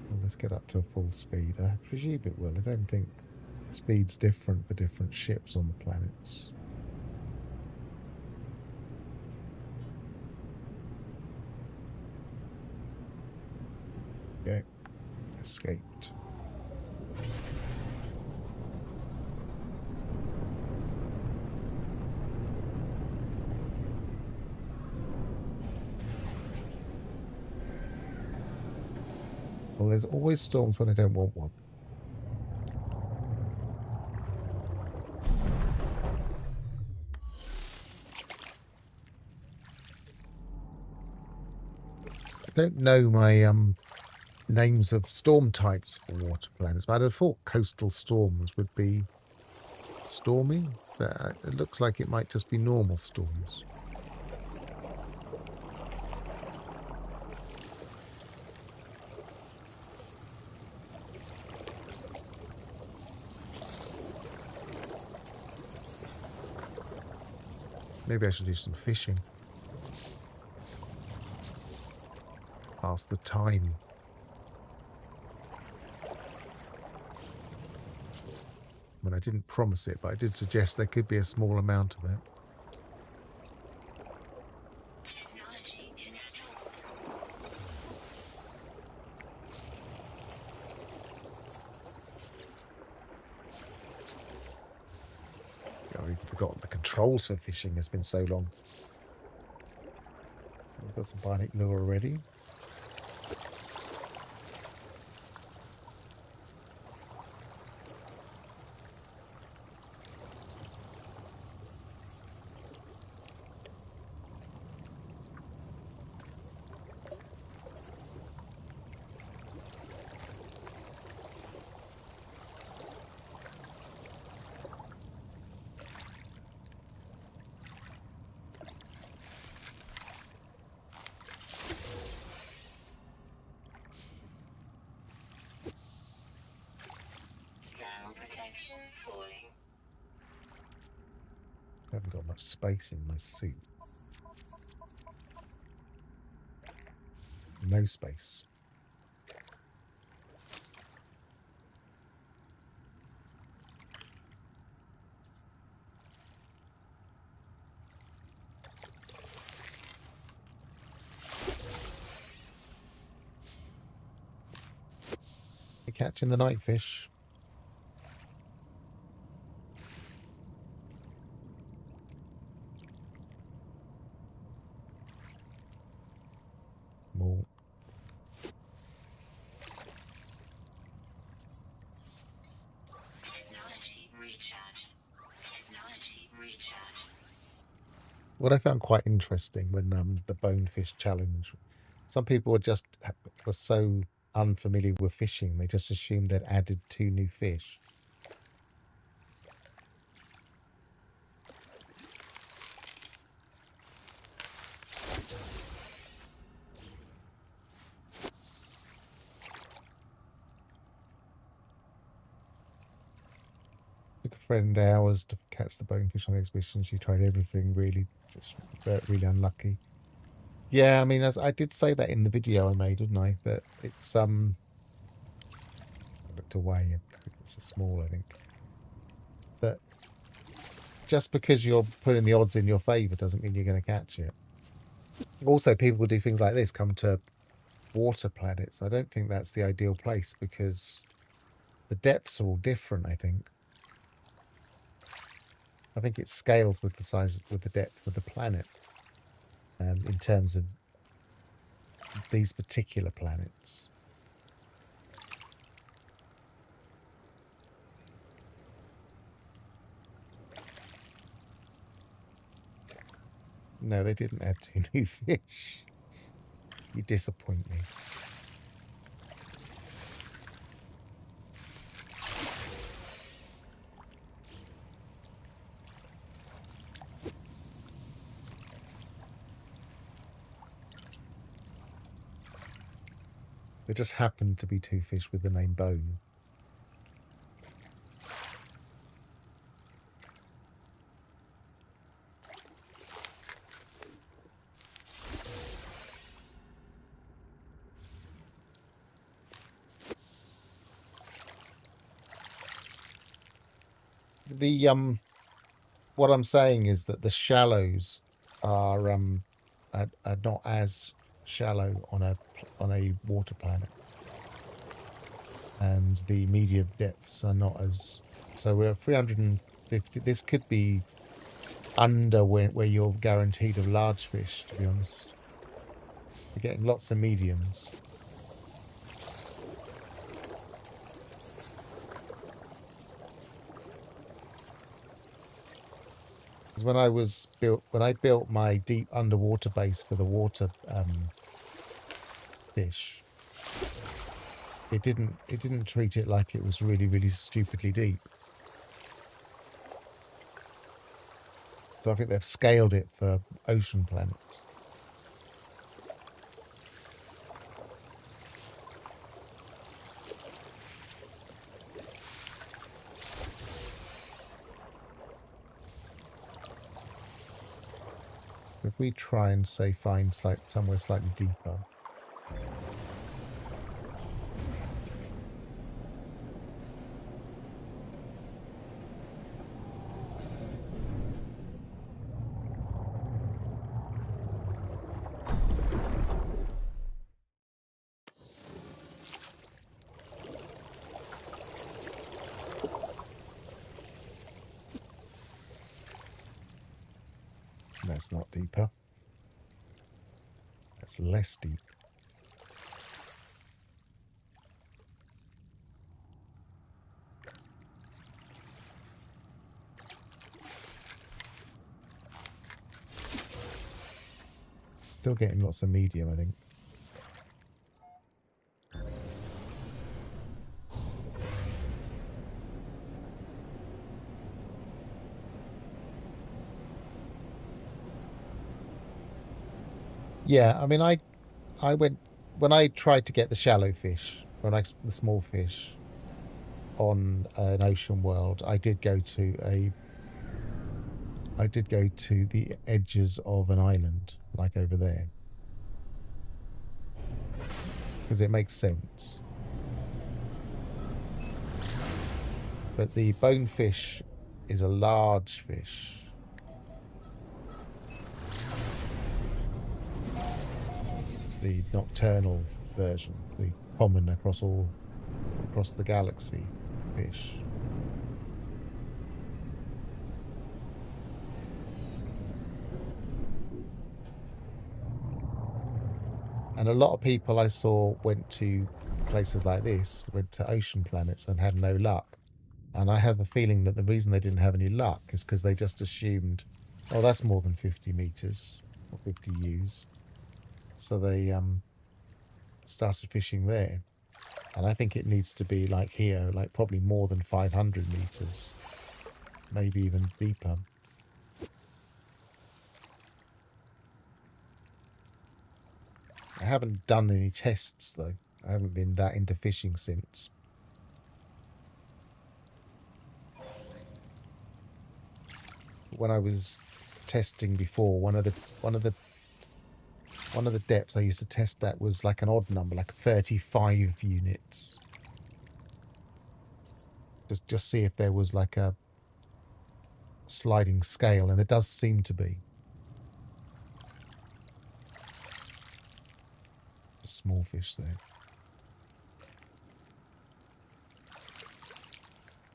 Well, let's get up to full speed. I presume it will. I don't think speed's different for different ships on the planets. Okay. Escaped. Well, there's always storms when I don't want one. I don't know my names of storm types for water planets, but I'd have thought coastal storms would be stormy, but it looks like it might just be normal storms. Maybe I should do some fishing. Pass the time. I mean, I didn't promise it, but I did suggest there could be a small amount of it. Technology installed. I've even forgotten the controls for fishing. It's been so long. We've got some bionic lure already. Ground protection falling. I haven't got much space in my suit. No space. You're catching the night fish. More. Technology what I found quite interesting when the bonefish challenge, some people were so unfamiliar with fishing, they just assumed they'd added 2 new fish. Took a friend hours to catch the bonefish on the expedition. She tried everything, really, just really unlucky. Yeah, I mean, as I did say that in the video I made, didn't I? That it's I looked away. It's a small, I think. That just because you're putting the odds in your favour doesn't mean you're going to catch it. Also, people do things like this, come to water planets. I don't think that's the ideal place because the depths are all different, I think. I think it scales with the size, with the depth of the planet. In terms of these particular planets. No, they didn't add 2 new fish. You disappoint me. There just happened to be 2 fish with the name Bone. The what I'm saying is that the shallows are not as shallow on a water planet, and the medium depths are not as. So we're at 350. This could be under where you're guaranteed of large fish, to be honest. You're getting lots of mediums. Because when I built my deep underwater base for the water fish, it didn't treat it like it was really, really stupidly deep. So I think they've scaled it for ocean planets. If we try and say find somewhere slightly deeper. That's not deeper. That's less deep. Still getting lots of medium, I think. Yeah, I mean, I went when I tried to get the shallow fish, the small fish on an ocean world. I did go to the edges of an island, like over there, because it makes sense. But the bonefish is a large fish. The nocturnal version, the common across the galaxy fish. And a lot of people I saw went to places like this, went to ocean planets and had no luck. And I have a feeling that the reason they didn't have any luck is because they just assumed, Oh, that's more than 50 meters or 50 U's. So they started fishing there. And I think it needs to be like here, like probably more than 500 meters, maybe even deeper. I haven't done any tests though. I haven't been that into fishing since. When I was testing before, one of the depths I used to test that was like an odd number, like 35 units. Just see if there was like a sliding scale, and there does seem to be. A small fish there.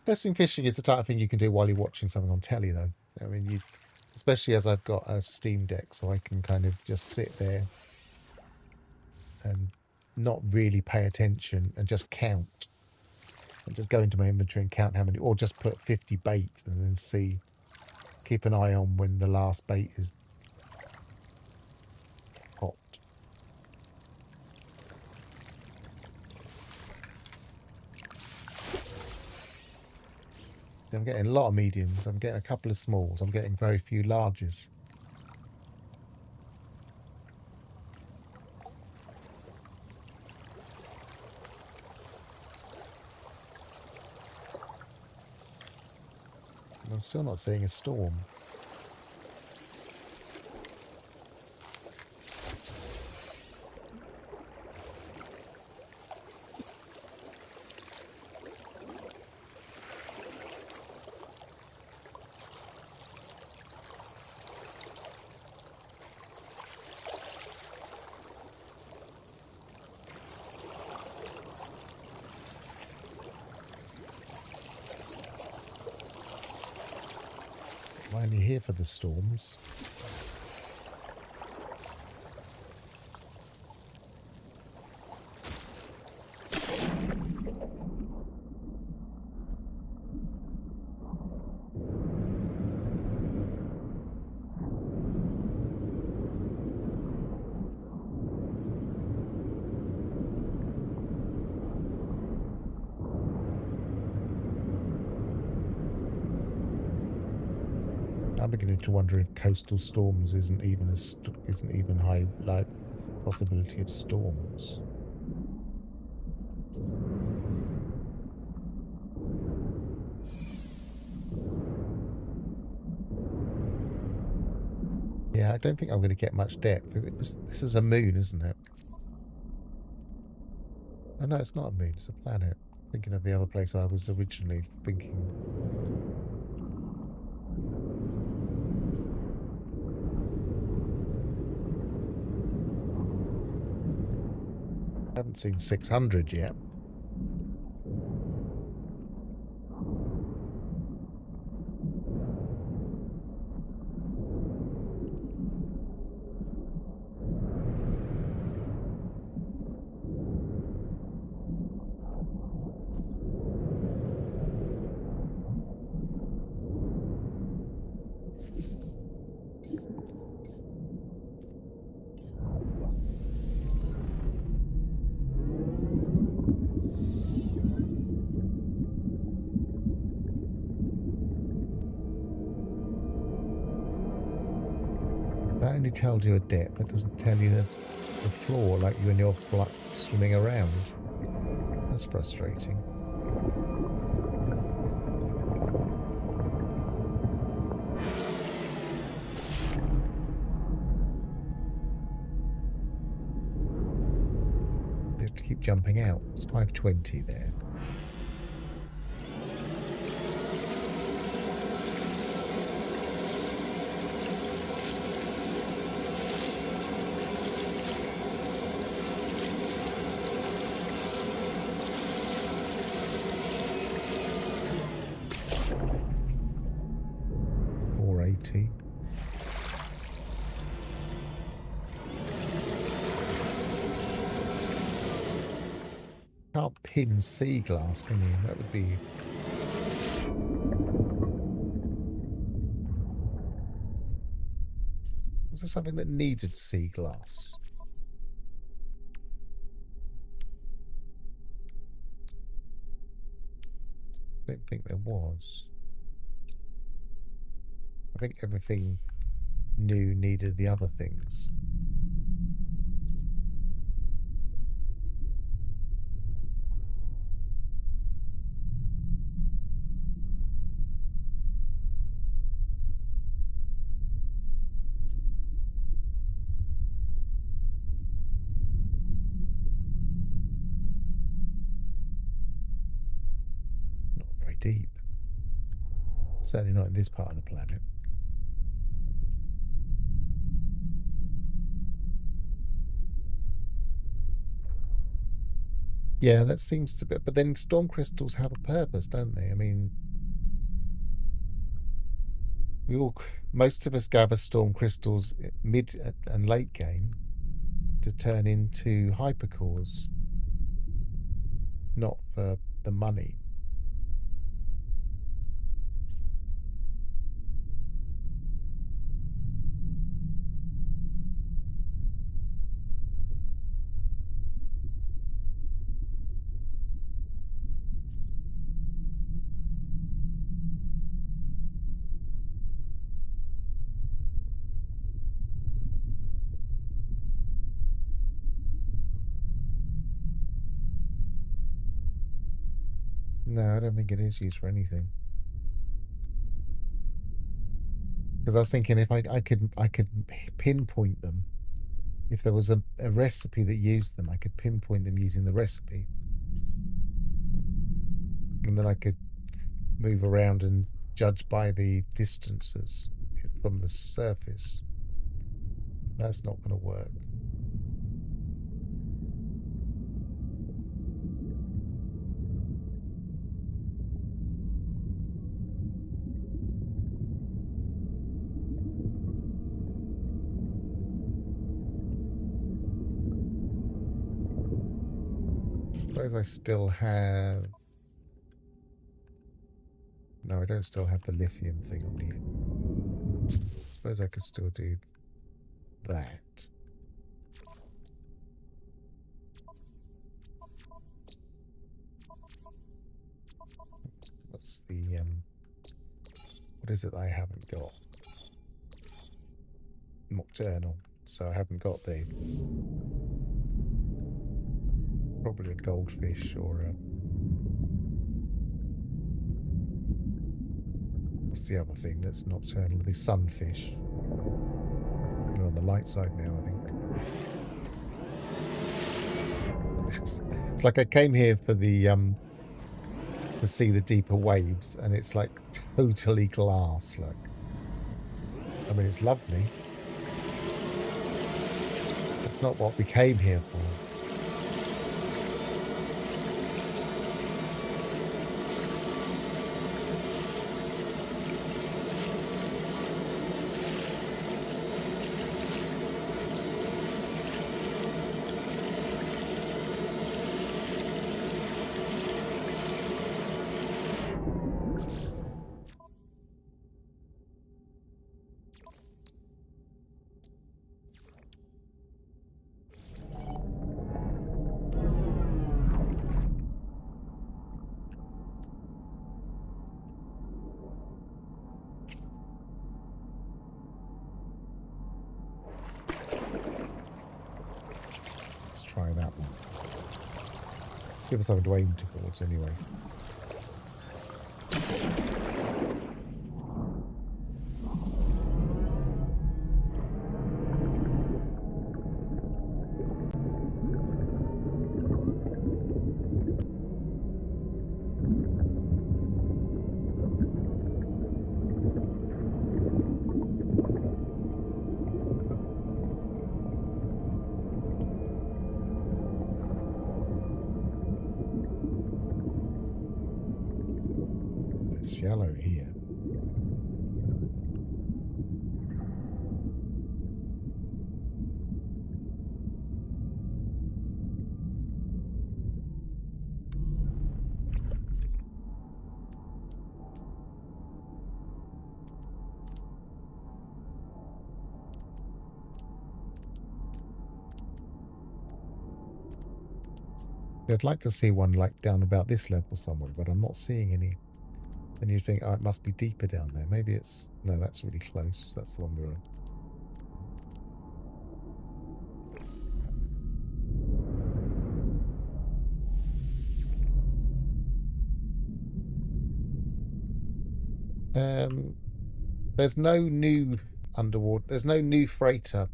Testing fishing is the type of thing you can do while you're watching something on telly, though. I mean, especially as I've got a Steam Deck, so I can kind of just sit there and not really pay attention and just count. And just go into my inventory and count how many, or just put 50 bait and then see, keep an eye on when the last bait is popped. I'm getting a lot of mediums, I'm getting a couple of smalls, I'm getting very few larges. And I'm still not seeing a storm. I'm only here for the storms. I'm beginning to wonder if coastal storms isn't even high like possibility of storms. Yeah, I don't think I'm going to get much depth. This is a moon, isn't it? Oh no, it's not a moon. It's a planet. Thinking of the other place I was originally thinking. I haven't seen 600 yet. That only tells you a depth. It doesn't tell you the floor like you and you're swimming around. That's frustrating. You have to keep jumping out. It's 520 there. Can't pin sea glass, can you? That would be... to something that needed sea glass? I don't think there was. I think everything new needed the other things. Not very deep. Certainly not in this part of the planet. Yeah, that seems to be. But then storm crystals have a purpose, don't they? I mean, most of us gather storm crystals mid and late game to turn into hypercores, not for the money. No, I don't think it is used for anything. Because I was thinking if I could pinpoint them. If there was a recipe that used them, I could pinpoint them using the recipe. And then I could move around and judge by the distances from the surface. That's not going to work. Suppose I still have... No, I don't still have the lithium thing on here. Suppose I could still do that. What's the... what is it I haven't got? Nocturnal. So I haven't got the... Probably a goldfish or a... What's the other thing that's nocturnal? The sunfish. We're on the light side now, I think. It's like I came here for the to see the deeper waves, and it's like totally glass. Like, I mean, it's lovely. It's not what we came here for. Try that one. Give us something to aim towards anyway. Shallow here. I'd like to see one like down about this level somewhere, but I'm not seeing any. Then you think, oh, it must be deeper down there. Maybe it's... No, that's really close. That's the one we're on. There's no new underwater... There's no new freighter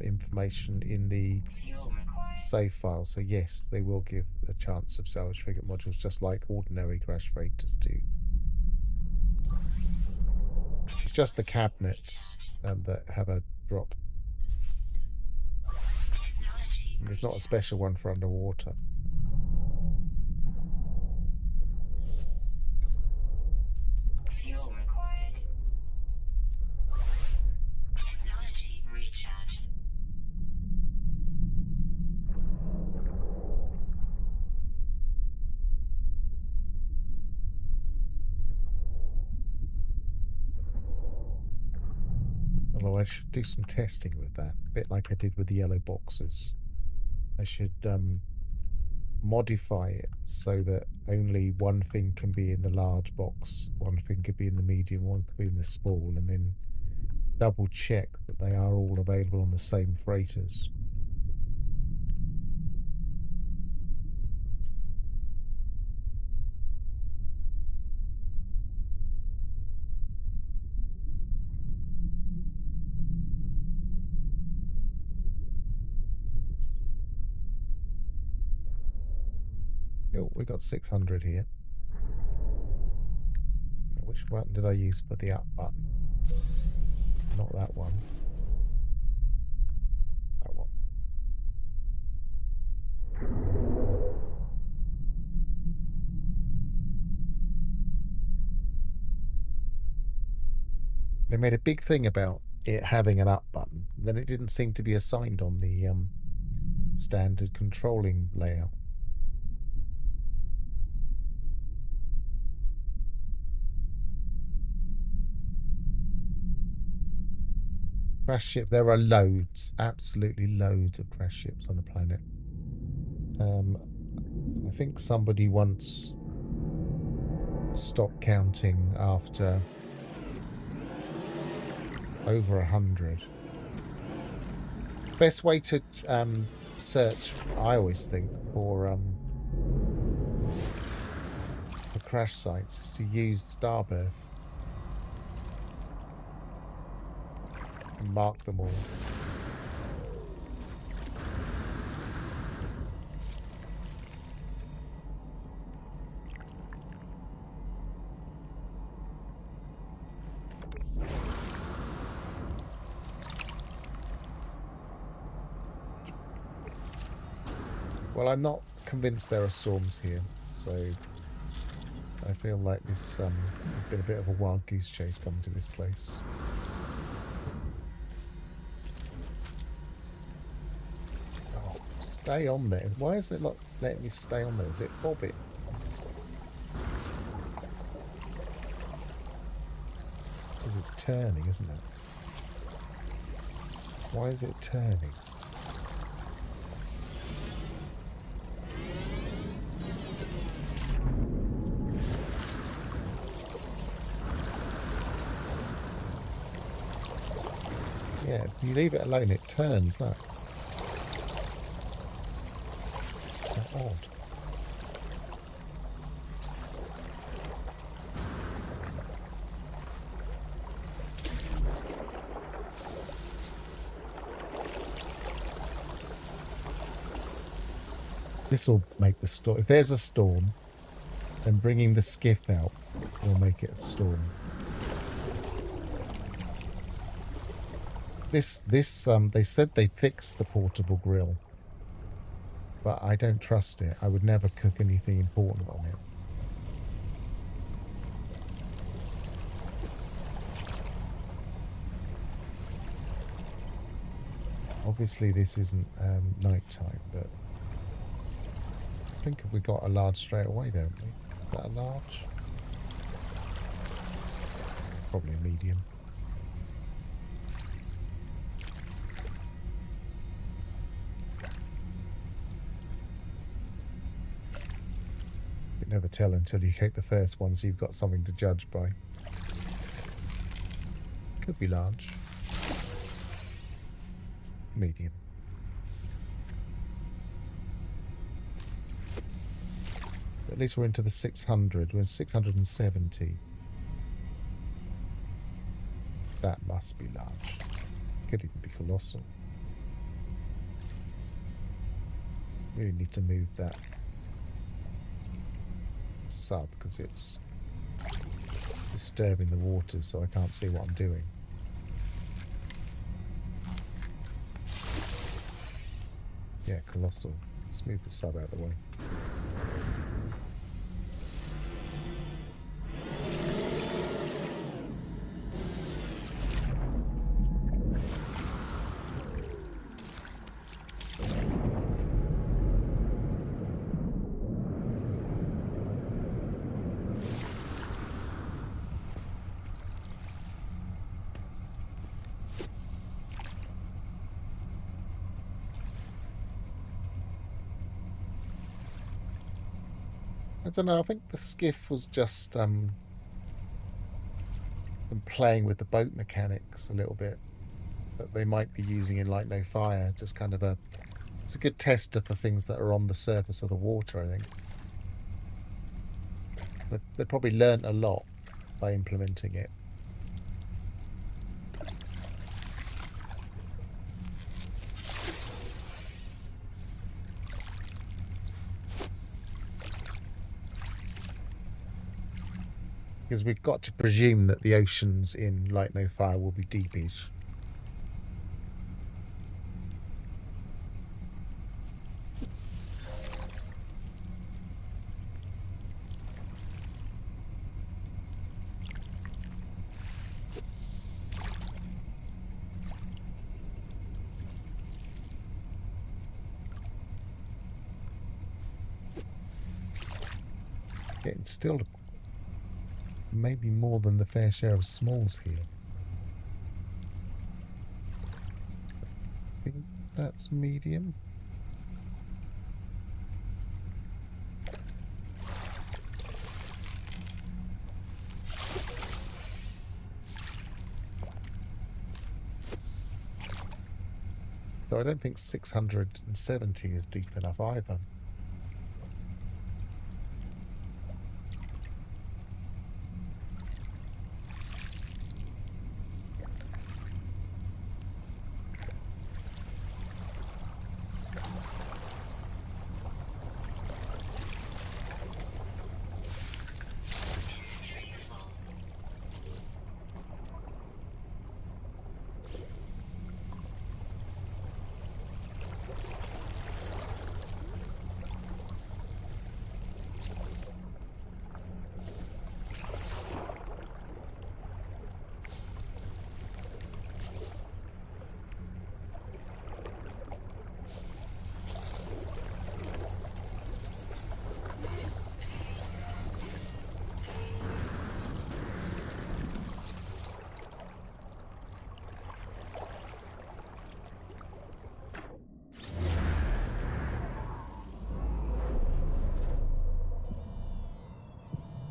information in the Fuel required. save file. So yes, they will give a chance of salvage frigate modules just like ordinary crash freighters do. It's just the cabinets that have a drop. Technology. There's not a special one for underwater. Fuel required. Technology recharge. Although I should do some testing with that, a bit like I did with the yellow boxes. I should modify it so that only one thing can be in the large box, one thing could be in the medium, one could be in the small, and then double check that they are all available on the same freighters. Oh, we got 600 here. Which button did I use for the up button? Not that one. That one. They made a big thing about it having an up button. Then it didn't seem to be assigned on the standard controlling layout. Crash ship. There are loads, absolutely loads of crash ships on the planet. I think somebody once stopped counting after over 100. Best way to search, I always think, for crash sites is to use Starbirth. Mark them all. Well, I'm not convinced there are storms here, so I feel like this has been a bit of a wild goose chase coming to this place. Stay on there. Why isn't it not letting me stay on there? Is it bobbing? Because it's turning, isn't it? Why is it turning? Yeah, if you leave it alone, it turns, look. Odd. This will make the storm. If there's a storm, then bringing the skiff out will make it a storm. They said they fixed the portable grill. But I don't trust it. I would never cook anything important on it. Obviously this isn't nighttime, but I think we got a large straight away there, haven't we? Is that a large? Probably a medium. never tell until you hit the first one, so you've got something to judge by. Could be large. Medium. At least we're into the 600. We're in 670. That must be large. Could even be colossal. Really need to move that sub because it's disturbing the waters, so I can't see what I'm doing. Yeah, colossal. Let's move the sub out of the way. I don't know, I think the skiff was just them playing with the boat mechanics a little bit that they might be using in Light No Fire. Just kind of it's a good tester for things that are on the surface of the water, I think. They probably learnt a lot by implementing it. Because we've got to presume that the oceans in Light No Fire will be deepish. Getting still maybe more than the fair share of smalls here. I think that's medium. So I don't think 670 is deep enough either. Inventory full.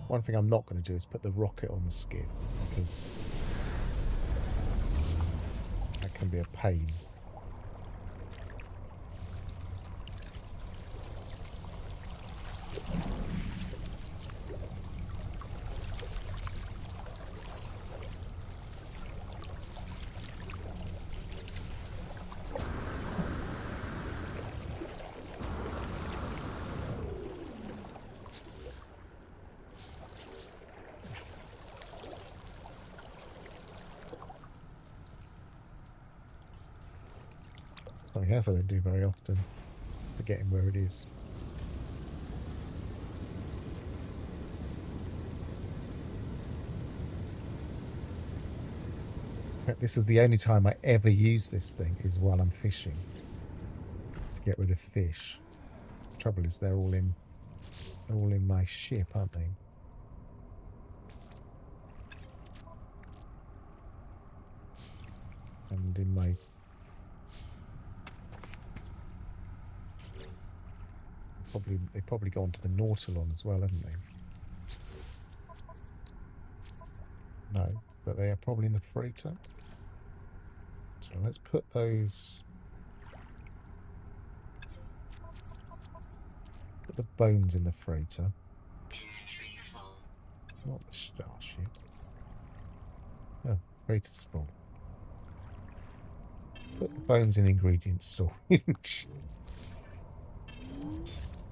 One thing I'm not going to do is put the rocket on the skiff, because that can be a pain. Something else I don't do very often, forgetting where it is. In fact, this is the only time I ever use this thing, is while I'm fishing, to get rid of fish. The trouble is they're all in my ship, aren't they? And in my They've probably gone to the Nautilon as well, haven't they? No, but they are probably in the freighter. So let's put those. Put the bones in the freighter. Inventory full. Not the starship. Oh, freighter's full. Put the bones in ingredient storage.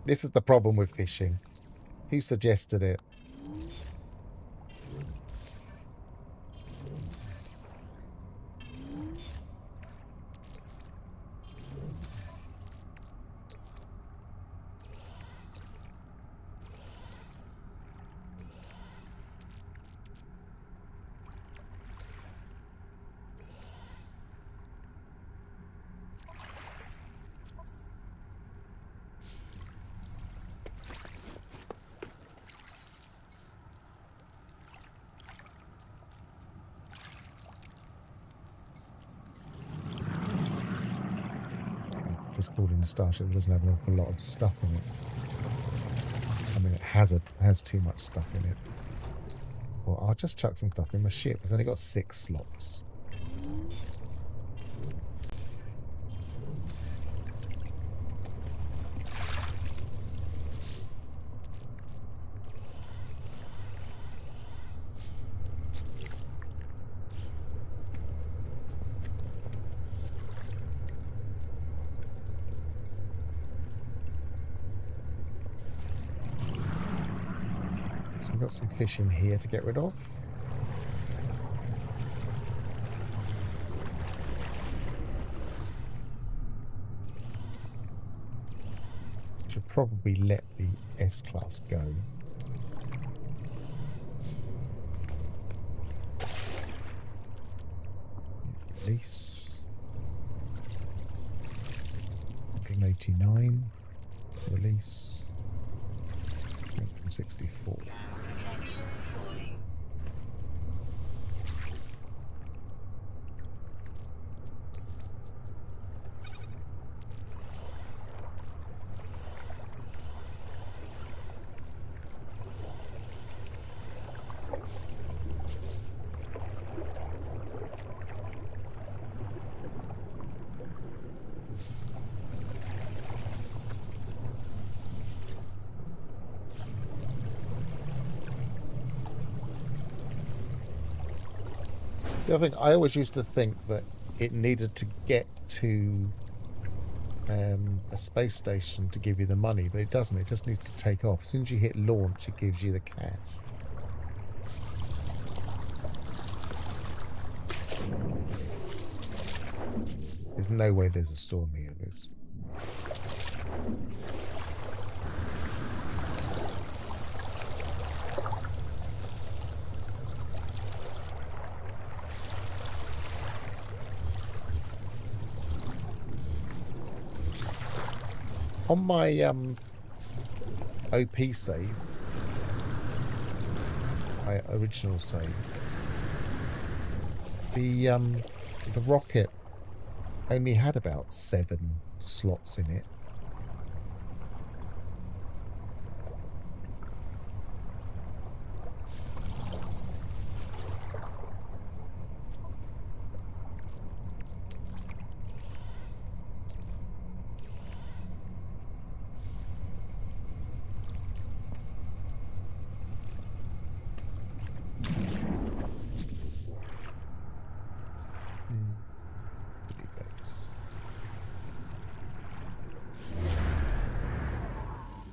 This is the problem with fishing. Who suggested it? Just called in the starship. It doesn't have an awful lot of stuff in it. I mean, it has too much stuff in it. Well, I'll just chuck some stuff in my ship. It's only got 6 slots. We've got some fish in here to get rid of. Should probably let the S-Class go. Release. 189. Release. 164. Protection falling. The other thing, I always used to think that it needed to get to a space station to give you the money, but it doesn't. It just needs to take off. As soon as you hit launch, it gives you the cash. There's no way there's a storm here. There's... On my OP save, my original save, the rocket only had about 7 slots in it.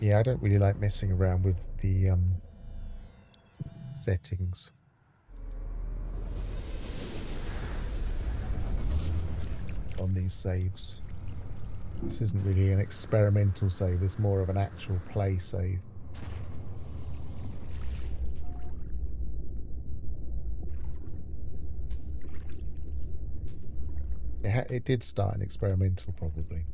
Yeah, I don't really like messing around with the settings. On these saves. This isn't really an experimental save, it's more of an actual play save. It did start an experimental, probably.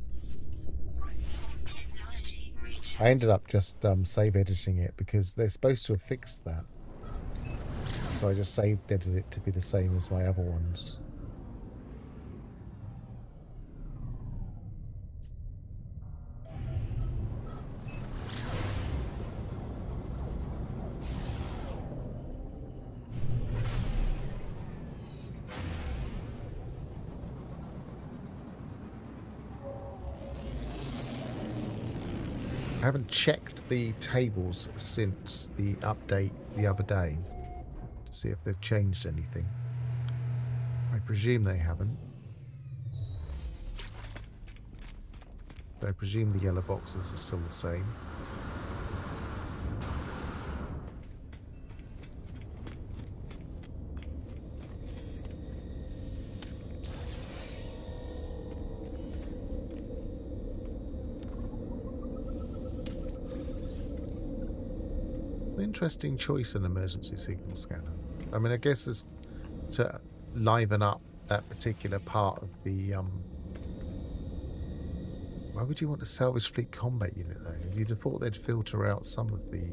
I ended up just save editing it because they're supposed to have fixed that. So I just save edited it to be the same as my other ones. I haven't checked the tables since the update the other day to see if they've changed anything. I presume they haven't. But I presume the yellow boxes are still the same. Interesting choice, an emergency signal scanner. I mean, I guess it's to liven up that particular part of the why would you want a salvage fleet combat unit though? You'd have thought they'd filter out some of the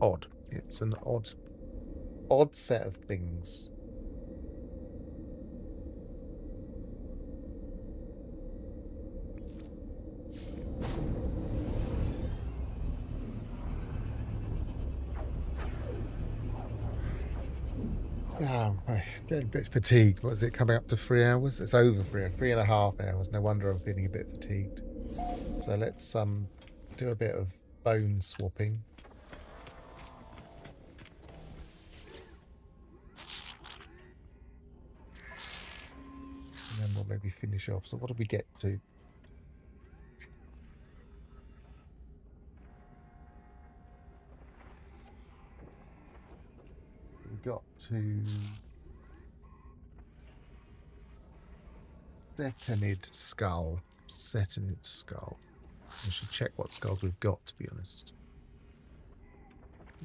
odd. It's an odd set of things. Oh, I'm getting a bit fatigued. What is it, coming up to 3 hours? It's over 3.5 hours. No wonder I'm feeling a bit fatigued. So let's do a bit of bone swapping. And then we'll maybe finish off. So what did we get to? We got to Setinid Skull. Setinid Skull. We should check what skulls we've got, to be honest.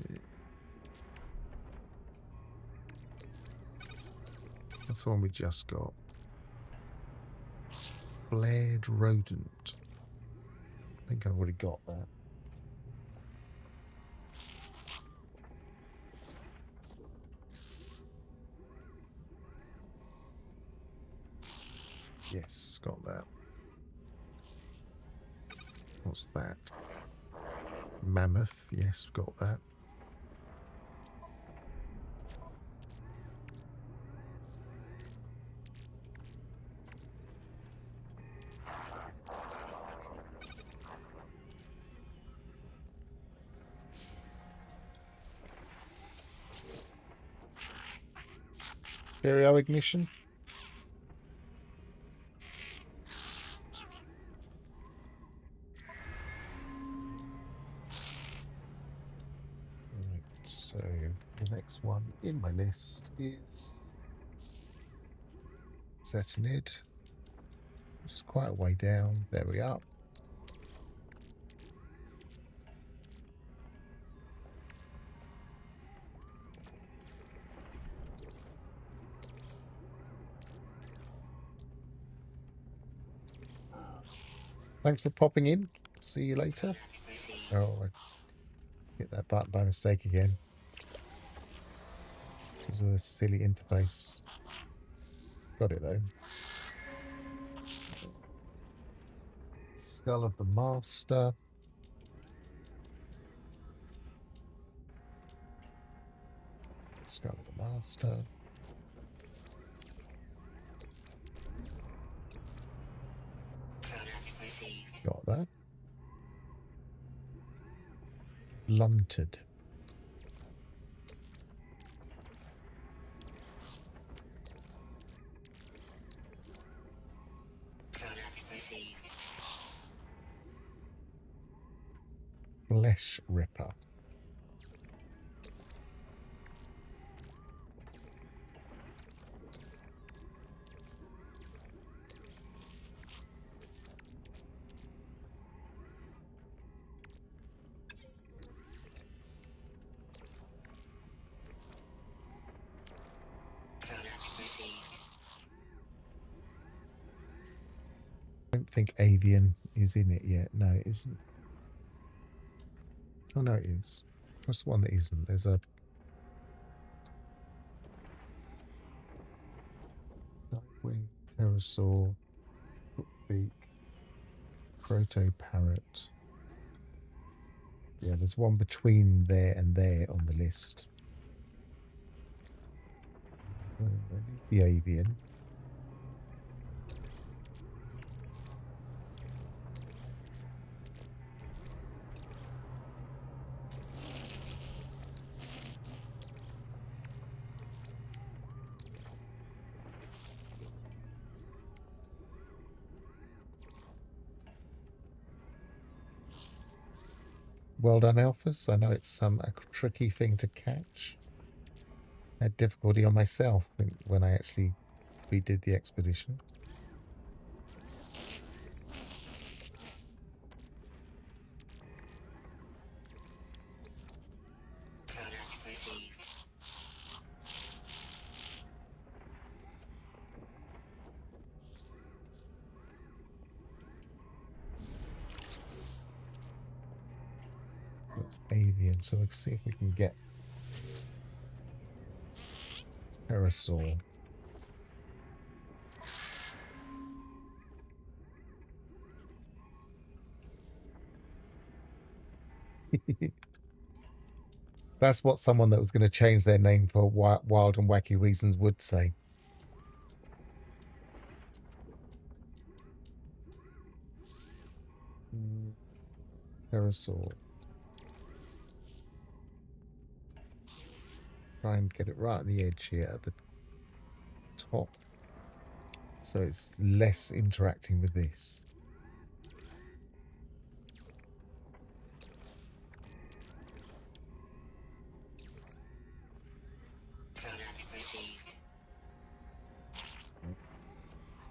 Yeah. That's the one we just got. Flared Rodent. I think I've already got that. Yes, got that. What's that? Mammoth. Yes, got that. Stereo ignition. Right, so the next one in my list is Setinid, which is quite a way down. There we are. Thanks for popping in. See you later. Oh, I hit that button by mistake again. Because of this silly interface. Got it though. Skull of the Master. Skull of the Master. Got that. Blunted. Flesh Ripper. I don't think Avian is in it yet. No, it isn't. Oh, no, it is. What's the one that isn't? There's a Nightwing, Pterosaur, Hookbeak, Proto-Parrot. Yeah, there's one between there and there on the list. the avian. Well done, Alphas. I know it's a tricky thing to catch. I had difficulty on myself when I actually redid the expedition. Alert received. That's avian, so let's see if we can get pterosaur. That's what someone that was going to change their name for wild and wacky reasons would say. Pterosaur. Try and get it right at the edge here at the top. So it's less interacting with this. Alert received.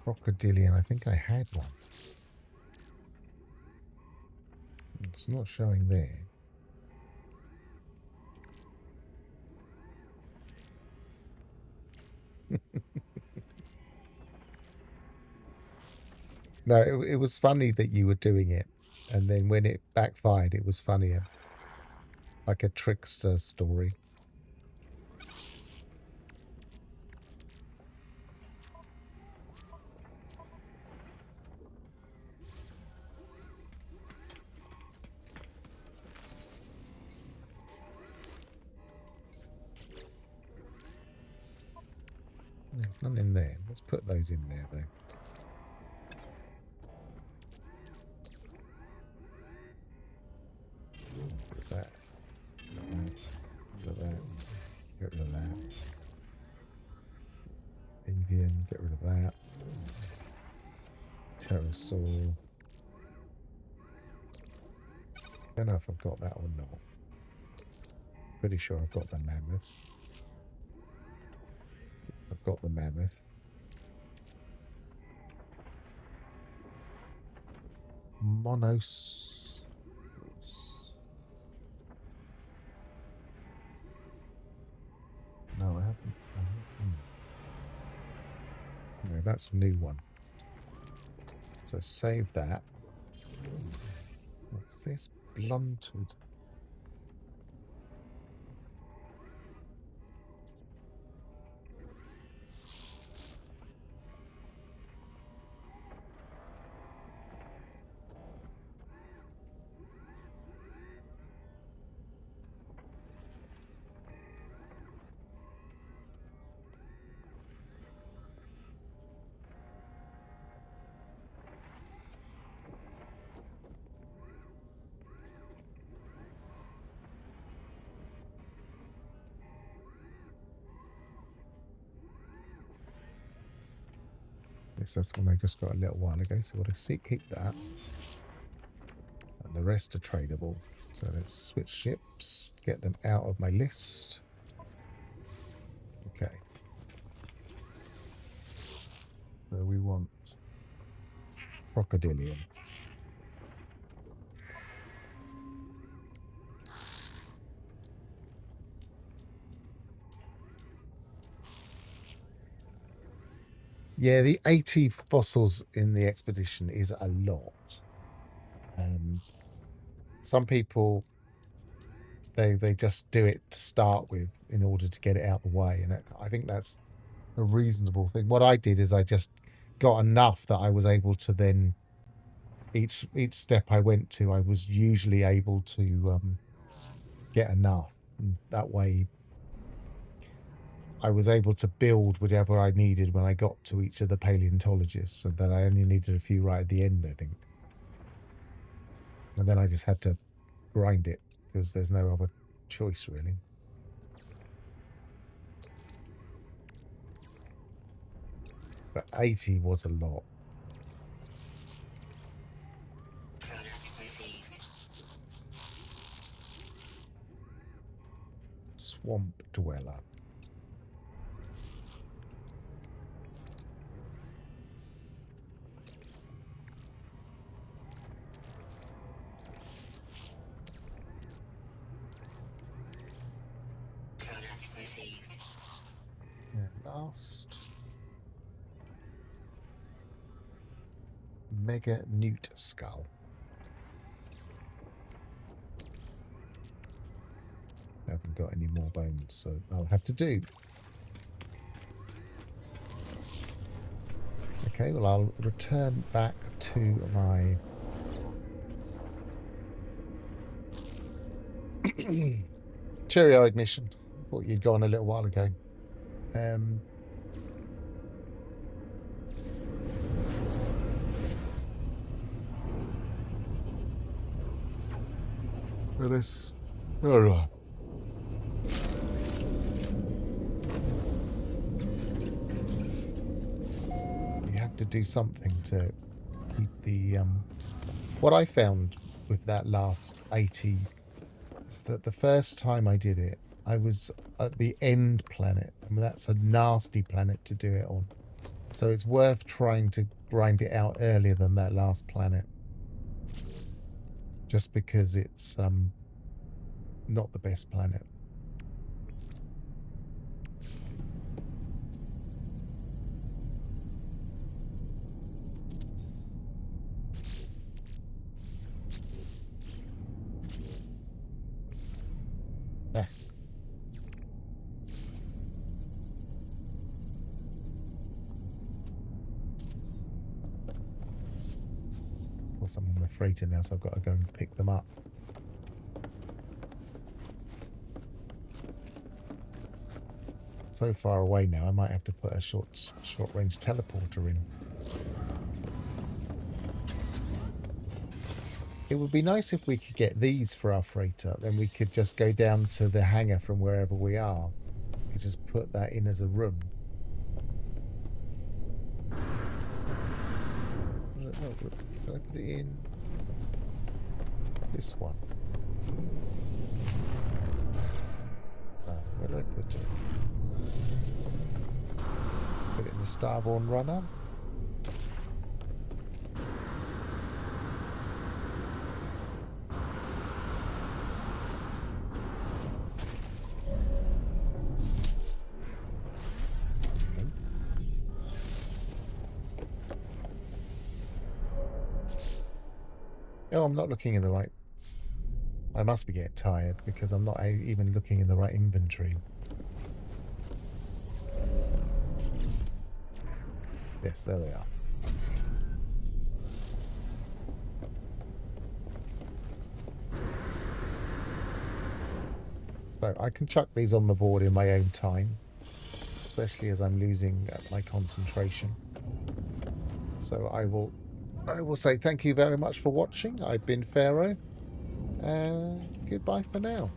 Crocodilian, I think I had one. It's not showing there. No, it was funny that you were doing it. And then when it backfired, it was funnier. Like a trickster story. There's none in there. Let's put those in there, though. That. Get rid of that. Get rid of that. Avian, get rid of that. Pterosaur. Don't know if I've got that or not. Pretty sure I've got the mammoth. I've got the mammoth. Monos. No, I haven't. No, that's a new one. So save that. What's this? Blunted. That's one I just got a little while ago, so we'll keep that. And the rest are tradable. So let's switch ships, get them out of my list. Okay. So we want Crocodilian. Yeah, the 80 fossils in the expedition is a lot. Some people, they just do it to start with in order to get it out the way. And I think that's a reasonable thing. What I did is I just got enough that I was able to then, each step I went to, I was usually able to get enough. And that way, I was able to build whatever I needed when I got to each of the paleontologists, and then I only needed a few right at the end, I think. And then I just had to grind it because there's no other choice, really. But 80 was a lot. Alert received. Swamp Dweller. Alert received. And last. Mega Newt Skull. I haven't got any more bones, so I'll have to do. Okay, well, I'll return back to my cheerio ignition. Thought you'd gone a little while ago. Well, this. All right. You have to do something to keep the. What I found with that last 80 is that the first time I did it, I was at the end planet. I mean, that's a nasty planet to do it on. So it's worth trying to grind it out earlier than that last planet. Just because it's not the best planet. Ah. Of course, I'm on a freighter now, so I've got to go and pick them up. So far away now, I might have to put a short range teleporter in. It would be nice if we could get these for our freighter. Then we could just go down to the hangar from wherever we are. We could just put that in as a room. Did I put it in? This one. Where did I put it? Put it in the starborn runner. Oh, I'm not looking in the right. I must be getting tired because I'm not even looking in the right inventory. Yes, there they are. So I can chuck these on the board in my own time, especially as I'm losing my concentration. So I will say thank you very much for watching. I've been Pharaoh. Goodbye for now.